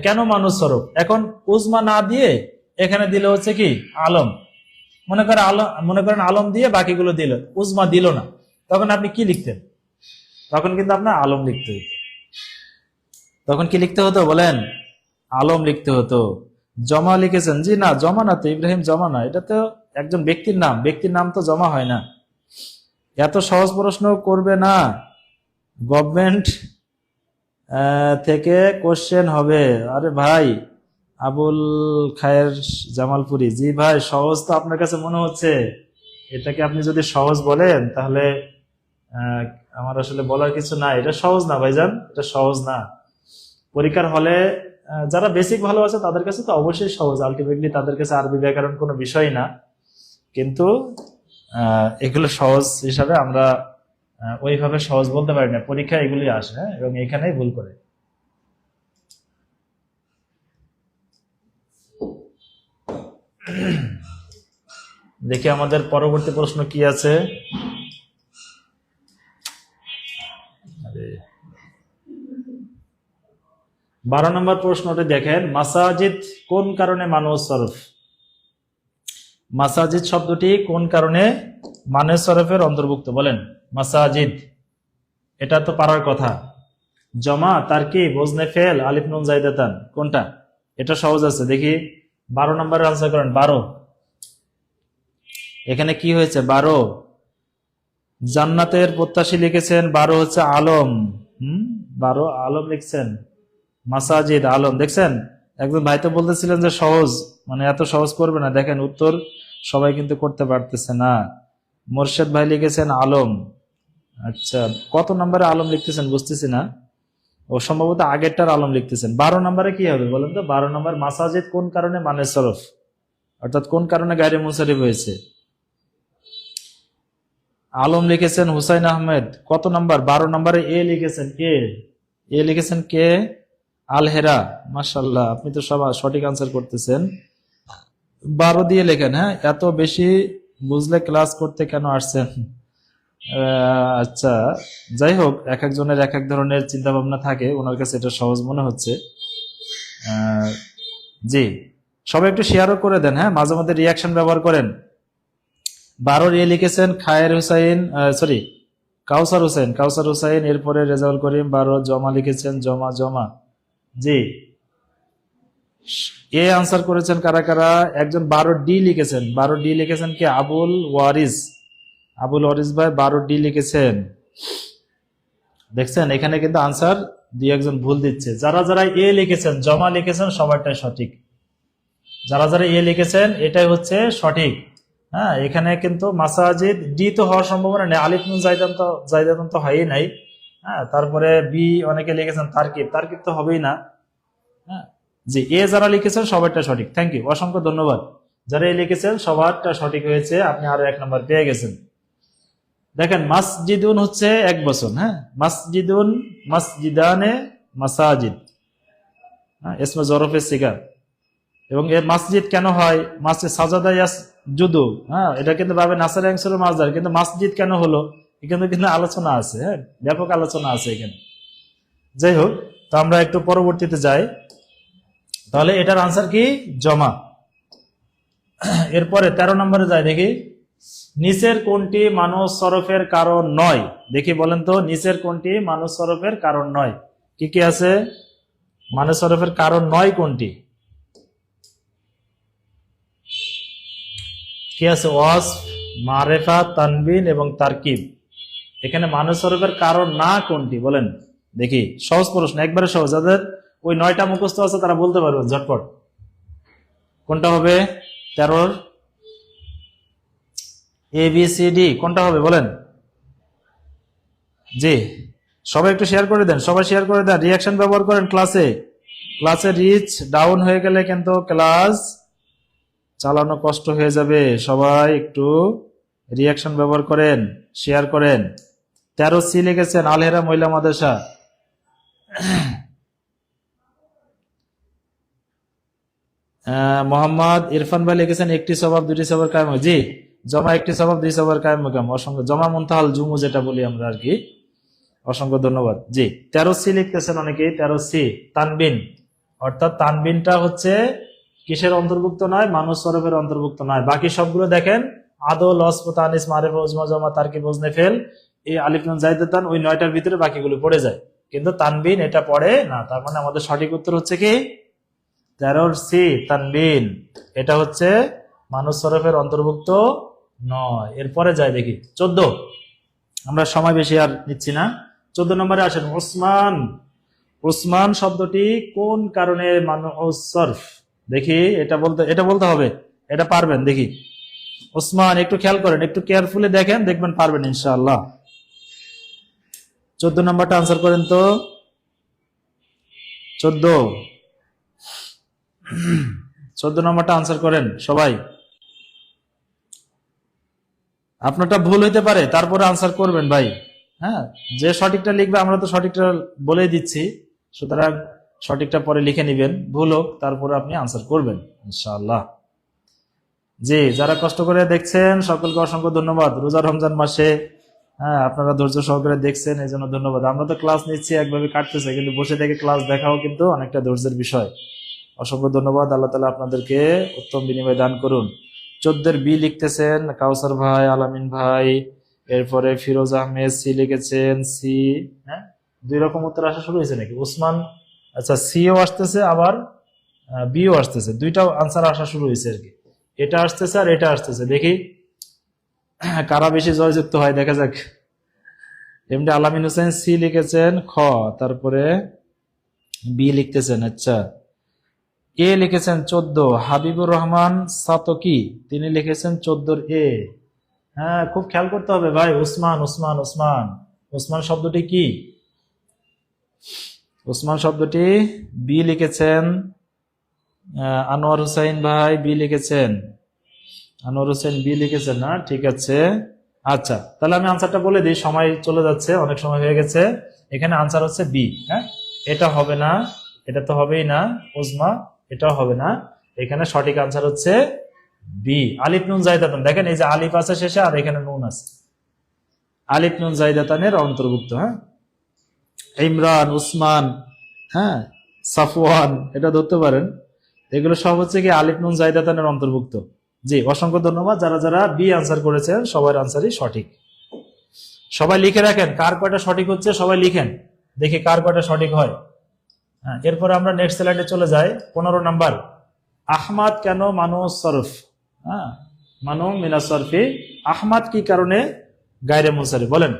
কেন মানুষ সরফ? এখন উজমা না দিয়ে এখানে দিলে হচ্ছে কি আলম, মনে করেন আলম দিয়ে বাকিগুলো দিল, উজমা দিল না, তখন আপনি কি লিখতেন? তখন কিন্তু আপনার আলম লিখতে হতো। তখন কি লিখতে হতো বলেন? আলম লিখতে হতো। জমা লিখেছেন, জি না জমা না তো, ইব্রাহিম জমা না, এটা তো একজন ব্যক্তির নাম, ব্যক্তির নাম তো জমা হয় না। এত সহজ প্রশ্ন করবে না, গভর্নমেন্ট থেকে কোশ্চেন হবে। আরে ভাই আবুল খায়ের জামালপুরি, জি ভাই সহজ তো আপনার কাছে মনে হচ্ছে, এটাকে আপনি যদি সহজ বলেন তাহলে আমার আসলে বলার কিছু নাই। এটা সহজ না ভাইজান, এটা সহজ না। পরীক্ষার হলে যারা বেসিক ভালো আছে তাদের কাছে তো অবশ্যই সহজ, আলটিমেটলি তাদের কাছে আরবি ব্যাকরণ কোনো বিষয় না, কিন্তু এগুলো সহজ হিসাবে আমরা ওইভাবে সহজ বলতে পারি না, পরীক্ষায় এগুলি আসে, হ্যাঁ, এবং এখানেই ভুল করে। দেখি আমাদের পরবর্তী প্রশ্ন কি আছে। 12 নম্বর প্রশ্নটি দেখেন, মাসাজিদ কোন কারণে মানুষ সরফ? মাসাজিদ শব্দটি কোন কারণে মানুষ সরফের অন্তর্ভুক্ত বলেন? মাসাজিদ, এটা তো পারার কথা। জমা, তারকিব, ওজনে ফেল, আলিফ নুন জাইদাতান, কোনটা? এটা সহজ আছে, দেখি 12 নম্বরের আনসার করেন। 12, এখানে কি হয়েছে? 12 জান্নাতের প্রত্যাশী লিখেছেন, 12 হচ্ছে আলম। 12 আলম লিখছেন, মাসাজিদ আলম। দেখছেন, একজন ভাই তো বলতেছিলেন যে সহজ, মানে এত সহজ করবে না, দেখেন উত্তর সবাই কিন্তু করতে পারতেছে না। মোর্শেদ ভাই লিখেছেন আলম। আচ্ছা, কত নম্বরে আলম লিখতেছেন বুঝতেছি না, ও সম্ভবত আগেরটার আলম লিখতেছেন। 12 নম্বরে কি হবে বলেন তো? 12 নম্বর মাসাজিদ কোন কারণে মানে সরফ, অর্থাৎ কোন কারণে গায়রে মুনসারিফ হয়েছে? আলম লিখেছেন হুসাইন আহমেদ। কত নাম্বার? 12 নম্বরে এ লিখেছেন, এ লিখেছেন কে? আলহেরা, মাশাআল্লাহ, আপনি তো সব সঠিক আনসার করতেছেন। 12 দিয়ে লেখেন, হ্যাঁ, এত বেশি বুঝলে ক্লাস করতে কেন আসছেন? আচ্ছা, যাই হোক, এক একজনের এক এক ধরনের চিন্তা ভাবনা থাকে, ওনার কাছে এটা সহজ মনে হচ্ছে। জি, সবাই একটু শেয়ারও করে দেন, হ্যাঁ, মাঝে মধ্যে রিয়াকশন ব্যবহার করেন। 12 এ লিখেছেন খায়ের হুসাইন, সরি কাউসার হুসাইন, এরপরে রেজাউল করিম। 12 জমা লিখেছেন, জমা, জি। এ আনসার করেছেন কারা কারা? একজন 12 ডি লিখেছেন, 12 ডি লিখেছেন কি? আবুল ওয়ারিস ভাই 12 ডি লিখেছেন। দেখছেন, এখানে কিন্তু আনসার দুই একজন ভুল দিচ্ছে। যারা যারা এ লিখেছেন, জমা লিখেছেন, সবারটাই সঠিক। যারা যারা এ লিখেছেন এটাই হচ্ছে সঠিক। হ্যাঁ, এখানে কিন্তু মাসাজিদ ডি তো হওয়ার সম্ভাবনা নেই, আলিফ নুন জাইদাতান তো হয়ই নাই। হ্যাঁ, তারপরে বি অনেকে লিখেছেন তারকিব তো হবেই না। হ্যাঁ, জি, এ যারা লিখেছেন সবারটা সঠিক, থ্যাংক ইউ, অসংখ্য ধন্যবাদ। যারা এ লিখেছেন সবারটা সঠিক হয়েছে, আপনি আরো 1 নম্বর পেয়ে গেছেন। দেখেন, মাসজিদুন হচ্ছে 1 বছর, হ্যাঁ, মাসজিদুন, মাসজিদানে, মাসাজিদ, হ্যাঁ, ইসমে জরফে সিগা। এবং এর মাসজিদ কেন হয়? মাসজিদ সাজাদা ইয়াসজুদু, হ্যাঁ, এটা কিন্তু ভাবে নাসার অংশের মাসদার, কিন্তু মাসজিদ কেন হলো এখানে কিন্তু আলোচনা আছে, হ্যাঁ, ব্যাপক আলোচনা আছে এখানে। যাই হোক, তো আমরা একটু পরবর্তীতে যাই। তাহলে এটার আনসার কি? জমা। এরপরে 13 নম্বরে যাই, দেখি নিচের কোনটি মানুষ সরফের কারণ নয়? দেখি বলেন তো, নিচের কোনটি মানুষ সরফের কারণ নয়? কি কি আছে? মানুষ সরফের কারণ নয় কোনটি? কি আছে? ওয়াসফ, মারেফা, তানবিন এবং তারকিব। এখানে মানুষ সরফের কারণ না কোনটি বলেন দেখি? সহজ প্রশ্ন, একবারে সহজ। যাদের ওই 9টা মুখস্থ আছে তারা বলতে পারবেন ঝটপট। কোনটা হবে? 13 ABCD কোনটা হবে বলেন? জি, সবাই একটু শেয়ার করে দেন, সবাই শেয়ার করে দেন, রিয়াকশন ব্যবহার করেন ক্লাসে রিচ ডাউন হয়ে গেলে কিন্তু ক্লাস চালানো কষ্ট হয়ে যাবে। সবাই একটু রিয়াকশন ব্যবহার করেন, শেয়ার করেন। 13C লিখেছেন আলহেরা মহিলা মাদ্রাসা। মোহাম্মদ ইরফান ভাই লিখেছেন একটি স্বভাব দুটি স্বভাব কায়েম। জি, জমা একটি স্বভাব দুই স্বভাব কায়েম মাকাম। অসংখ্য জমা মুনতাহাল জুমু যেটা বলি আমরা আর কি। অসংখ্য ধন্যবাদ। জি, 13C লিখতেছেন অনেকেই। 13C তানবিন, অর্থাৎ তানবিনটা হচ্ছে কিসের অন্তর্ভুক্ত নয়? মানুষ সরফের অন্তর্ভুক্ত নয়। বাকি সবগুলো দেখেন আদল, ওয়াসফ, তানিস, মারিফা, উজমা, জমা, তারকিব, ওজনে, ফেল, এই আলিফ নুন জাইদাতান ওই 9টার ভিতরে বাকিগুলো পড়ে যায়, কিন্তু তানবিন এটা পড়ে না। তার মানে আমাদের সঠিক উত্তর হচ্ছে কি 13C তানবিন। এটা হচ্ছে মানুষ সরফের অন্তর্ভুক্ত নয়। এরপরে যাই দেখি 14। আমরা সময় বেশি আর নিচ্ছি না। 14 নম্বরে আসেন ওসমান। ওসমান শব্দটি কোন কারণে মানুষ সরফ? দেখি এটা বলতে হবে, এটা পারবেন দেখি। ওসমান একটু খেয়াল করেন, একটু কেয়ারফুলি দেখেন, দেখবেন পারবেন ইনশাআল্লাহ। 14 নম্বরটা আনসার করেন তো। 14 নম্বরটা আনসার করেন সবাই। আপনারটা ভুল হইতে পারে, তারপরে আনসার করবেন ভাই। হ্যাঁ, যে সঠিকটা লিখবে আমরা তো সঠিকটা বলেই দিচ্ছি, সুতরাং সঠিকটা পরে লিখে নিবেন, ভুল হোক তারপরে আপনি আনসার করবেন ইনশাআল্লাহ। জি, যারা কষ্ট করে দেখছেন সকলকে অসংখ্য ধন্যবাদ। রোজা রমজান মাসে হ্যাঁ আপনারা ধৈর্য সহকারে দেখছেন, এই জন্য ধন্যবাদ। আমরা তো ক্লাস নিচ্ছি একভাবে কাটতেছে, কিন্তু বসে থেকে ক্লাস দেখাও কিন্তু অনেকটা ধৈর্যের বিষয়। অসংখ্য ধন্যবাদ। আল্লাহ তাআলা আপনাদেরকে উত্তম বিনিময় দান করুন। 14 বি লিখতেছেন কাউসার ভাই, আলামিন ভাই, এরপরে ফিরোজ আহমেদ সি লিখেছেন। সি, হ্যাঁ 2 রকম উত্তর আসা শুরু হয়েছে নাকি ওসমান? আচ্ছা, সিও আসতেছে আবার বিও আসতেছে, 2টা আনসার আসা শুরু হয়েছে আর কি। এটা আসতেছে আর এটা আসতেছে, দেখি কারা বেশি জয়যুক্ত হয় দেখা যাক। এমনি আলামিন হোসেন সি লিখেছেন খ, তারপরে বি লিখতেছেন। আচ্ছা, এ লিখেছেন 14 হাবিবুর রহমান সাতকি, তিনি লিখেছেন 14 এ। হ্যাঁ, খুব খেয়াল করতে হবে ভাই। ওসমান ওসমান ওসমান ওসমান শব্দটি কি? ওসমান শব্দটি বি লিখেছেন আনোয়ার হুসাইন ভাই, বি লিখেছেন। আনোয়ার হোসেন বি লিখেছেন না? ঠিক আছে। আচ্ছা, তাহলে আমি আনসারটা বলে দিই, সময় চলে যাচ্ছে, অনেক সময় হয়ে গেছে। এখানে আনসার হচ্ছে বি। হ্যাঁ, এটা হবে না, এটা তো হবেই না। ওজমা এটাও হবে না। এখানে সঠিক আনসার হচ্ছে বি, আলিফ নুন জাইদাতান। দেখেন এই যে আলিফ আছে শেষে আর এখানে নুন আছে, আলিফ নুন জাইদাতানের অন্তর্ভুক্ত। হ্যাঁ, ইমরান, উসমান, হ্যাঁ সাফওয়ান, এটা ধরতে পারেন। এগুলো সব হচ্ছে কি আলিফ নুন জাইদাতানের অন্তর্ভুক্ত। জি, অসংখ্য ধন্যবাদ। যারা যারা বি আনসার করেছেন সবার আনসারই সঠিক। সবাই লিখে রাখেন কার কয়টা সঠিক হচ্ছে, সবাই লিখেন, দেখি কার কয়টা সঠিক হয়। হ্যাঁ, এরপরে আমরা নেক্সট স্লাইডে চলে যাই। 15 নাম্বার, আহমাদ কেন মানুষ সরফ? হ্যাঁ, মানু মিনাস সরফি। আহমাদ কি কারণে গায়রে মুনসারিফ? বলেন,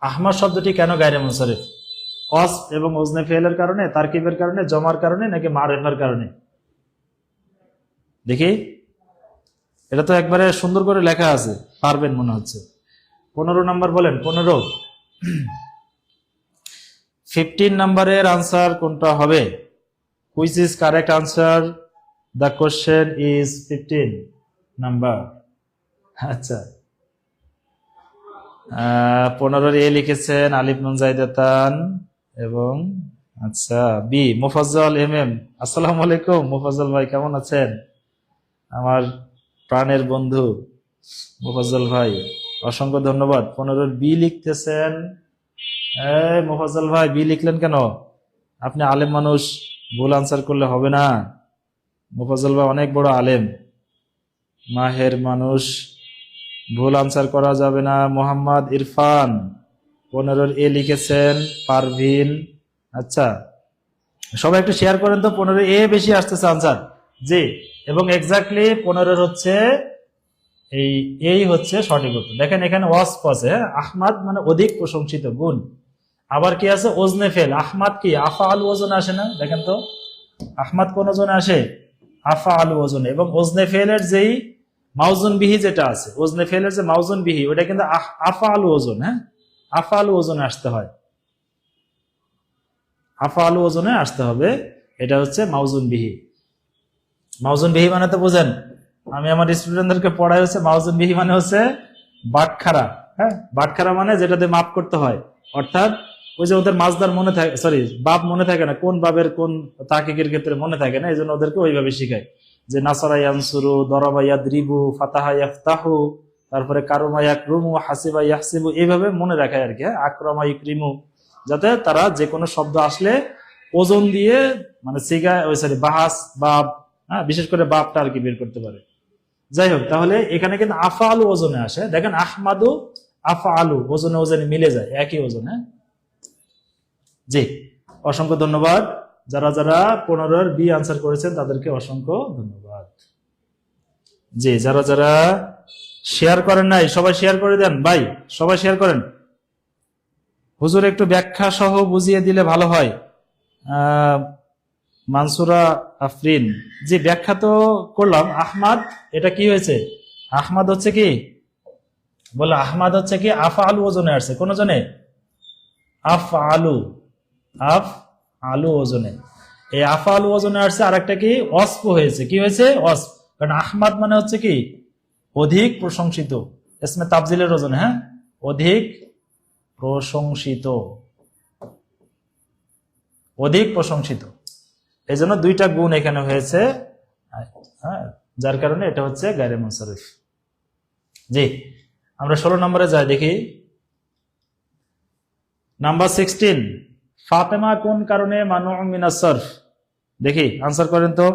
আহমাদ শব্দটি কেন গায়রে মুনসারিফ? ওয়াসফ এবং ওজনে ফেলের কারণে, তারকিবের কারণে, জমার কারণে, নাকি মারিফার কারণে? দেখি, এটা তো একবারে সুন্দর করে লেখা আছে, পারবেন মনে হচ্ছে। 15 নাম্বার বলেন। 15 15 নাম্বারের আনসার কোনটা হবে? Which is correct answer? The question is 15 number. আচ্ছা, 15 এ লিখেছেন আলিফ নুন জাইদাতান এবং আচ্ছা বি মুফাজ্জল এম এম। আসসালামু আলাইকুম মুফাজ্জল ভাই, কেমন আছেন? আমার প্রাণের বন্ধু মুফাজ্জল ভাই, অসংখ্য ধন্যবাদ। 15 বি লিখতেছেন। মুফাজ্জল ভাই বি লিখলেন কেন? আপনি আলেম মানুষ, ভুল আনসার করলে হবে না। মুফাজ্জল ভাই অনেক বড় আলেম, মাহের মানুষ, ভুল আনসার করা যাবে না। মোহাম্মদ ইরফান 15 এ লিখেছেন। পারভিন, আচ্ছা সবাই একটু শেয়ার করেন তো। 15 এ বেশি আসতেছে আনসার। জি, এবং এক্স্যাক্টলি 15 হচ্ছে এই হচ্ছে সঠিক উত্তর। দেখেন এখানে ওয়াসফ আছে, হ্যাঁ, আহমাদ মানে অধিক প্রশংসিত, গুণ। আবার কি আছে? ওজনে ফেল। আহমাদ কি আফা আলু ওজনে আসে না? দেখেন তো আহমাদ কোন ওজনে আসে? আফা আলু ওজনে। এবং ওজনে ফেলের যেই মাউজুন বিহি যেটা আছে, ওজনে ফেলের যে মাউজুন বিহি, ওটা কিন্তু আফা আলু ওজন। হ্যাঁ, আফা আলু ওজনে আসতে হয়, আফা আলু ওজনে আসতে হবে। এটা হচ্ছে মাউজুন বিহি। মাউজুন বিহি মানে তো বোঝেন, আমি আমার স্টুডেন্টদেরকে পড়াই হচ্ছে মাউজুন বিহি মানে হচ্ছে বাটখারা। হ্যাঁ, বাটখারা মানে যেটাতে মাপ করতে হয়, অর্থাৎ ওই যে ওদের মাছদার মনে থাকে, সরি বাপ মনে থাকে না, কোন বাবের কোন তাকিকের ক্ষেত্রে মনে থাকে না, এই জন্য ওদেরকে ওইভাবে শিখায় যে নাসারা ইয়ানসুরু, দরাবা ইয়াদরিবু, ফাতাহা ইয়াফতাহু, তারপরে কারুমা ইয়াকরুমু, হাসিবা ইয়াহসিবু, এইভাবে মনে রাখায় আর কি। হ্যাঁ, আকরামা ইকরিমু, যাতে তারা যে কোনো শব্দ আসলে ওজন দিয়ে মানে সিগা ওই সরি বাহাস বাব, হ্যাঁ বিশেষ করে বাপটা আর কি বের করতে পারে। যাই হোক, তাহলে এখানে কিন্তু আফা আলু ওজনে আসে। দেখেন আহমাদু আফা আলু ওজনে ওজনে মিলে যায়, একই ওজনে। জি, অসংখ্য ধন্যবাদ। যারা যারা 15 বি আনসার করেছেন তাদেরকে অসংখ্য ধন্যবাদ। জি, যারা যারা শেয়ার করেন নাই সবাই শেয়ার করে দেন ভাই, সবাই শেয়ার করেন। হুজুর একটু ব্যাখ্যা সহ বুঝিয়ে দিলে ভালো হয়। মানসুরা আফরিন, জি ব্যাখ্যা তো করলাম। আহমাদ, এটা কি হয়েছে? আহমাদ হচ্ছে কি বলে, আহমাদ হচ্ছে কি আফা আলু ওজনে আসছে। কোন ওজনে? আফ আলু, আফ আলু ওজনে। এই আফা আলু ওজনে আসছে। আর একটা কি অস্প হয়েছে, কি হয়েছে? অস্প। কারণ আহমাদ মানে হচ্ছে কি অধিক প্রশংসিত, ইসমে তাফজিলের ওজনে। হ্যাঁ, অধিক প্রশংসিত, অধিক প্রশংসিত, এই জন্য দুইটা গুণ এখানে হয়েছে। হ্যাঁ, যার কারণে এটা হচ্ছে গায়রে মুনসারিফ। জি, আমরা 16 নম্বরে যাই, দেখি নাম্বার 16, ফাতেমা কোন কারণে মানউ মিনাস সরফ? দেখি আনসার করেন তো।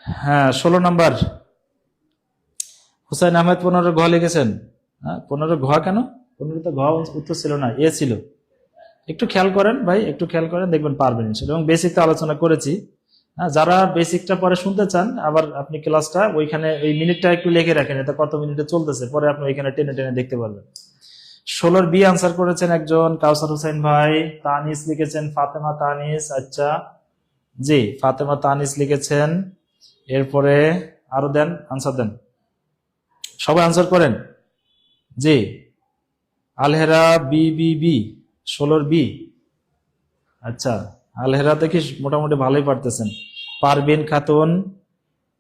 হ্যাঁ, 16 নম্বর হুসাইন আহমেদ 15 ঘ লিখেছেন। হ্যাঁ, 15 ঘ কেন? 15 তো ঘ উত্তর ছিল না, এ ছিল। একটু খেয়াল করেন ভাই, একটু খেয়াল করেন, দেখবেন পারবেন ইনশাআল্লাহ। এবং বেসিকটা আলোচনা করেছি। হ্যাঁ, যারা বেসিকটা পরে শুনতে চান, আবার আপনি ক্লাসটা ওইখানে এই মিনিটটা একটু লিখে রাখেন, এটা কত মিনিটে চলতেছে, পরে আপনি ওইখানে টেনে টেনে দেখতে পারবেন। 16 বি আনসার করেছেন একজন কাউসার হোসেন ভাই। তানিস লিখেছেন ফাতেমা তানিস। আচ্ছা, জি ফাতেমা তানিস লিখেছেন। এরপরে আরো দেন, আনসার দেন, সবাই আনসার করেন। জি, আলহেরা বি বি বি 16 বি। আচ্ছা, আলহেরা দেখি মোটামুটি ভালোই পারতেছেন। পারবিন খাতুন,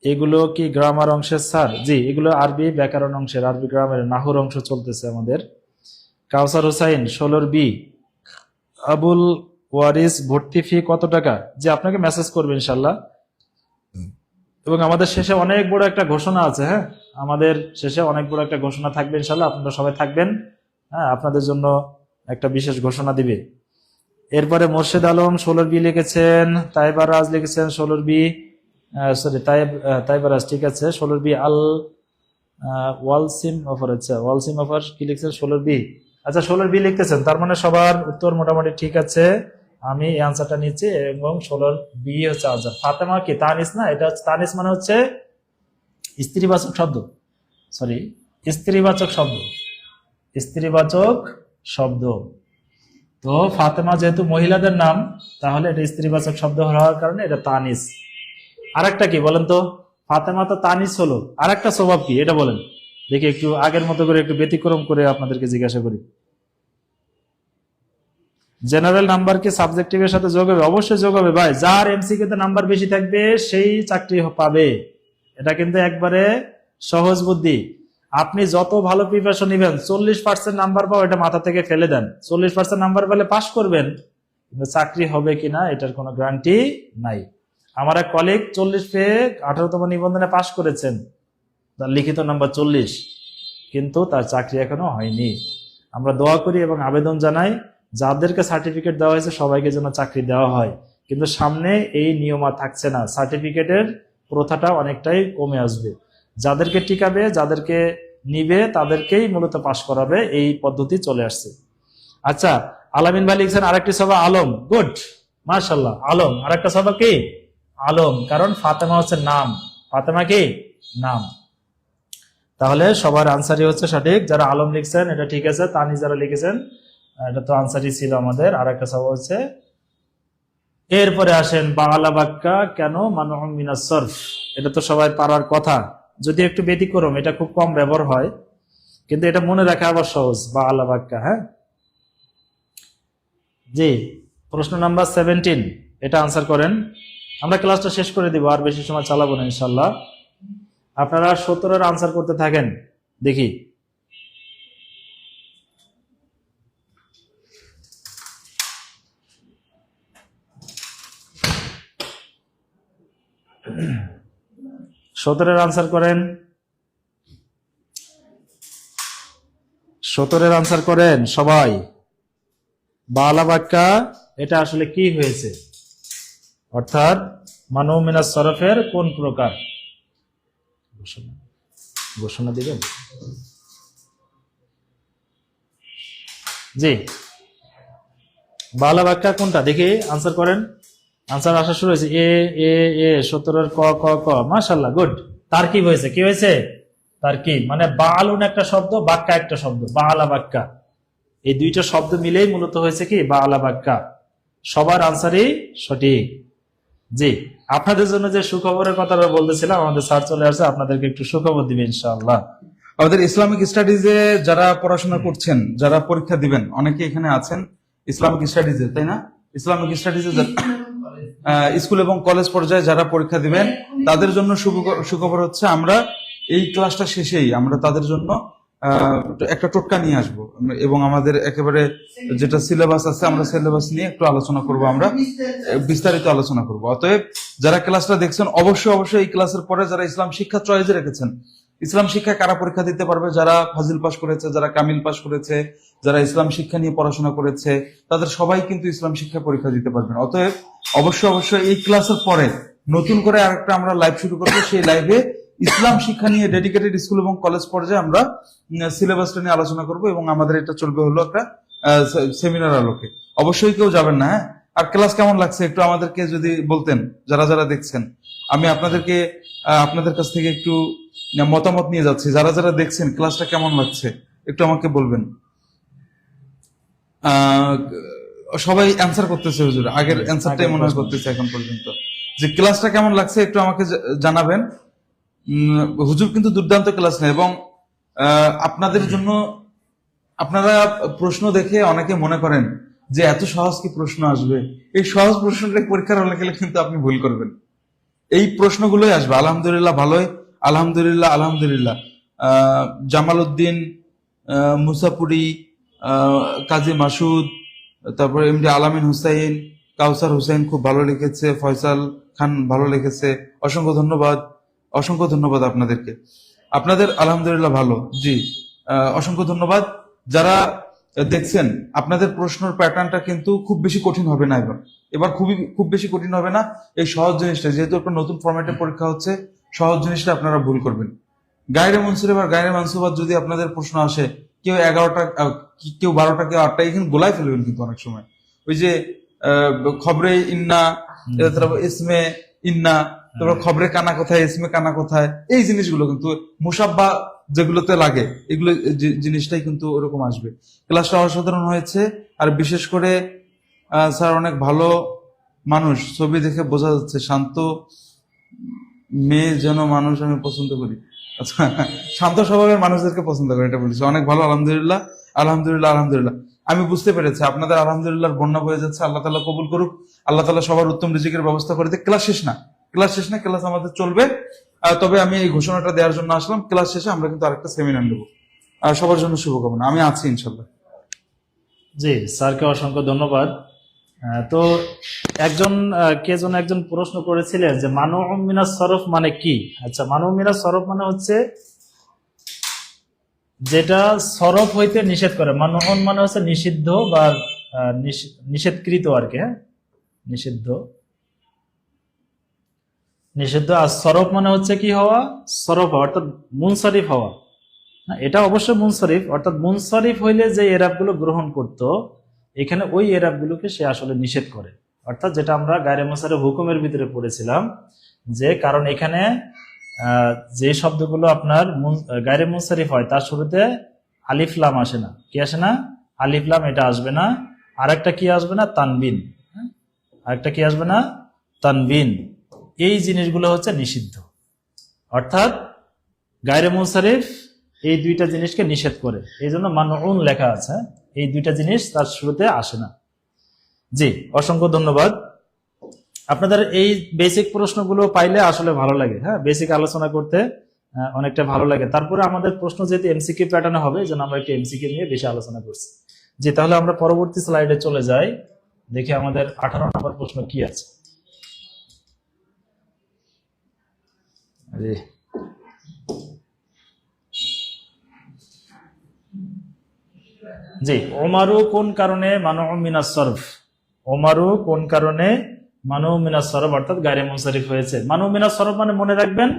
এগুলো কি গ্রামার অংশের স্যার? জি, এগুলো আরবি ব্যাকরণ অংশের, আরবি গ্রামারের নাহুর অংশ চলতেছে আমাদের। কাউসার হোসাইন 16 বি। আবুল ওয়ারিস ভর্তি ফি কত টাকা? যে আপনাকে মেসেজ করবে ইনশাল্লাহ। এবং আমাদের শেষে অনেক বড় একটা ঘোষণা আছে। হ্যাঁ, আমাদের শেষে অনেক বড় একটা ঘোষণা থাকবে ইনশাল্লাহ, আপনারা সবাই থাকবেন। হ্যাঁ, আপনাদের জন্য একটা বিশেষ ঘোষণা দিবে। এরপরে মোর্শেদ আলম 16 বি লিখেছেন। তাইবার রাজ লিখেছেন 16 বি, সরি তাইবার রাজ, ঠিক আছে 16 বি। আল ওয়ালসিম অফার, আচ্ছা ওয়ালসিম অফার কি লিখছেন 16 বি। আচ্ছা 16 বি লিখতেছেন, তার মানে সবার উত্তর মোটামুটি ঠিক আছে। আমি এই আনসারটা নিচ্ছি এবং 16 বি হচ্ছে আনসার। ফাতেমা কি তানিস না? এটা হচ্ছে তানিস মানে হচ্ছে স্ত্রীবাচক শব্দ, সরি স্ত্রীবাচক শব্দ, স্ত্রীবাচক শব্দ। তো ফাতেমা যেহেতু মহিলাদের নাম, তাহলে এটা স্ত্রীবাচক শব্দ হওয়ার কারণে এটা তানিস। আরেকটা কি বলেন তো? ফাতেমা তো তানিস হলো, আর একটা স্বভাব কি এটা বলেন দেখি, একটু আগের মতো করে একটু ব্যতিক্রম করে আপনাদেরকে জিজ্ঞাসা করি। জেনারেল নাম্বার কি সাবজেক্টিভের সাথে যোগ হবে? অবশ্যই যোগ হবে ভাই। যার এমসিকিউ তে নাম্বার বেশি থাকবে সেই চাকরি পাবে, এটা কিন্তু একবারে সহজ বুদ্ধি। আপনি যত ভালো প্রিপারেশন নেবেন, 40% নাম্বার পাও এটা মাথা থেকে ফেলে দেন। 40% নাম্বার পেলে পাস করবেন, কিন্তু চাকরি হবে কিনা এটার কোনো গ্যারান্টি নাই। আমার এক কলিগ 40 পেয়ে 18তম নিবন্ধনে পাস করেছেন, তার লিখিত নাম্বার 40, কিন্তু তার চাকরি এখনো হয়নি। আমরা দোয়া করি এবং আবেদন জানাই যাদেরকে সার্টিফিকেট দেওয়া হয়েছে সবাইকে যেন চাকরি দেওয়া হয়, কিন্তু সামনে এই নিয়ম আর থাকছে না, সার্টিফিকেটের প্রথাটা অনেকটাই কমে আসবে। যাদেরকে টিকাবে, যাদেরকে নিবে তাদেরকেই মূলত পাশ করাবে, এই পদ্ধতি চলে আসছে। আচ্ছা, আলামিন ভাই লিখছেন আরেকটি সভা আলম, গুড মাশাআল্লাহ। আলম, আরেকটা সভা কি আলম, কারণ ফাতেমা হচ্ছে নাম, ফাতেমা কি নাম। তাহলে সবার আনসারই হচ্ছে সঠিক। যারা আলম লিখছেন এটা ঠিক আছে, তানি যারা লিখেছেন এটা তো আনসারই ছিল আমাদের। আর একটা সভা হচ্ছে, এরপরে আসেন বাংলা বাক্যা কেন মানউ মিনাস সরফ, এটা তো সবাই পারার কথা, যদি একটু ব্যতিক্রম, এটা খুব কম ব্যবহার হয়, কিন্তু এটা মনে রাখা আবার সহজ। বাংলা বাক্যা, হ্যাঁ জি। প্রশ্ন নাম্বার 17, এটা আনসার করেন। আমরা ক্লাসটা শেষ করে দিব, আর বেশি সময় চালাবো না ইনশাল্লাহ। আপনারা 17-এর আনসার করতে থাকেন, দেখি। সতেরোর আনসার করেন, 17-এর আনসার করেন সবাই। বালা বাক্কা এটা আসলে কি হয়েছে, অর্থাৎ মানউ মিনাস সরফের কোন প্রকার? ঘোষণা ঘোষণা দিবেন? জি, বালা বাক্কা কোনটা দেখি, আনসার করেন। আনসার আসা শুরু হয়েছে, এ এ এ 17-এর ক ক ক। মাশাআল্লাহ, গুড। তারকিব হয়েছে, কি হয়েছে? তারকিব মানে বালুন একটা শব্দ, বাক্কা একটা শব্দ, বালা বাক্কা। এই দুইটা শব্দ মিলেই মূলত হয়েছে কি বালা বাক্কা। সবার আনসারই সঠিক। জি, আপনাদের জন্য যে সুখবরের কথাটা বলতেছিলাম, আমাদের স্যার চলে আসছে, আপনাদেরকে একটু সুখবর দিবে ইনশাআল্লাহ। আমাদের ইসলামিক স্টাডিজে যারা পড়াশোনা করছেন, যারা পরীক্ষা দিবেন, অনেকে এখানে আছেন ইসলামিক স্টাডিজে, তাই না? ইসলামিক স্টাডিজে স্কুল এবং কলেজ পর্যায়ে যারা পরীক্ষা দিবেন, তাদের জন্য সুখবর হচ্ছে, আমরা এই ক্লাসটা শেষেই আমরা তাদের জন্য একটা টোটকা নিয়ে আসবো, এবং আমাদের একেবারে যেটা সিলেবাস আছে, আমরা সিলেবাস নিয়ে একটু আলোচনা করব, আমরা বিস্তারিত আলোচনা করব। অতএব যারা ক্লাসটা দেখছেন, অবশ্যই এই ক্লাসের পরে যারা ইসলাম শিক্ষা চয়েসে রেখেছেন, ইসলাম শিক্ষায় কারা পরীক্ষা দিতে পারবে, যারা ফাজিল পাস করেছে, যারা কামিল পাস করেছে, যারা ইসলাম শিক্ষা নিয়ে পড়াশোনা করেছে, তাদের সবাই কিন্তু ইসলাম শিক্ষা পরীক্ষা দিতে পারবেন। অতএব অবশ্যই এই ক্লাসের পরে নতুন করে আরেকটা আমরা লাইভ শুরু করবো। সেই লাইভে ইসলাম শিক্ষা নিয়ে ডেডিকেটেড স্কুল এবং কলেজ পর্যায়ে আমরা সিলেবাসটা নিয়ে আলোচনা করব, এবং আমাদের এটা চলবে হলো একটা সেমিনার আলোকে। অবশ্যই কেউ যাবেন না, হ্যাঁ? আর ক্লাস কেমন লাগছে একটু আমাদেরকে যদি বলতেন, যারা যারা দেখছেন। আমি আপনাদের কাছ থেকে একটু মতামত নিয়ে যাচ্ছি, যারা যারা দেখছেন ক্লাসটা কেমন লাগছে একটু আমাকে বলবেন। সবাই অ্যান্সার করতেছে, হুজুর আগের অ্যান্সারটাই মনে হয় করতেছে এখন পর্যন্ত, যে ক্লাসটা কেমন লাগছে একটু আমাকে জানাবেন। হুজুর কিন্তু দুর্দান্ত ক্লাস নেয়, এবং আপনাদের জন্য, আপনারা প্রশ্ন দেখে অনেকে মনে করেন যে এত সহজ কি প্রশ্ন আসবে, এই সহজ প্রশ্নটা পরীক্ষার হলে গেলে কিন্তু আপনি ভুল করবেন। এই প্রশ্নগুলোই আসবে। আলহামদুলিল্লাহ, ভালোই, আলহামদুলিল্লাহ। জামাল উদ্দিন, মুসাপুরি, কাজী মাসুদ, তারপরে এমডি আলামিন হুসাইন, কাউসার হুসাইন খুব ভালো লিখেছে, ফয়সাল খান ভালো লিখেছে, অসংখ্য ধন্যবাদ আপনাদেরকে। আপনাদের আলহামদুলিল্লাহ ভালো, জি, অসংখ্য ধন্যবাদ। যারা দেখছেন, আপনাদের প্রশ্নের প্যাটার্নটা কিন্তু খুব বেশি কঠিন হবে না, এবার খুব বেশি কঠিন হবে না। এই সহজ জিনিসটা, যেহেতু একটা নতুন ফরম্যাটে পরীক্ষা হচ্ছে, সহজ জিনিসটা আপনারা ভুল করবেন। গায়রে মুনসিরিফ আর গায়রে মানসুবাত যদি আপনাদের প্রশ্ন আসে, কেউ 11টা, কেউ 12টা, কেউ 8টা, এখানে গোলায় ফেলবেন কিন্তু অনেক সময়। ওই যে খবরে ইন্না, তারপর ইসমে ইন্না, তারপর খবরে কানা কোথায়, ইসমে কানা কোথায়, এই জিনিসগুলো কিন্তু মুসাব্বা যেগুলোতে লাগে, এগুলো জিনিসটাই কিন্তু ওরকম আসবে। ক্লাসটা অসাধারণ হয়েছে, আর বিশেষ করে স্যার অনেক ভালো মানুষ, ছবি দেখে বোঝা যাচ্ছে, শান্ত মেয়ে যেন মানুষ আমি পছন্দ করি। আচ্ছা, শান্ত স্বভাবের মানুষদেরকে পছন্দ করে, এটা বলেছে। অনেক ভালো, আলহামদুলিল্লাহ। আমি বুঝতে পেরেছি আপনাদের আলহামদুলিল্লাহ বন্যা বয়ে যাচ্ছে। আল্লাহ তাআলা কবুল করুক, আল্লাহ তাআলা সবার উত্তম রিজিকের ব্যবস্থা করে দিক। ক্লাস শেষ না, ক্লাস আমাদের চলবে। তবে আমি এই ঘোষণাটা দেওয়ার জন্য আসলাম, ক্লাস শেষে আমরা কিন্তু আরেকটা সেমিনার নেব। সবার জন্য শুভকামনা, আমি আছি ইনশাল্লাহ। জি, স্যারকে অসংখ্য ধন্যবাদ। তো একজন প্রশ্ন করেছিলেন যে মানউ মিনাস সরফ মানে কি? আচ্ছা, মানউ মিনাস সরফ মানে হচ্ছে যেটা সরফ হইতে নিষেধ করে। মানউন মানে হচ্ছে নিষিদ্ধ বা নিষেধকৃত আর কি, হ্যাঁ, নিষিদ্ধ। আর সরফ মানে হচ্ছে কি হওয়া, সরফ হওয়া, অর্থাৎ মুনসারিফ হওয়া। এটা অবশ্যই মুনসারিফ, অর্থাৎ মুনসারিফ হইলে যে এরাবগুলো গ্রহণ করত, এখানে ওই এরাবগুলোকে সে আসলে নিষেধ করে। অর্থাৎ যেটা আমরা গায়রে মুনসারিফ হুকুমের ভিতরে পড়েছিলাম, যে কারণ এখানে যে শব্দগুলো আপনার গায়রে মুনসারিফ হয়, তার শুরুতে আলিফ লাম আসে না। কি আসে না? আলিফ লাম, এটা আসবে না। আরেকটা কি আসবে না? তানবিন। আরেকটা কি আসবে না? তানবিন। এই জিনিসগুলো হচ্ছে নিষিদ্ধ। অর্থাৎ গায়রে মুনসারিফ এই দুইটা জিনিসকে নিষেধ করে, এই জন্য মানউন লেখা আছে। এই দুইটা জিনিস তার শুরুতে আসে না। জি, অসংখ্য ধন্যবাদ। আপনাদের এই বেসিক প্রশ্নগুলো পাইলে আসলে ভালো লাগে, হ্যাঁ, বেসিক আলোচনা করতে অনেকটা ভালো লাগে। তারপরে আমাদের প্রশ্ন যেহেতু এমসিকিউ প্যাটার্নে হবে, যেন আমরা একটু এমসিকিউ নিয়ে বেশি আলোচনা করছি। জি, তাহলে আমরা পরবর্তী স্লাইডে চলে যাই, দেখি আমাদের 18 নম্বর প্রশ্ন কি আছে। জি, জি, ওমারু কোন কারণে মানউ মিনাস সরফ, ওমারু কোন কারণে মানউ মিনাস সরফ অর্থাৎ গায়রে মুনসারিফ হয়েছে। মানউ মিনাস সরফ মানে মনে রাখবেন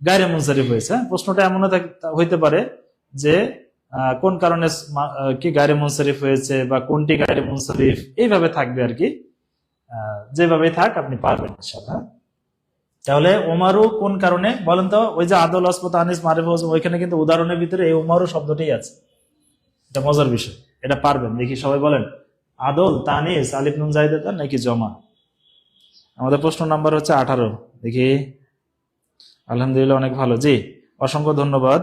গায়রে মুনসারিফ হয়েছে। প্রশ্নটা এমন হইতে পারে যে কোন কারণে কি গায়রে মুনসারিফ হয়েছে বা কোনটি গায়রে মুনসারিফ, এইভাবে থাকবে আর কি। যেভাবে থাক আপনি পারবেন ইনশাআল্লাহ। তাহলে ওমারু কোন কারণে বলেন তো? ওই যে আদল, অসবত, আনিস, মারিফা, ওইখানে কিন্তু উদাহরণের ভিতরে এই ওমারু শব্দটাই আছে। এটা মজার বিষয়, এটা পারবেন। দেখি সবাই বলেন, আদল, তানিস, আলিফ নুন জায়দা নাকি জমা? আমাদের প্রশ্ন নাম্বার হচ্ছে 18। দেখি, আলহামদুলিল্লাহ অনেক ভালো। জি, অসংখ্য ধন্যবাদ।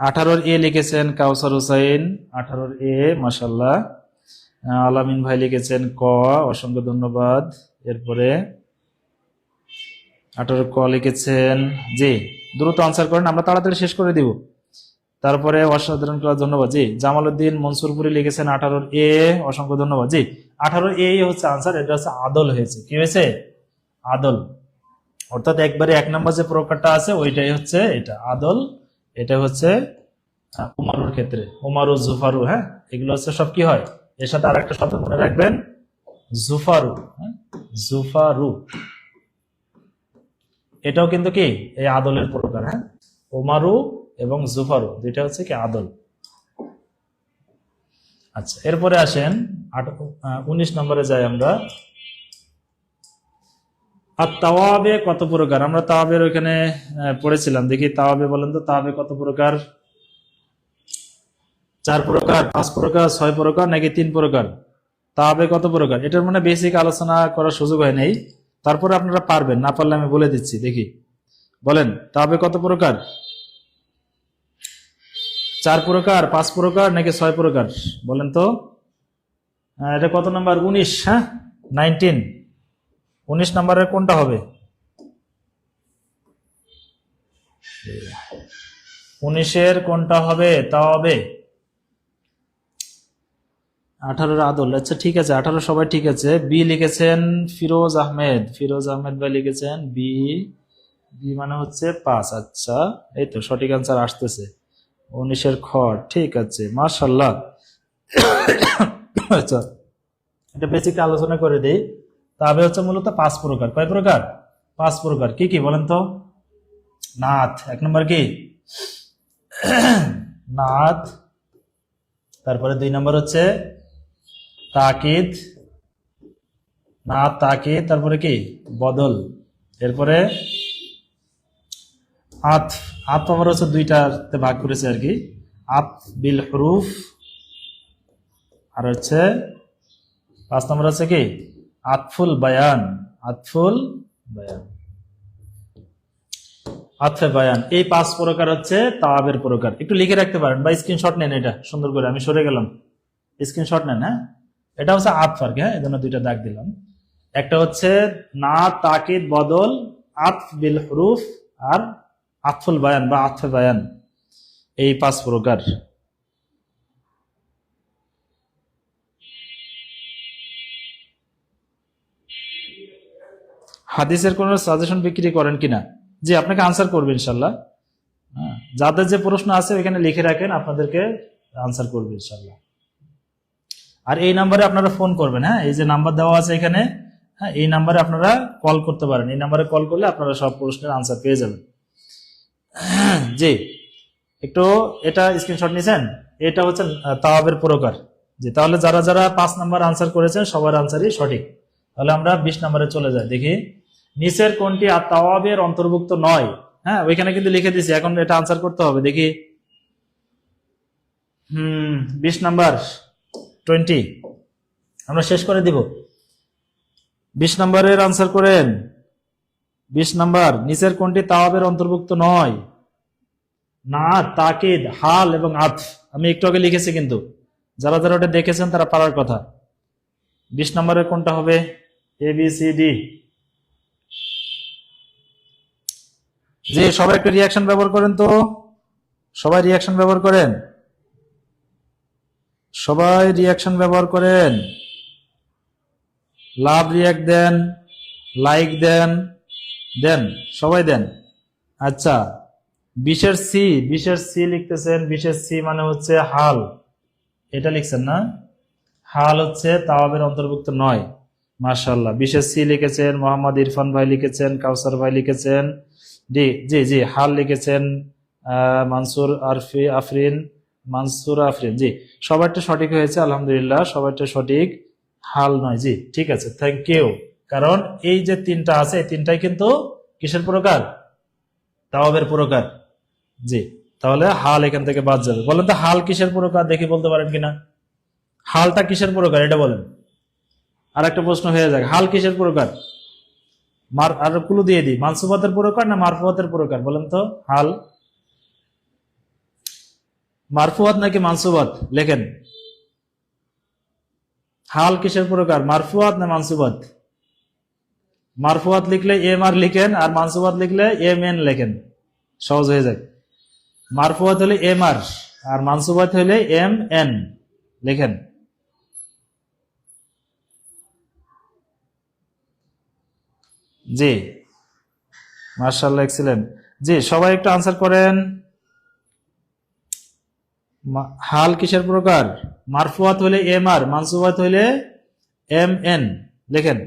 18 এ লিখেছেন কাউসার হুসাইন, 18 এ, মাশাআল্লাহ। আলামিন ভাই লিখেছেন ক, অসংখ্য ধন্যবাদ। এরপরে 18 ক লিখেছেন। জি, দ্রুত আনসার করেন, আমরা তাড়াতাড়ি শেষ করে দিব। তারপরে অসাধারণ করার ধন্যবাদ। জি, জামালউদ্দিন মনসুরপুরি লিখেছেন 18 এ, অসংখ্য ধন্যবাদ। জি, 18 এ হচ্ছে আনসার। এটা হচ্ছে আদল হয়েছে। কি হয়েছে? আদল, অর্থাৎ একবারে 1 নম্বর যে প্রকারটা আছে ওইটাই হচ্ছে এটা আদল। এটা হচ্ছে উমারুর ক্ষেত্রে, উমারু, জুফারু। হ্যাঁ, এগুলো হচ্ছে সব কি হয়, এর সাথে আরেকটা শব্দ মনে রাখবেন, জুফারু। হ্যাঁ, জুফারু, এটাও কিন্তু কি এই আদলের প্রকার। হ্যাঁ, উমারু এবং জুফারু দুইটা হচ্ছে কি আদল। আচ্ছা, এরপরে আসেন 19 নম্বরে যাই আমরা। আর তাওয়াবে কত প্রকার? আমরা তাওয়াবের ওইখানে পড়েছিলাম। দেখি তাওয়াবে বলেন তো, তাওয়াবে কত প্রকার? 4 প্রকার, 5 প্রকার, 6 প্রকার নাকি 3 প্রকার? তাওয়াবে কত প্রকার? এটার মানে বেসিক আলোচনা করার সুযোগ হয় নাই, তারপরে আপনারা পারবেন, না পারলে আমি বলে দিচ্ছি। দেখি বলেন, তাওয়াবে কত প্রকার? 4 প্রকার, 5 প্রকার নাকি 6 প্রকার? বলেন তো। এটা কত নাম্বার? 19। হ্যাঁ, 19। 19 নাম্বারের কোনটা হবে? 19-এর কোনটা হবে? তাওয়াবে 18 আদল। আচ্ছা ঠিক আছে, 18 সবাই ঠিক আছে। বি লিখেছেন ফিরোজ আহমেদ, ফিরোজ আহমেদ ভাই লিখেছেন বি, বি মানে হচ্ছে 5। আচ্ছা, এই তো সঠিক আনসার আসতেছে। 19-এর খ, ঠিক আছে, মাশাআল্লাহ। আচ্ছা, এটা বেসিক আলোচনা করে দিই। তবে হচ্ছে মূলত 5 প্রকার। কয় প্রকার? 5 প্রকার। কি কি বলেন তো? নাত 1 নম্বর কি? নাত। তারপরে 2 নম্বর হচ্ছে তাকিদ, নাত, তাকিদ। তারপরে কি? বদল। এরপরে আত, আত আমরা হচ্ছে 2টাতে ভাগ করেছে আর কি, আত বিল হুরুফ। আর হচ্ছে 5 নম্বর হচ্ছে কি? আতফুল বায়ান, আতফুল বায়ান, আতফে বায়ান। এই 5 প্রকার হচ্ছে তাওয়াবের প্রকার। একটু লিখে রাখতে পারেন বা স্ক্রিনশট নেন, এটা সুন্দর করে। আমি সরে গেলাম, স্ক্রিনশট নেন। হ্যাঁ, এটা হচ্ছে আতফ আর কি। হ্যাঁ, এজন্য 2টা দাগ দিলাম। একটা হচ্ছে না, তাকিদ, বদল, আতফ বিল হুরুফ, আর আতফুল বায়ান বা আতফে বায়ান। এই 5 প্রকার। হাদিসের কোন সাজেশন বিক্রি করেন কিনা? জি, আপনাকে আনসার করবে ইনশাল্লাহ। যাদের যে প্রশ্ন আছে এখানে লিখে রাখেন, আপনাদেরকে আনসার করবে ইনশাল্লাহ। আর এই নাম্বারে আপনারা ফোন করবেন। হ্যাঁ, এই যে নাম্বার দেওয়া আছে এখানে, হ্যাঁ, এই নাম্বারে আপনারা কল করতে পারেন। এই নাম্বারে কল করলে আপনারা সব প্রশ্নের আনসার পেয়ে যাবেন। জি, একটু এটা স্ক্রিনশট নিয়েছেন। এটা হচ্ছে তাওয়াবের প্রকার। জি, তাহলে যারা যারা 5 নাম্বার আনসার করেছেন সবার আনসারই সঠিক। তাহলে আমরা 20 নম্বরে চলে যাই। দেখি, নিচের কোনটি আর তাওয়াবের অন্তর্ভুক্ত নয়? হ্যাঁ, ওইখানে কিন্তু লিখে দিয়েছি, এখন এটা আনসার করতে হবে। দেখি, 20 নাম্বার 20 আমরা শেষ করে দিব। 20 নম্বরের আনসার করেন। 20 নাম্বার, নিচের কোনটি তাওয়াবের অন্তর্ভুক্ত নয়? না, তাকিদ, হাল এবং আতফ। আমি একটু আগে লিখেছি, কিন্তু যারা যারা ওটা দেখেছেন তারা পারার কথা। 20 নম্বরের কোনটা হবে? A B C D. যে সবাই একটু রিয়াকশন ব্যবহার করেন তো, সবাই রিয়াকশন ব্যবহার করেন, সবাই রিয়াকশন ব্যবহার করেন, লাভ রিয়াক্ট দেন, লাইক দেন, দেন, সবাই দেন। আচ্ছা, 20 সি লিখতেছেন, 20 সি মানে হচ্ছে হাল, এটা লিখছেন না? হাল হচ্ছে তাওয়াবের অন্তর্ভুক্ত নয়। মাশাআল্লাহ, 20 সি লিখেছেন, মোহাম্মদ ইরফান ভাই লিখেছেন, কাউসার ভাই লিখেছেন, জি জি জি, হাল লিখেছেন, মানসুর আফরিন, মানসুর আফরিন, জি সবারটা সঠিক হয়েছে আলহামদুলিল্লাহ, সবারটা সঠিক, হাল নয়। জি ঠিক আছে, থ্যাংক ইউ। কারণ এই যে তিনটা আছে, এই তিনটাই কিন্তু কিসের প্রকার? তাওয়াবের প্রকার। জি, তাহলে হাল এখান থেকে বাদ যাবে। বলেন তো হাল কিসের প্রকার, দেখি বলতে পারেন কিনা? হালটা কিসের প্রকার এটা বলেন। আর একটা প্রশ্ন হয়ে যাক, হাল কিসের প্রকার? আর ক্লু দিয়ে দিই, মানসুবাতের প্রকার না মারফুয়াতের প্রকার? বলেন তো হাল মারফুয়াত নাকি মানসুবাত? লেখেন, হাল কিসের প্রকার, মারফুয়াত না মানসুবাত? মারফুয়াত লিখলে এম আর লিখেন, আর মানসুবাত লিখলে এম এন লেখেন, সহজ হয়ে যায়। মারফুয়াত হলে এম আর মানসুবাত হলে এম এন লেখেন। জি মাশাআল্লাহ, এক্সিলেন্ট। জি সবাই একটু আনসার করেন। হাল কিসের প্রকার? মারফুয়াত হলে এম আর, মানসুবাত হলে এম এন লেখেন।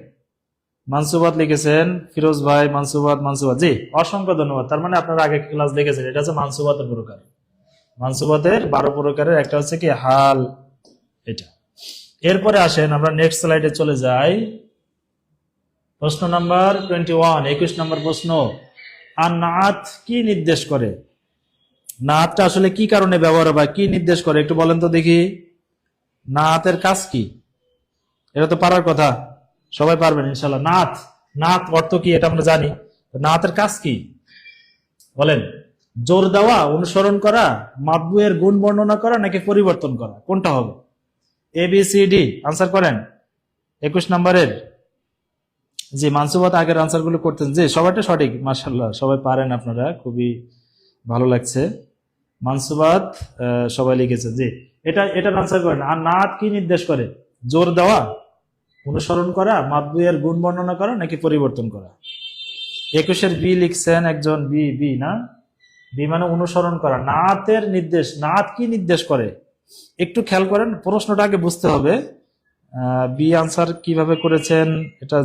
মানসুবাত লিখেছেন ফিরোজ ভাই, মানসুবাত, মানসুবাত, জি অসংখ্য ধন্যবাদ। তার মানে আপনারা আগে ক্লাস দেখেছেন, এটা হচ্ছে মানসুবাতের প্রকার। মানসুবাতের 12 প্রকারের একটা হচ্ছে কি হাল, এটা। এরপরে আসেন আমরা নেক্সট স্লাইডে চলে যাই। প্রশ্ন নাম্বার 21, 21 নম্বর প্রশ্ন। আর নাত কি নির্দেশ করে? নাতটা আসলে কি কারণে ব্যবহার হয়, কি নির্দেশ করে একটু বলেন তো দেখি। নাতের কাজ কি? এটা তো পারার কথা, সবাই পারবেন ইনশাল্লাহ। নাত, নাত অর্থ কি এটা আমরা জানি, নাতের কাজ কি বলেন? জোর দেওয়া, অনুসরণ করা, মাতবুয়ের গুণ বর্ণনা করা নাকি পরিবর্তন করা, কোনটা হবে? ABCD আনসার করেন 21 নম্বরের। জি মানসুবাত আগের আনসার গুলো করতেন, জি সবাইটা সঠিক, মাশাআল্লাহ সবাই পারেন আপনারা, খুবই ভালো লাগছে। মানসুবাত সবাই লিখেছেন, জি এটার আনসার করেন। আর নাত কি নির্দেশ করে? জোর দেওয়া, অনুসরণ করা, মাতবুয়ের গুণ বর্ণনা করা নাকি পরিবর্তন করা? 21-এর বি লিখছেন একজন, বি না, বি মানে অনুসরণ করা। নাতের নির্দেশ, নাত কি নির্দেশ করে একটু খেয়াল করেন, প্রশ্নটা আগে বুঝতে হবে। বি আনসার কিভাবে করেছেন এটা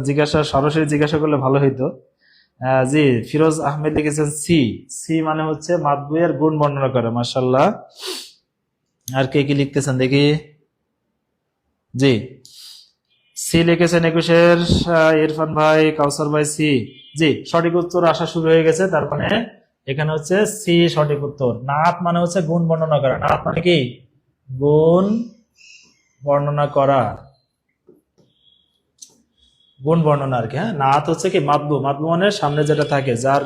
সরাসরি জিজ্ঞাসা করলে ভালো হইতো। জি ফিরোজ আহমেদ লিখেছেন সি মানে হচ্ছে মাতবুয়ের গুণ বর্ণনা করে, মাশাআল্লাহ। আর কে কি লিখতেছেন দেখি। জি সি লিখেছেন 21-এর ইরফান ভাই, কাউসার ভাই, সি। জি সঠিক উত্তর আসা শুরু হয়ে গেছে, তার মানে এখানে হচ্ছে সি সঠিক উত্তর। নাত মানে হচ্ছে গুণ বর্ণনা করা, নাত মানে কি? গুণ বর্ণনা করা, গুণ বর্ণনা আর কি। হ্যাঁ, নাত হচ্ছে কি মাতবু, মাতবু মানে সামনে যেটা থাকে, যার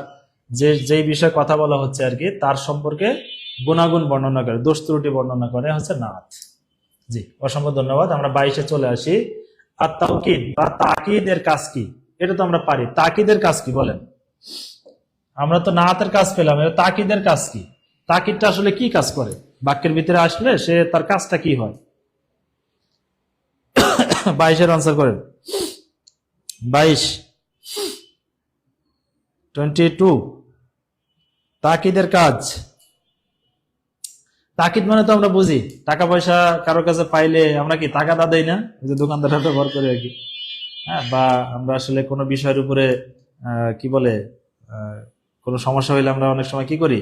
যেই বিষয়ে কথা বলা হচ্ছে আর কি, তার সম্পর্কে গুণাগুণ বর্ণনা করে, দোষ ত্রুটি বর্ণনা করে হচ্ছে নাত। জি অসংখ্য ধন্যবাদ। আমরা 22-এ চলে আসি। আর তাওকিদ বা তাকিদের কাজ কি? এটা তো আমরা পারি, তাকিদের কাজ কি বলেন? আমরা তো নাতের কাজ পেলাম, তাকিদের কাজ কি? তাকিদটা আসলে কি কাজ করে? বাক্যের ভিতরে আসলে সে তার কাজটা কি হয়? 22-এর আনসার করেন। 22 তাকিদের কাজ। তাকিদ মানে তো আমরা বুঝি টাকা পয়সা কারো কাছে পাইলে আমরা কি টাকা দেই না, যে দোকানদার ব্যবহার করে আর কি। হ্যাঁ, বা আমরা আসলে কোনো বিষয়ের উপরে কি বলে কোনো সমস্যা হইলে আমরা অনেক সময় কি করি,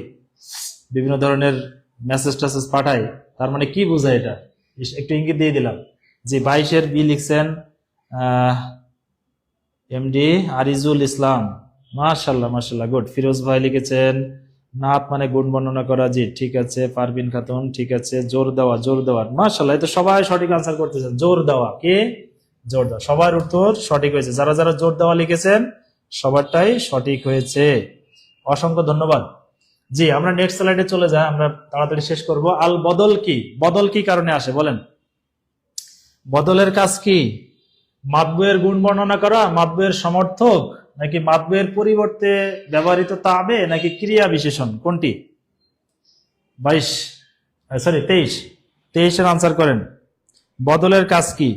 বিভিন্ন ধরনের মেসেজ টেসেজ পাঠাই। তার মানে কি বোঝায় এটা, একটু ইঙ্গিত দিয়ে দিলাম। যে 22-এর বি লিখছেন এমডি আরিজুল ইসলাম, মাশাআল্লাহ মাশাআল্লাহ, গুড। ফিরোজ ভাই লিখেছেন নাত মানে গুণ বর্ণনা করা, জি ঠিক আছে। পারবিন খাতুন ঠিক আছে। জোর দেওয়া, জোর দেওয়ার, মাশাআল্লাহ এই তো সবাই সঠিক আনসার করতেছেন। জোর দেওয়া, কে? জোর দেওয়া, সবার উত্তর সঠিক হয়েছে। যারা যারা জোর দেওয়া লিখেছেন সবারটাই সঠিক হয়েছে, অসংখ্য ধন্যবাদ। জি আমরা নেক্সট স্লাইডে চলে যাই, আমরা তাড়াতাড়ি শেষ করব। আল বদল কি? বদল কি কারণে আসে বলেন? বদলের কাজ কি? মাতবুয়ের গুণ বর্ণনা করা, মাতবুয়ের সমর্থক, নাকি মাতবুয়ের পরিবর্তে ব্যবহৃত তাবে নাকি ক্রিয়া বিশেষণ, কোনটি? 23 আনসার করেন। বদলের কাজ কি?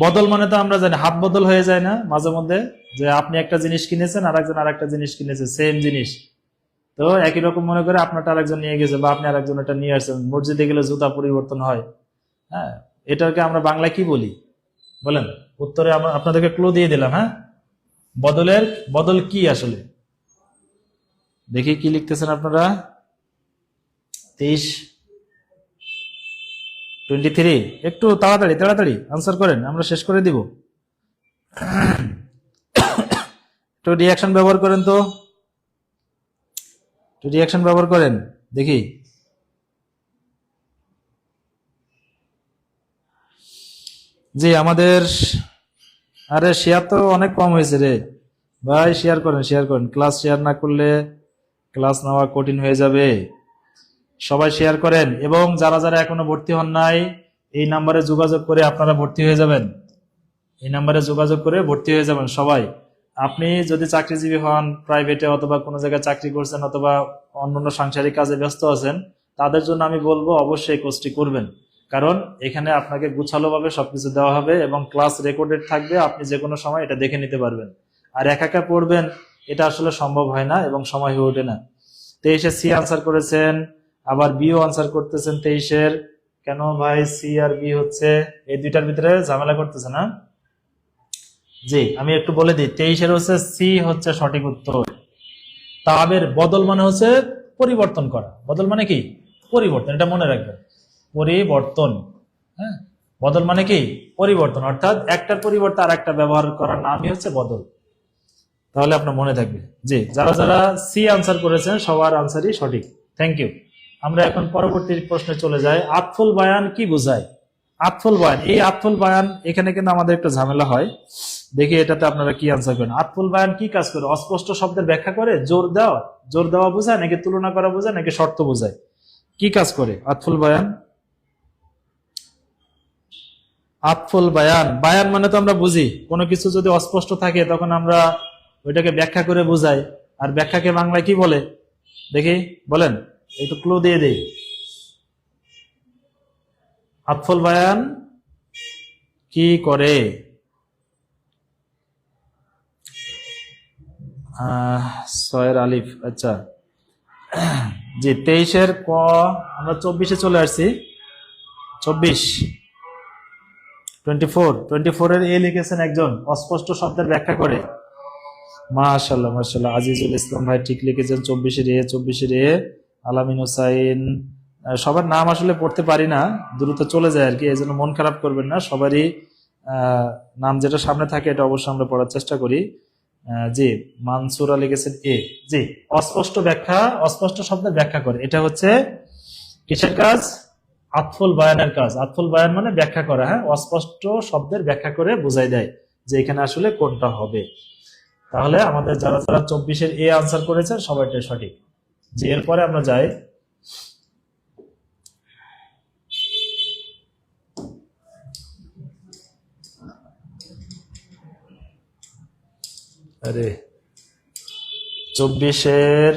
বদল মানে তো আমরা জানি হাত বদল হয়ে যায় না মাঝে মধ্যে, যে আপনি একটা জিনিস কিনেছেন আর একজন আর একটা জিনিস কিনেছে, সেম জিনিস, তো একই রকম মনে করে আপনারটা আরেকজন নিয়ে গেছে বা আপনি আরেকজন এটা নিয়ে আসছেন। মসজিদে গেলে জুতা পরিবর্তন হয়, হ্যাঁ, এটাকে আমরা বাংলায় কি বলি বলেন? উত্তরে আমরা আপনাদেরকে ক্লু দিয়ে দিলাম। হ্যাঁ, বদল কি আসলে? দেখি কি লিখতেছেন আপনারা। 23 একটু তাড়াতাড়ি আনসার করেন, আমরা শেষ করে দিব। একটু রিয়াকশন ব্যবহার করেন তো, দেখি। জি আমাদের, আরে শেয়ার তো অনেক কম হয়েছে রে ভাই, শেয়ার করেন। ক্লাস শেয়ার না করলে ক্লাস নেওয়া কঠিন হয়ে যাবে। সবাই শেয়ার করেন, এবং যারা যারা এখনো ভর্তি হন নাই এই নাম্বারে যোগাযোগ করে আপনারা ভর্তি হয়ে যাবেন। সবাই। আপনি যদি চাকরিজীবী হন, প্রাইভেটে অথবা কোনো জায়গায় চাকরি করছেন অথবা অন্যান্য সাংসারিক কাজে ব্যস্ত আছেন, তাদের জন্য আমি বলবো অবশ্যই কোর্সটি করবেন, কারণ এখানে আপনাকে গুছালোভাবে সবকিছু দেওয়া হবে এবং ক্লাস রেকর্ডেড থাকবে, আপনি যে কোনো সময় এটা দেখে নিতে পারবেন। আর একা পড়বেন এটা আসলে সম্ভব হয় না এবং সময় হয়ে ওঠে না। 23 সি আনসার করেছেন, আবার বিও আনসার করতেছেন 23। কেন ভাই সি আর বি হচ্ছে? এই দুইটার ভিতরে ঝামেলা করতেছে না? জি আমি একটু বলে দিই, 23 হচ্ছে সি হচ্ছে সঠিক উত্তর। তাবের বদল মানে হচ্ছে পরিবর্তন করা। বদল মানে কি? পরিবর্তন, এটা মনে রাখবেন, পরিবর্তন। হ্যাঁ, বদল মানে কি? পরিবর্তন, অর্থাৎ একটার পরিবর্তে আর একটা ব্যবহার করার নামই হচ্ছে বদল। তাহলে আপনার মনে থাকবে। জি যারা যারা সি আনসার করেছেন সবার আনসারই সঠিক, থ্যাংক ইউ। আমরা এখন পরবর্তী প্রশ্নে চলে যাই। আতফুল বায়ান কি বোঝায়? আতফুল বায়ান, এই আতফুল বায়ান এখানে কিন্তু আমাদের একটা ঝামেলা হয়। দেখি এটাতে আপনারা কি আনসার করেন। আতফুল বায়ান কি কাজ করে? অস্পষ্ট শব্দের ব্যাখ্যা করে? জোর দেওয়া বোঝায় নাকি তুলনা করা বোঝায় নাকি শর্ত বোঝায়? কি কাজ করে আতফুল বায়ান? আতফুল বায়ান, বায়ান মানে তো আমরা বুঝি কোনো কিছু যদি অস্পষ্ট থাকে তখন আমরা ওইটাকে ব্যাখ্যা করে বুঝাই। আর ব্যাখ্যাকে বাংলায় কি বলে দেখি বলেন, একটু ক্লু দিয়ে দেই। আতফুল বায়ান কি করে? সয়ের আলিফ, আচ্ছা। জি 23 ক, আমরা 24 চলে আসছি। 24 এর এ লিখেছেন একজন, অস্পষ্ট শব্দের ব্যাখ্যা করে। মাশাআল্লাহ আজিজুল ইসলাম ভাই ঠিক লিখেছেন। 24 এ আলামিন হোসাইন। সবার নাম আসলে পড়তে পারি না, দ্রুত চলে যায় আর কি, এই জন্য মন খারাপ করবেন না। সবারই নাম যেটা সামনে থাকে এটা অবশ্যই আমরা পড়ার চেষ্টা করি। জি মানসুরা লিখেছেন এ। জি অস্পষ্ট শব্দের ব্যাখ্যা করে, এটা হচ্ছে কিসের কাজ? আতফুল বায়ানের কাজ। আতফুল বায়ান মানে ব্যাখ্যা করা। হ্যাঁ, অস্পষ্ট শব্দের ব্যাখ্যা করে বোঝাই দেয় যে এখানে আসলে কোনটা হবে। তাহলে আমাদের যারা যারা 24 এ আনসার করেছেন সবাইটাই সঠিক। যে এরপরে আমরা যাই আরে 24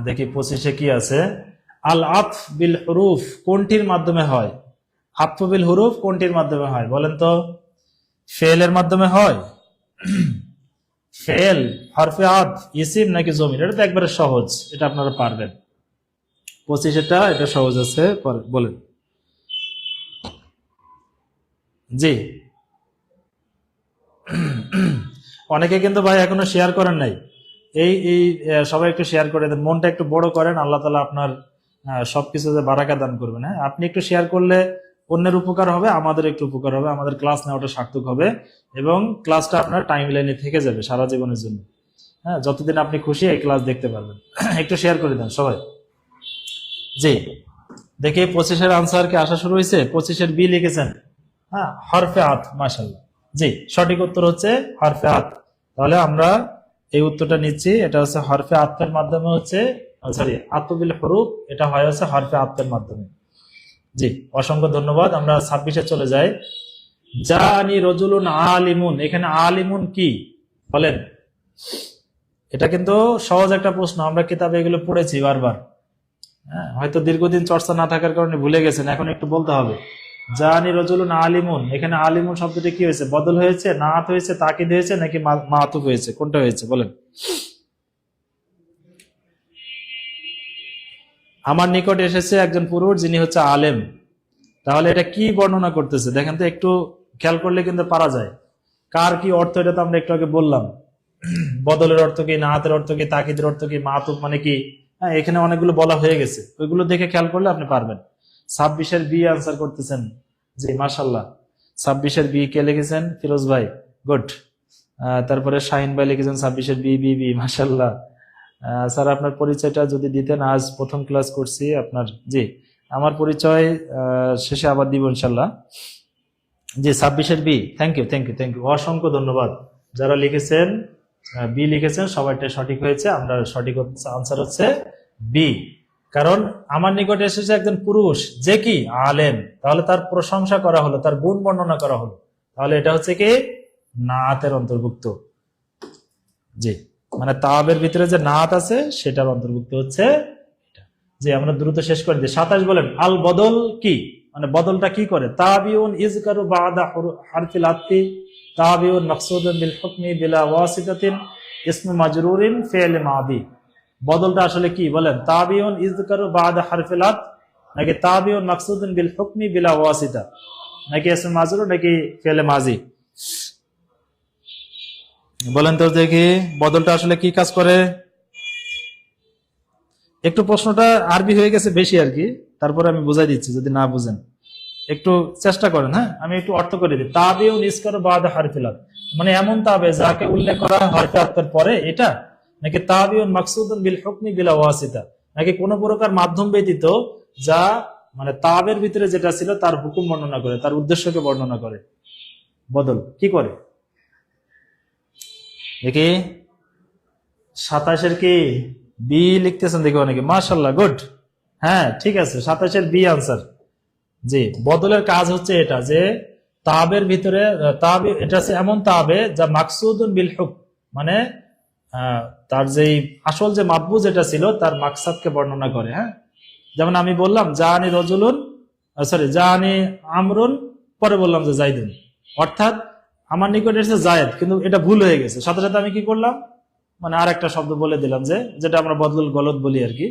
দেখি 25 কি আছে। আল আতফ বিল হুরুফ কোনটির মাধ্যমে হয়? আতফ বিল হুরুফ কোনটির মাধ্যমে হয় বলেন তো? ফেলের মাধ্যমে হয়? ফেল, হরফে আতফ, ইসিম নাকি জমির? এটা তো একবারে সহজ, এটা আপনারা পারবেন। 25 এটা সহজ আছে, বলেন। জি অনেকে কিন্তু ভাই এখনো শেয়ার করেন নাই। এই সবাই একটু শেয়ার করে দেন, মনটা একটু বড় করেন, আল্লাহ তাআলা আপনার সবকিছুতে বারাকা দান করবেন। হ্যাঁ, আপনি একটু শেয়ার করলে অন্যের উপকার হবে, আমাদের একটু উপকার হবে, আমাদের ক্লাস নেওয়াটা সার্থক হবে এবং ক্লাসটা আপনার টাইম লাইনে থেকে যাবে সারা জীবনের জন্য। হ্যাঁ, যতদিন আপনি খুশি এই ক্লাস দেখতে পারবেন। একটু শেয়ার করে দেন সবাই। জি দেখি 25 আনসার কি আসা শুরু হয়েছে। 25 বি লিখেছেন, হ্যাঁ হরফে আত। মাশাআল্লাহ, জি সঠিক উত্তর হচ্ছে হরফে আত। তাহলে আমরা এই উত্তরটা নিচ্ছি, এটা হচ্ছে হরফে আতফের মাধ্যমে হচ্ছে, সরি আতফ বিল হুরুফ, এটা হয় হচ্ছে হরফে আতফের মাধ্যমে। জি অসংখ্য ধন্যবাদ। আমরা 26 চলে যাই। জানি রজুলুন আলিমুন, এখানে আলিমুন কি বলেন? এটা কিন্তু সহজ একটা প্রশ্ন, আমরা কিতাবে এগুলো পড়েছি বারবার। হ্যাঁ, হয়তো দীর্ঘদিন চর্চা না থাকার কারণে ভুলে গেছেন, এখন একটু বলতে হবে। জানি রজুলুন আলিমুন, এখানে আলিমুন শব্দটি কি হয়েছে? বদল হয়েছে, নাআত হয়েছে, তাকিদ হয়েছে, নাকি মাতুফ হয়েছে? কোনটা হয়েছে বলেন? আমার নিকট এসেছে একজন পুরুষ যিনি হচ্ছে আলেম। তাহলে এটা কি বর্ণনা করতেছে দেখেন তো, একটু খেয়াল করলে কিন্তু পারা যায় কার কি অর্থ। এটা তো আমরা একটু আগে বললাম, বদলের অর্থ কি, নাহাতের অর্থ কি, তাকিদের অর্থ কি, মাতুফ মানে কি। হ্যাঁ, এখানে অনেকগুলো বলা হয়ে গেছে, ওইগুলো দেখে খেয়াল করলে আপনি পারবেন। 26-এর বি আনসার করতেছেন, জি মাশাল্লাহ। 26-এর বি কে লিখেছেন? ফিরোজ ভাই, গুড। তারপরে শাহিন ভাই লিখেছেন 26-এর বি বি বি, মাশাল্লাহ। স্যার আপনার পরিচয়টা যদি দিতেন, আজ প্রথম ক্লাস করছি আপনার। জি, আমার পরিচয় শেষে আবার দিব ইনশাল্লাহ। জি, 26-এর B, thank you thank you thank you, অসংখ্য ধন্যবাদ। যারা লিখেছেন বি লিখেছেন সবাইটা সঠিক হয়েছে। আমরা সঠিক আনসার হচ্ছে বি, কারণ আমার নিকট এসেছে একজন পুরুষ যে কি আলেম, তাহলে তার প্রশংসা করা হলো, তার গুণ বর্ণনা করা হলো, তাহলে এটা হচ্ছে কি নাআতের অন্তর্ভুক্ত। জি, মানে তাবের ভিতরে যে নাআত আছে সেটার অন্তর্ভুক্ত হচ্ছে এটা। যে আমরা দ্রুত শেষ করে দিই। 27 বলেন, আল বদল কি, মানে বদলটা কি করে? তাবিউন ইজকারু বাদা হারফিল আতফি তাবিউন মাকসুদুন বিল হুকমি বিলা ওয়াসিতাতিন ইসমু মাজরুরিন ফি'ল মাদি। বদলটা আসলে কি বলেন? তাবিউন ইজকারু বাদা হারফিল আতফ, নাকি তাবিউন মাকসুদুন বিল হুকমি বিলা ওয়াসিতা, নাকি ইসমু মাজরুর, নাকি ফি'ল মাজি? বলেন তো দেখি, বদলটা আসলে কি কাজ করে? একটু প্রশ্নটা আরবি হয়ে গেছে বেশি আর কি, তারপরে আমি বুঝাই দিচ্ছি যদি না বুঝেন, একটু চেষ্টা করেন। হ্যাঁ, আমি একটু অর্থ করে দিই। তাবিউন ইজকারু বাদা হারফিল আতফ, মানে এমন তাবে যাকে উল্লেখ করা হয় হরফে আতফের পরে, এটা, নাকি তাবিউন মাকসুদুন বিল হুকমি বিলা ওয়াসিতা, নাকি কোনো প্রকার মাধ্যম ব্যতীত, যা মানে তাবের ভিতরে যেটা ছিল তার হুকুম বর্ণনা করে, তার উদ্দেশ্যকে বর্ণনা করে। বদল কি করে দেখি? 27-এর কি বি লিখতেছেন দেখি অনেকে, মাশাআল্লাহ, গুড। হ্যাঁ ঠিক আছে, 27-এর বি আনসার। জি, বদলের কাজ হচ্ছে এটা, যে তাবের ভিতরে তাবে, এটা হচ্ছে এমন তাবে যা মাকসুদুন বিল হুক, মানে তার যেই আসল যে মাতবু যেটা ছিল তার মাকসাদকে বর্ণনা করে। হ্যাঁ, যেমন আমি বললাম জানি রজুলুন, সরি জানি আমরুন, পরে বললাম যে জাইদুন, অর্থাৎ আমার নিকট এসেছে জায়েদ, কিন্তু এটা ভুল হয়ে গেছে, সাথে সাথে আমি কি করলাম, মানে আর একটা শব্দ বলে দিলাম, যে যেটা আমরা বদলুল গলত বলি আর কি,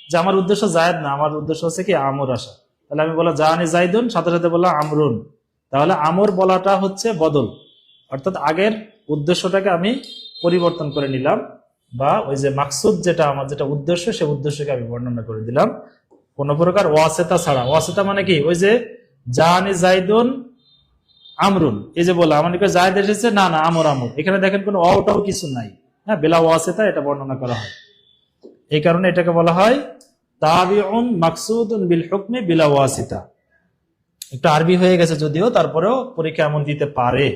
যে আমার উদ্দেশ্য জায়েদ না, আমার উদ্দেশ্য হচ্ছে কি আমর আসা। তাহলে আমি বললাম জানি জাইদুন, সাথে সাথে বললাম আমরুন, তাহলে আমর বলাটা হচ্ছে বদল, অর্থাৎ আগের উদ্দেশ্যটাকে আমি পরিবর্তন করে নিলাম, বা ওই যে মাকসুদ যেটা আমার যেটা উদ্দেশ্য, সে উদ্দেশ্যকে আমি বর্ণনা করে দিলাম কোন প্রকার ওয়াসিতা ছাড়া। ওয়াসিতা মানে কি? ওই যে জানি জাইদুন আমরুন, এই যে বলা আমার নিকট জায়েদ এসেছে, না না আমর আমর, এখানে দেখেন কোনো অটাও কিছু নাই। হ্যাঁ, বেলা ওয়াসিতা এটা বর্ণনা করা হয়, এই কারণে এটাকে বলা হয় তাবিউন মাকসুদুন বিল হুকমি বিলা ওয়াসিতা। একটু আরবি হয়ে গেছে যদিও, তারপরেও পরীক্ষা এমন দিতে পারে।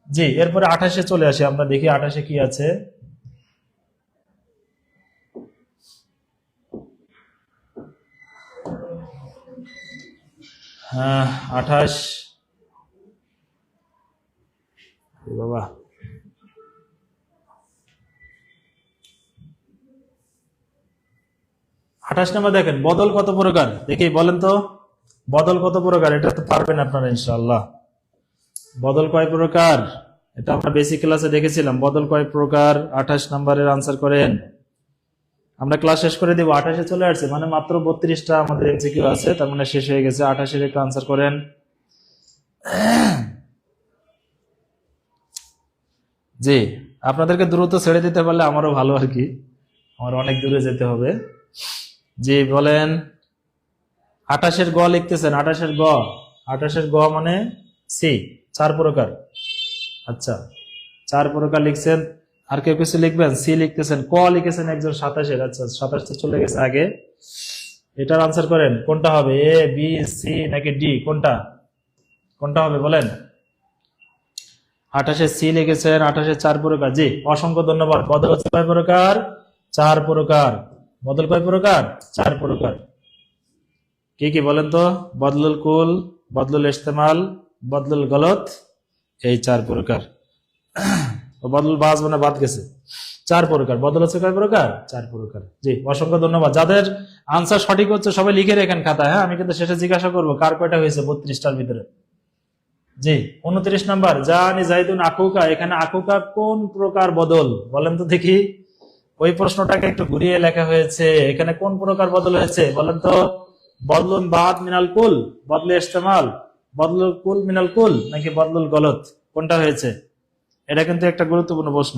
জি, এরপরে 28-এ চলে আসি, আমরা দেখি 28-এ কি আছে। হ্যাঁ 28, বাবা 28 নম্বর দেখেন, বদল কত প্রকার দেখি বলেন তো, বদল কত প্রকার? এটা তো পারবেন আপনারা ইনশাআল্লাহ। বদল কয় প্রকার? এটা আমরা বেসিক ক্লাসে দেখেছিলাম, বদল কয় প্রকার। 28 নম্বরের আনসার করেন। আমরা ক্লাস শেষ করে দিব, 28-এ চলে আসছে, মানে মাত্র 32টা আমাদের এমসিকিউ আছে, তার মানে শেষ হয়ে গেছে। 28-এর একটু আনসার করেন। জি, আপনাদেরকে দ্রুত ছেড়ে দিতে পারলে আমারও ভালো আর কি, আমার অনেক দূরে যেতে হবে। জি বলেন, 28-এর গ লিখতেছেন, 28-এর গ, 28-এর গ মানে সি, 4 প্রকার। আচ্ছা, 4 প্রকার লিখছেন, আর কেউ কিছু লিখবেন? সি লিখতেছেন, ক লিখেছেন একজন 27-এর। আচ্ছা 27 চলে গেছে আগে, এটার আনসার করেন। কোনটা হবে, এ বি সি নাকি ডি? কোনটা কোনটা হবে বলেন? 28-এ সি লিখেছেন, 28-এর 4 প্রকার। জি, অসংখ্য ধন্যবাদ। বদল হচ্ছে কয় প্রকার? 4 প্রকার। বদল কয় প্রকার? 4 প্রকার। কি কি বলেন তো? বদলুল কুল, বদলুল ইস্তেমাল, বদলুল গলত, এই 4 প্রকার। বদলুল বাজ মানে বাদ গেছে, 4 প্রকার। বদল হচ্ছে কয় প্রকার? 4 প্রকার। জি, অসংখ্য ধন্যবাদ। যাদের আনসার সঠিক হচ্ছে সবাই লিখে রেখেন খাতায়, হ্যাঁ? আমি কিন্তু শেষে জিজ্ঞাসা করবো কার কয়টা হয়েছে 32টার ভিতরে। জি, 29 নাম্বার, জানি জাইদুন আকুকা, এখানে আকুকা কোন প্রকার বদল বলেন তো দেখি। ওই প্রশ্নটাকে একটু ঘুরিয়ে লেখা হয়েছে, এখানে কোন প্রকার বদল হয়েছে বলেন তো। বদলুন বাদ মিনাল কুল, বদলে ইস্তেমাল, বদলুল কুল মিনাল কুল, নাকি বদলুল গলত, কোনটা হয়েছে? এটা কিন্তু একটা গুরুত্বপূর্ণ প্রশ্ন।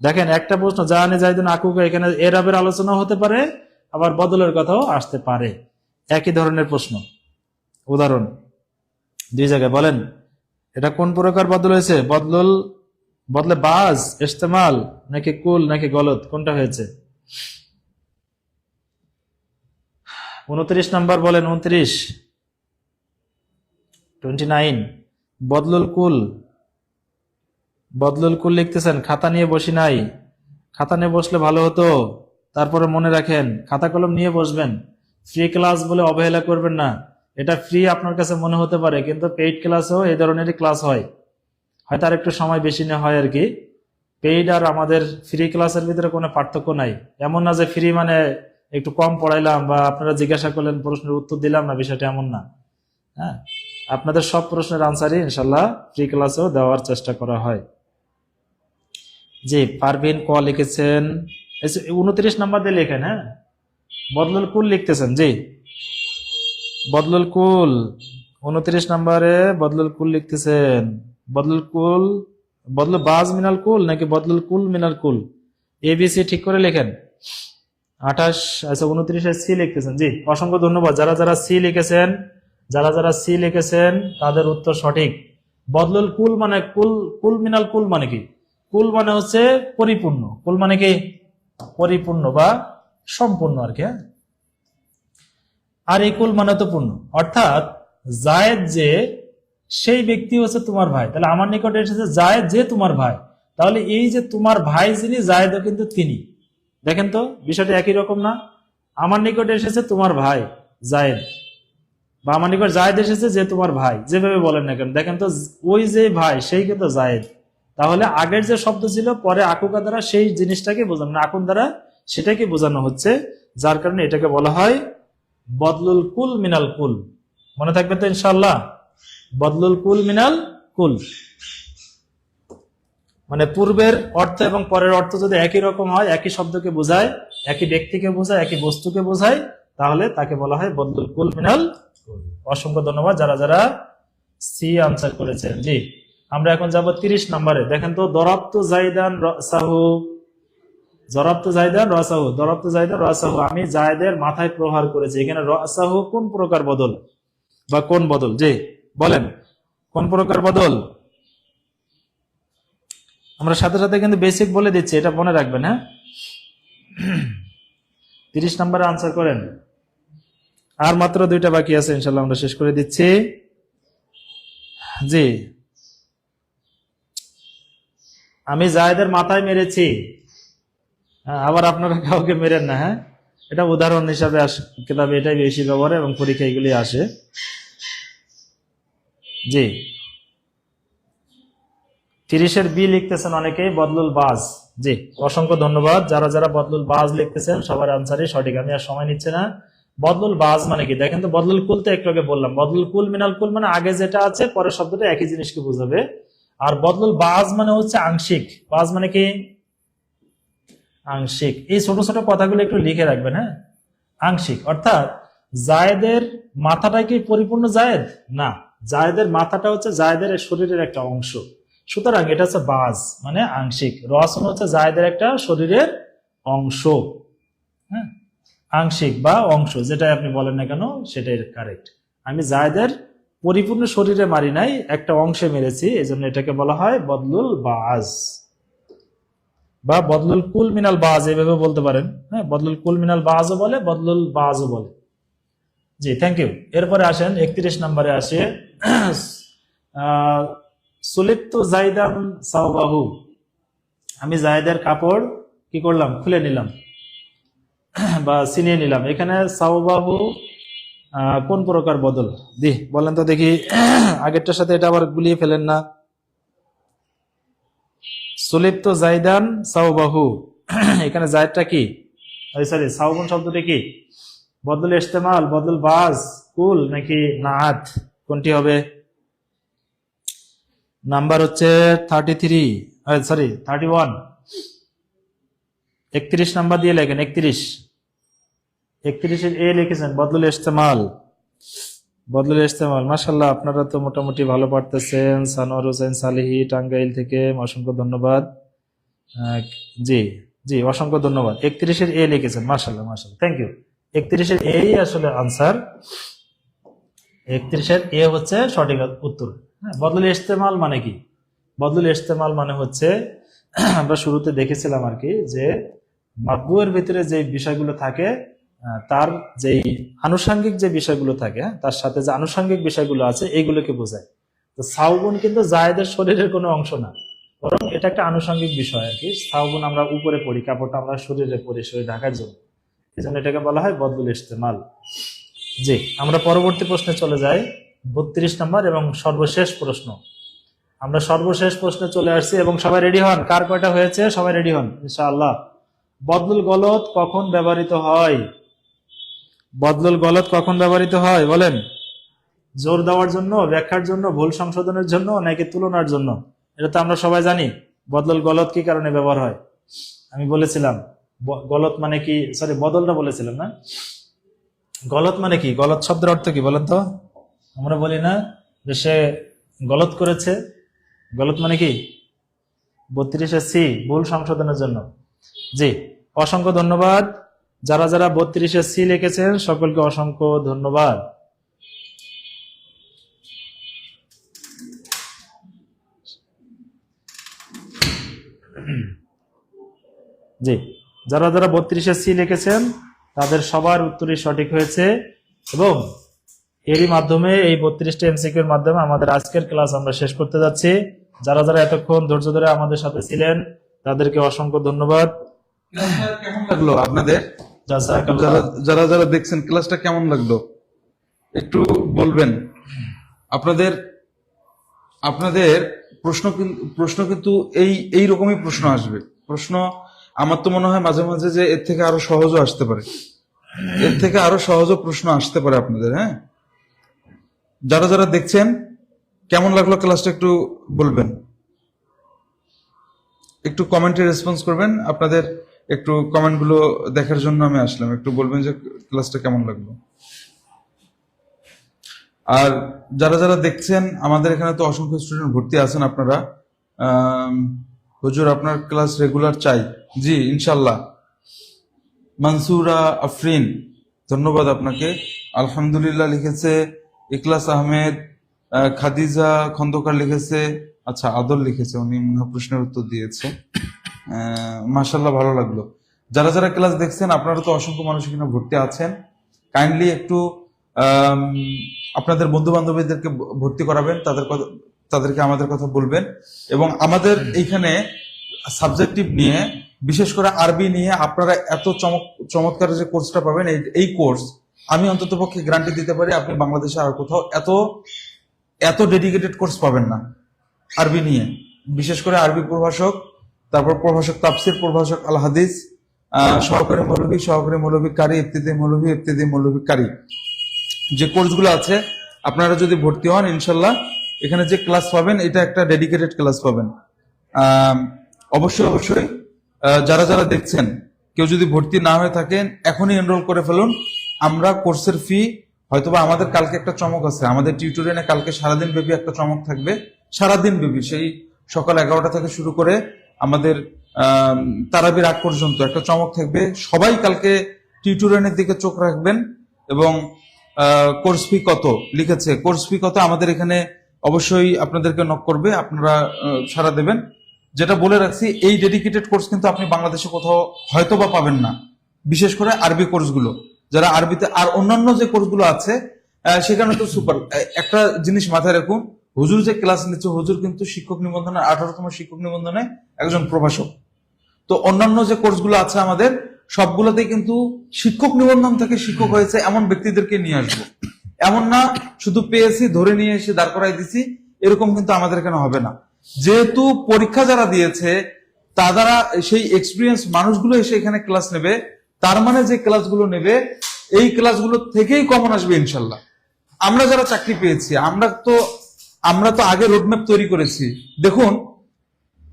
দেখেন, একটা প্রশ্ন জানি জাইদুন আকুকা, এখানে এরাবের আলোচনা হতে পারে, আবার বদলের কথাও আসতে পারে, একই ধরনের প্রশ্ন। উদাহরণ 2 জায়গায় বলেন, এটা কোন প্রকার বদল হয়েছে? বদলে বাজ, ইস্তেমাল, নাকি কুল, নাকি গলত, কোনটা হয়েছে? 29 নাম্বার বলেন, 29 বদলুল কুল। বদলুল কুল লিখতেছেন, খাতা নিয়ে বসি নাই। খাতা নিয়ে বসলে ভালো হতো। তারপরে মনে রাখেন, খাতা কলম নিয়ে বসবেন। ফ্রি ক্লাস বলে অবহেলা করবেন না। এটা ফ্রি আপনার কাছে মনে হতে পারে, কিন্তু পেইড ক্লাসেও এই ধরনেরই ক্লাস হয়, হয়তো আর একটু সময় বেশি নেওয়া হয় আর কি। পেইড আর আমাদের ফ্রি ক্লাসের ভিতরে কোনো পার্থক্য নাই। এমন না যে ফ্রি মানে একটু কম পড়াইলাম বা আপনারা জিজ্ঞাসা করলেন প্রশ্নের উত্তর দিলাম না, বিষয়টা এমন না। হ্যাঁ, আপনাদের সব প্রশ্নের আনসারই ইনশাল্লাহ ফ্রি ক্লাসেও দেওয়ার চেষ্টা করা হয়। জি, পারভিন ক লিখেছেন, 29 নাম্বার দিয়ে লেখেন। হ্যাঁ, বদলুল কুল লিখতেছেন। জি, বদলুল কুল 29 নাম্বারে বদলুল কুল লিখতেছেন। বদলুল কুল, বদলুল বাজ মিনাল কুল, নাকি বদলুল কুল মিনাল কুল? ABC ঠিক করে লেখেন। 28, আচ্ছা 29 সি লিখতেছেন। জি, অসংখ্য ধন্যবাদ। যারা সি লিখেছেন তাদের উত্তর সঠিক। বদলুল কুল মানে কুল মিনাল কুল মানে কি? কুল মানে হচ্ছে পরিপূর্ণ। কুল মানে কি? পরিপূর্ণ বা সম্পূর্ণ আর কি। আর এই কুল মানে তো পূর্ণ, অর্থাৎ জায়েদ যে, সেই ব্যক্তি হচ্ছে তোমার ভাই। তাহলে আমার নিকটে এসেছে জায়েদ যে তোমার ভাই, তাহলে এই যে তোমার ভাই যিনি, জায়েদও কিন্তু তিনি। দেখেন তো বিষয়টা একই রকম না? আমার নিকটে এসেছে তোমার ভাই জায়েদ, বা আমার নিকট জায়েদ এসেছে যে তোমার ভাই, যেভাবে বলেন না কেন, দেখেন তো ওই যে ভাই সেই কিন্তু জায়েদ। তাহলে আগের যে শব্দ ছিল পরে আকুকা দ্বারা সেই জিনিসটাকে বোঝানো, না আকুন দ্বারা সেটাকে বোঝানো হচ্ছে, যার কারণে এটাকে বলা হয় বদলুল কুল মিনাল কুল। মনে থাকবে তো ইনশাআল্লাহ? বদলুল কুল মিনাল কুল মানে পূর্বের অর্থ এবং পরের অর্থ যদি একই রকম হয়, একই শব্দকে বোঝায়, একই ব্যক্তিকে বোঝায়, একই বস্তুকে বোঝায়, তাহলে তাকে বলা হয় বদলুল কুল মিনাল কুল। অসংখ্য ধন্যবাদ যারা সি আনসার করেছেন। জি, আমরা এখন যাব 30 নম্বরে। দেখেন তো, দরাবতু জাইদান রাসাহু, জরাবতু জাইদান রাসাহু, দরাবতু জাইদান রাসাহু, আমি জায়েদের মাথায় প্রহার করেছি। এখানে রাসাহু কোন প্রকার বদল বা কোন বদল? জি বলেন, কোন প্রকার বদল? আমরা সাথে সাথে কিন্তু বেসিক বলে দিচ্ছি, এটা মনে রাখবেন। হ্যাঁ, 30 নম্বরে আনসার করেন। আর মাত্র 2টা বাকি আছে, ইনশাল্লাহ আমরা শেষ করে দিচ্ছি। জি, আমি জায়েদের মাথায় মেরেছি। আবার আপনারা কাউকে মেরেন না। হ্যাঁ, এটা উদাহরণ হিসাবে কিতাবে এটাই বেশি ব্যবহার এবং পরীক্ষা এগুলি আসে। জি, 30-এর বি লিখতেছেন অনেকেই, বদলুল বাজ। জি, অসংখ্য ধন্যবাদ। যারা বদলুল বাজ লিখতেছেন সবার আনসারই সঠিক। আমি আর সময় নিচ্ছি না। বদলুল বাজ মানে কি? দেখেন তো, বদলুল কুল তো একটু আগে বললাম। বদলুল কুল মিনাল কুল মানে আগে যেটা আছে পরের শব্দটা একই জিনিসকে বোঝাবে। আর বদলুল বাজ মানে হচ্ছে আংশিক। বাজ মানে কি? আংশিক। এই ছোট ছোট কথাগুলো একটু লিখে রাখবেন। হ্যাঁ, আংশিক অর্থাৎ জায়েদের মাথাটা কি পরিপূর্ণ জায়েদ? না, জায়েদের মাথাটা হচ্ছে জায়েদের শরীরের একটা অংশ। সুতরাং এটা হচ্ছে বাজ মানে আংশিক। রসন হচ্ছে জায়েদের একটা শরীরের অংশ। হ্যাঁ, আংশিক বা অংশ, যেটাই আপনি বলেন না কেন সেটাই কারেক্ট। আমি জায়েদের পরিপূর্ণ শরীরে মারি নাই, একটা অংশে মেরেছি, এই জন্য এটাকে বলা হয় বদলুল বাজ বা বদলুল কুল মিনাল বাজ, এভাবে বলতে পারেন। হ্যাঁ, বদলুল কুল মিনাল বাজও বলে, বদলুল বাজও বলে। জি, থ্যাংক ইউ। এরপরে আসেন 31 নম্বরে আসে, সুলিপ্তু জাইদান সাওবাহু, আমি জায়েদের কাপড় কি করলাম? খুলে নিলাম বা ছিনিয়ে নিলাম। এখানে সাওবাহু কোন প্রকার বদল? বলেন তো দেখি। আগেরটার সাথে এটা আবার গুলিয়ে ফেলেন না। সুলিপ্ত জাইদান সাউবাহু, এখানে জায়দটা কি, সরি সাউবুন শব্দটা কি? বদল ইস্তেমাল, বদল বাজ, কুল নাকি নাআত, কোনটি হবে? নাম্বার হচ্ছে 33, সরি 31, 31 নাম্বার দিয়ে লেখেন। 31 এ লিখেছেন বদলুল ইস্তেমাল। বদলুল ইস্তেমাল, মাশাআল্লাহ, আপনারা তো মোটামুটি ভালো পারতেছেন। সানোয়ার হোসেন সালিহি টাঙ্গাইল থেকে, অসংখ্য ধন্যবাদ। জি জি, অসংখ্য ধন্যবাদ। 31 এ লিখেছেন, মাশাআল্লাহ মাশাআল্লাহ, থ্যাংক ইউ। 31 এই আসলে আনসার। 31 এ হচ্ছে সঠিক উত্তর। বদলুল ইস্তেমাল মানে কি? বদলুল ইস্তেমাল মানে হচ্ছে, আমরা শুরুতে দেখেছিলাম আর কি, যে মাতবুয়ের ভিতরে যে বিষয়গুলো থাকে, তার যেই আনুষঙ্গিক যে বিষয়গুলো থাকে, তার সাথে যে আনুষঙ্গিক বিষয়গুলো আছে, এইগুলোকে বোঝায়। তো সাউগুন কিন্তু জায়েদের শরীরের কোনো অংশ না, বরং এটা একটা আনুষঙ্গিক বিষয় আর কি। সাউগুন আমরা উপরে পড়ি, কাপড়টা আমরা শরীরে পরি, শরীর ঢাকার জন্য, এই জন্য এটাকে বলা হয় বদলুল ইস্তেমাল। জি, আমরা পরবর্তী প্রশ্নে চলে যাই। 32 নম্বর এবং সর্বশেষ প্রশ্ন। আমরা সর্বশেষ প্রশ্নে চলে আসছি এবং সবাই রেডি হন। কার কয়টা হয়েছে সবাই রেডি হন ইনশাআল্লাহ। বদলুল গলত কখন ব্যবহৃত হয়? বদলুল গলত কখন ব্যবহৃত হয় বলেন? জোর দেওয়ার জন্য, ব্যাখ্যার জন্য, ভুল সংশোধনের জন্য নাকি তুলনার জন্য? এটা তো আমরা সবাই জানি। বদলুল গলত কি কারণে ব্যবহার হয়? আমি বলেছিলাম গলত মানে কি, সরি বদলটা বলেছিলাম না। গলত মানে কি? গলত শব্দের অর্থ কি বলেন তো? আমরা বলি না যে সে গলত করেছে। গলত মানে কি? 32 ভুল সংশোধনের জন্য। জি, অসংখ্য ধন্যবাদ। যারা যারা 32 লিখেছেন সকলকে অসংখ্য ধন্যবাদ। জি, যারা যারা 32 লিখেছেন তাদের সবার উত্তরই সঠিক হয়েছে এবং এরই মাধ্যমে, এই 32টা এমসিকিউর মাধ্যমে আমাদের আজকের ক্লাস আমরা শেষ করতে যাচ্ছি। যারা যারা এতক্ষণ ধৈর্য ধরে আমাদের সাথে ছিলেন তাদেরকে অসংখ্য ধন্যবাদ। কেমন লাগলো আপনাদের? যারা যারা দেখছেন ক্লাসটা কেমন লাগলো একটু বলবেন। আপনাদের আপনাদের প্রশ্ন কিন্তু এই রকমই প্রশ্ন আসবে। প্রশ্ন আমার তো মনে হয় মাঝে মাঝে যে এর থেকে আরো সহজও আসতে পারে, এর থেকে আরো সহজও প্রশ্ন আসতে পারে আপনাদের। হ্যাঁ, যারা যারা দেখছেন কেমন লাগলো ক্লাসটা একটু বলবেন, একটু কমেন্টে রেসপন্স করবেন। আপনাদের একটু কমেন্ট গুলো দেখার জন্য আমি আসলাম, একটু বলবেন যে ক্লাসটা কেমন লাগলো। আর যারা যারা দেখছেন, আমাদের এখানে তো অসংখ্য স্টুডেন্ট ভর্তি আছেন। আপনারা হুজুর আপনার ক্লাস রেগুলার চাই। জি ইনশাল্লাহ। মনসুরা আফরিন, ধন্যবাদ আপনাকে। আলহামদুলিল্লাহ লিখেছে ইখলাস আহমেদ। খাদিজা খন্দকার লিখেছে, আচ্ছা আদল লিখেছে, উনি প্রশ্নের উত্তর দিয়েছে। মাশাল্লাহ, ভালো লাগলো। যারা যারা ক্লাস দেখছেন আপনারা তো অসংখ্য মানুষ এখানে ভর্তি আছেন। কাইন্ডলি একটু আপনাদের বন্ধু বান্ধবীদেরকে ভর্তি করাবেন, তাদেরকে আমাদের কথা বলবেন। এবং আমাদের এইখানে সাবজেক্টিভ নিয়ে, বিশেষ করে আরবি নিয়ে আপনারা এত চমৎকার যে কোর্সটা পাবেন, এই কোর্স আমি অন্তত পক্ষে গ্যারান্টি দিতে পারি আপনি বাংলাদেশে আর কোথাও এত ডেডিকেটেড কোর্স পাবেন না আরবি নিয়ে। বিশেষ করে আরবি প্রভাষক, তারপর প্রভাষক তাফসির, প্রভাষক আল হাদিস, সহকারী মৌলভী কারি, ইবতিদায়ী মৌলভী কারি, যে কোর্সগুলো আছে আপনারা যদি ভর্তি হন ইনশাল্লাহ এখানে যে ক্লাস পাবেন এটা একটা ডেডিকেটেড ক্লাস পাবেন। অবশ্যই যারা যারা দেখছেন কেউ যদি ভর্তি না হয়ে থাকেন এখনই এনরোল করে ফেলুন। আমরা কোর্সের ফি হয়তোবা, আমাদের কালকে একটা চমক আছে, আমাদের টিউটোরিয়ালে কালকে সারাদিন ব্যাপী একটা চমক থাকবে। সারাদিন ব্যাপী, সেই সকাল 11টা থেকে শুরু করে আমাদের তারাবির আগ পর্যন্ত একটা চমক থাকবে। সবাই কালকে টিউটোরিয়ালের দিকে চোখ রাখবেন। এবং কোর্স ফি কত লিখেছে, কোর্স ফি কত আমাদের এখানে অবশ্যই আপনাদেরকে নক করবে, আপনারা সাড়া দেবেন। যেটা বলে রাখছি, এই ডেডিকেটেড কোর্স কিন্তু আপনি বাংলাদেশে কোথাও হয়তো বা পাবেন না, বিশেষ করে আরবি কোর্সগুলো। যারা আরবিতে, আর অন্যান্য যে কোর্সগুলো আছে সেখানে তো সুপার। একটা জিনিস মাথায় রাখুন, হুজুর যে ক্লাস নিচ্ছে, হুজুর কিন্তু শিক্ষক নিবন্ধনে 18তম শিক্ষক নিবন্ধনে একজন প্রভাষক। তো অন্যান্য যে কোর্সগুলো আছে আমাদের সবগুলোতেই কিন্তু শিক্ষক নিবন্ধন থেকে শিক্ষক হয়েছে এমন ব্যক্তিদেরকে নিয়ে আসবো। এমন না শুধু পেয়েছি ধরে নিয়ে এসে দাঁড় করাই দিছি, এরকম কিন্তু আমাদের এখানে হবে না। যেহেতু পরীক্ষা যারা দিয়েছে তারা সেই এক্সপিরিয়েন্স মানুষগুলো এসে এখানে ক্লাস নেবে, তার মানে যে ক্লাসগুলো নেবে এই ক্লাসগুলো থেকেই কমন আসবে ইনশাল্লাহ। আমরা যারা চাকরি পেয়েছি আমরা তো আগে রোডম্যাপ তৈরি করেছি। দেখুন,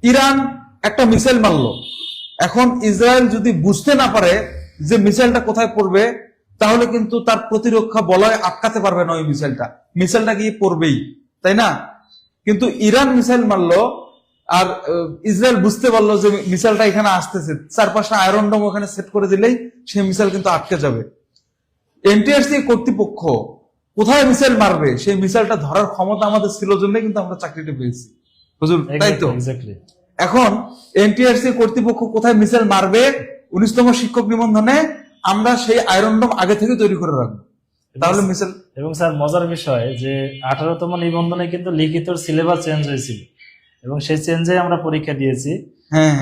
ইরান একটা মিসাইল মারলো, এখন ইসরায়েল যদি বুঝতে না পারে যে মিসাইলটা কোথায় পড়বে, তাহলে কিন্তু তার প্রতিরক্ষা বলয় আটকাতে পারবে না ওই মিসাইলটা গিয়ে পড়বেই, তাই না? কিন্তু ইরান মিসাইল মারলো আর ইসরায়েল বুঝতে পারলো যে মিসাইলটা এখানে আসতেছে, চারপাশে আয়রন ডোম ওখানে সেট করে দিলেই সেই মিসাইল কিন্তু আটকে যাবে। এনটিআরসি কর্তৃপক্ষ কোথায় মিসাইল মারবে সেই মিসাইলটা ধরার ক্ষমতা আমাদের ছিল জন্য কিন্তু আমরা চাকরিটা পেয়েছি, হুজুর, তাই তো? এক্স্যাক্টলি। এখন এনটিআরসি কর্তৃপক্ষ কোথায় মিসাইল মারবে 19তম শিক্ষক নিবন্ধনে আমরা সেই আয়রন ডোম আগে থেকে তৈরি করে রাখবো, তাহলে মিসাইল। এবং স্যার মজার বিষয় যে 18তম নিবন্ধনে কিন্তু লিখিত সিলেবাস চেঞ্জ হয়েছিল এবং সেই চেঞ্জে আমরা পরীক্ষা দিয়েছি। হ্যাঁ,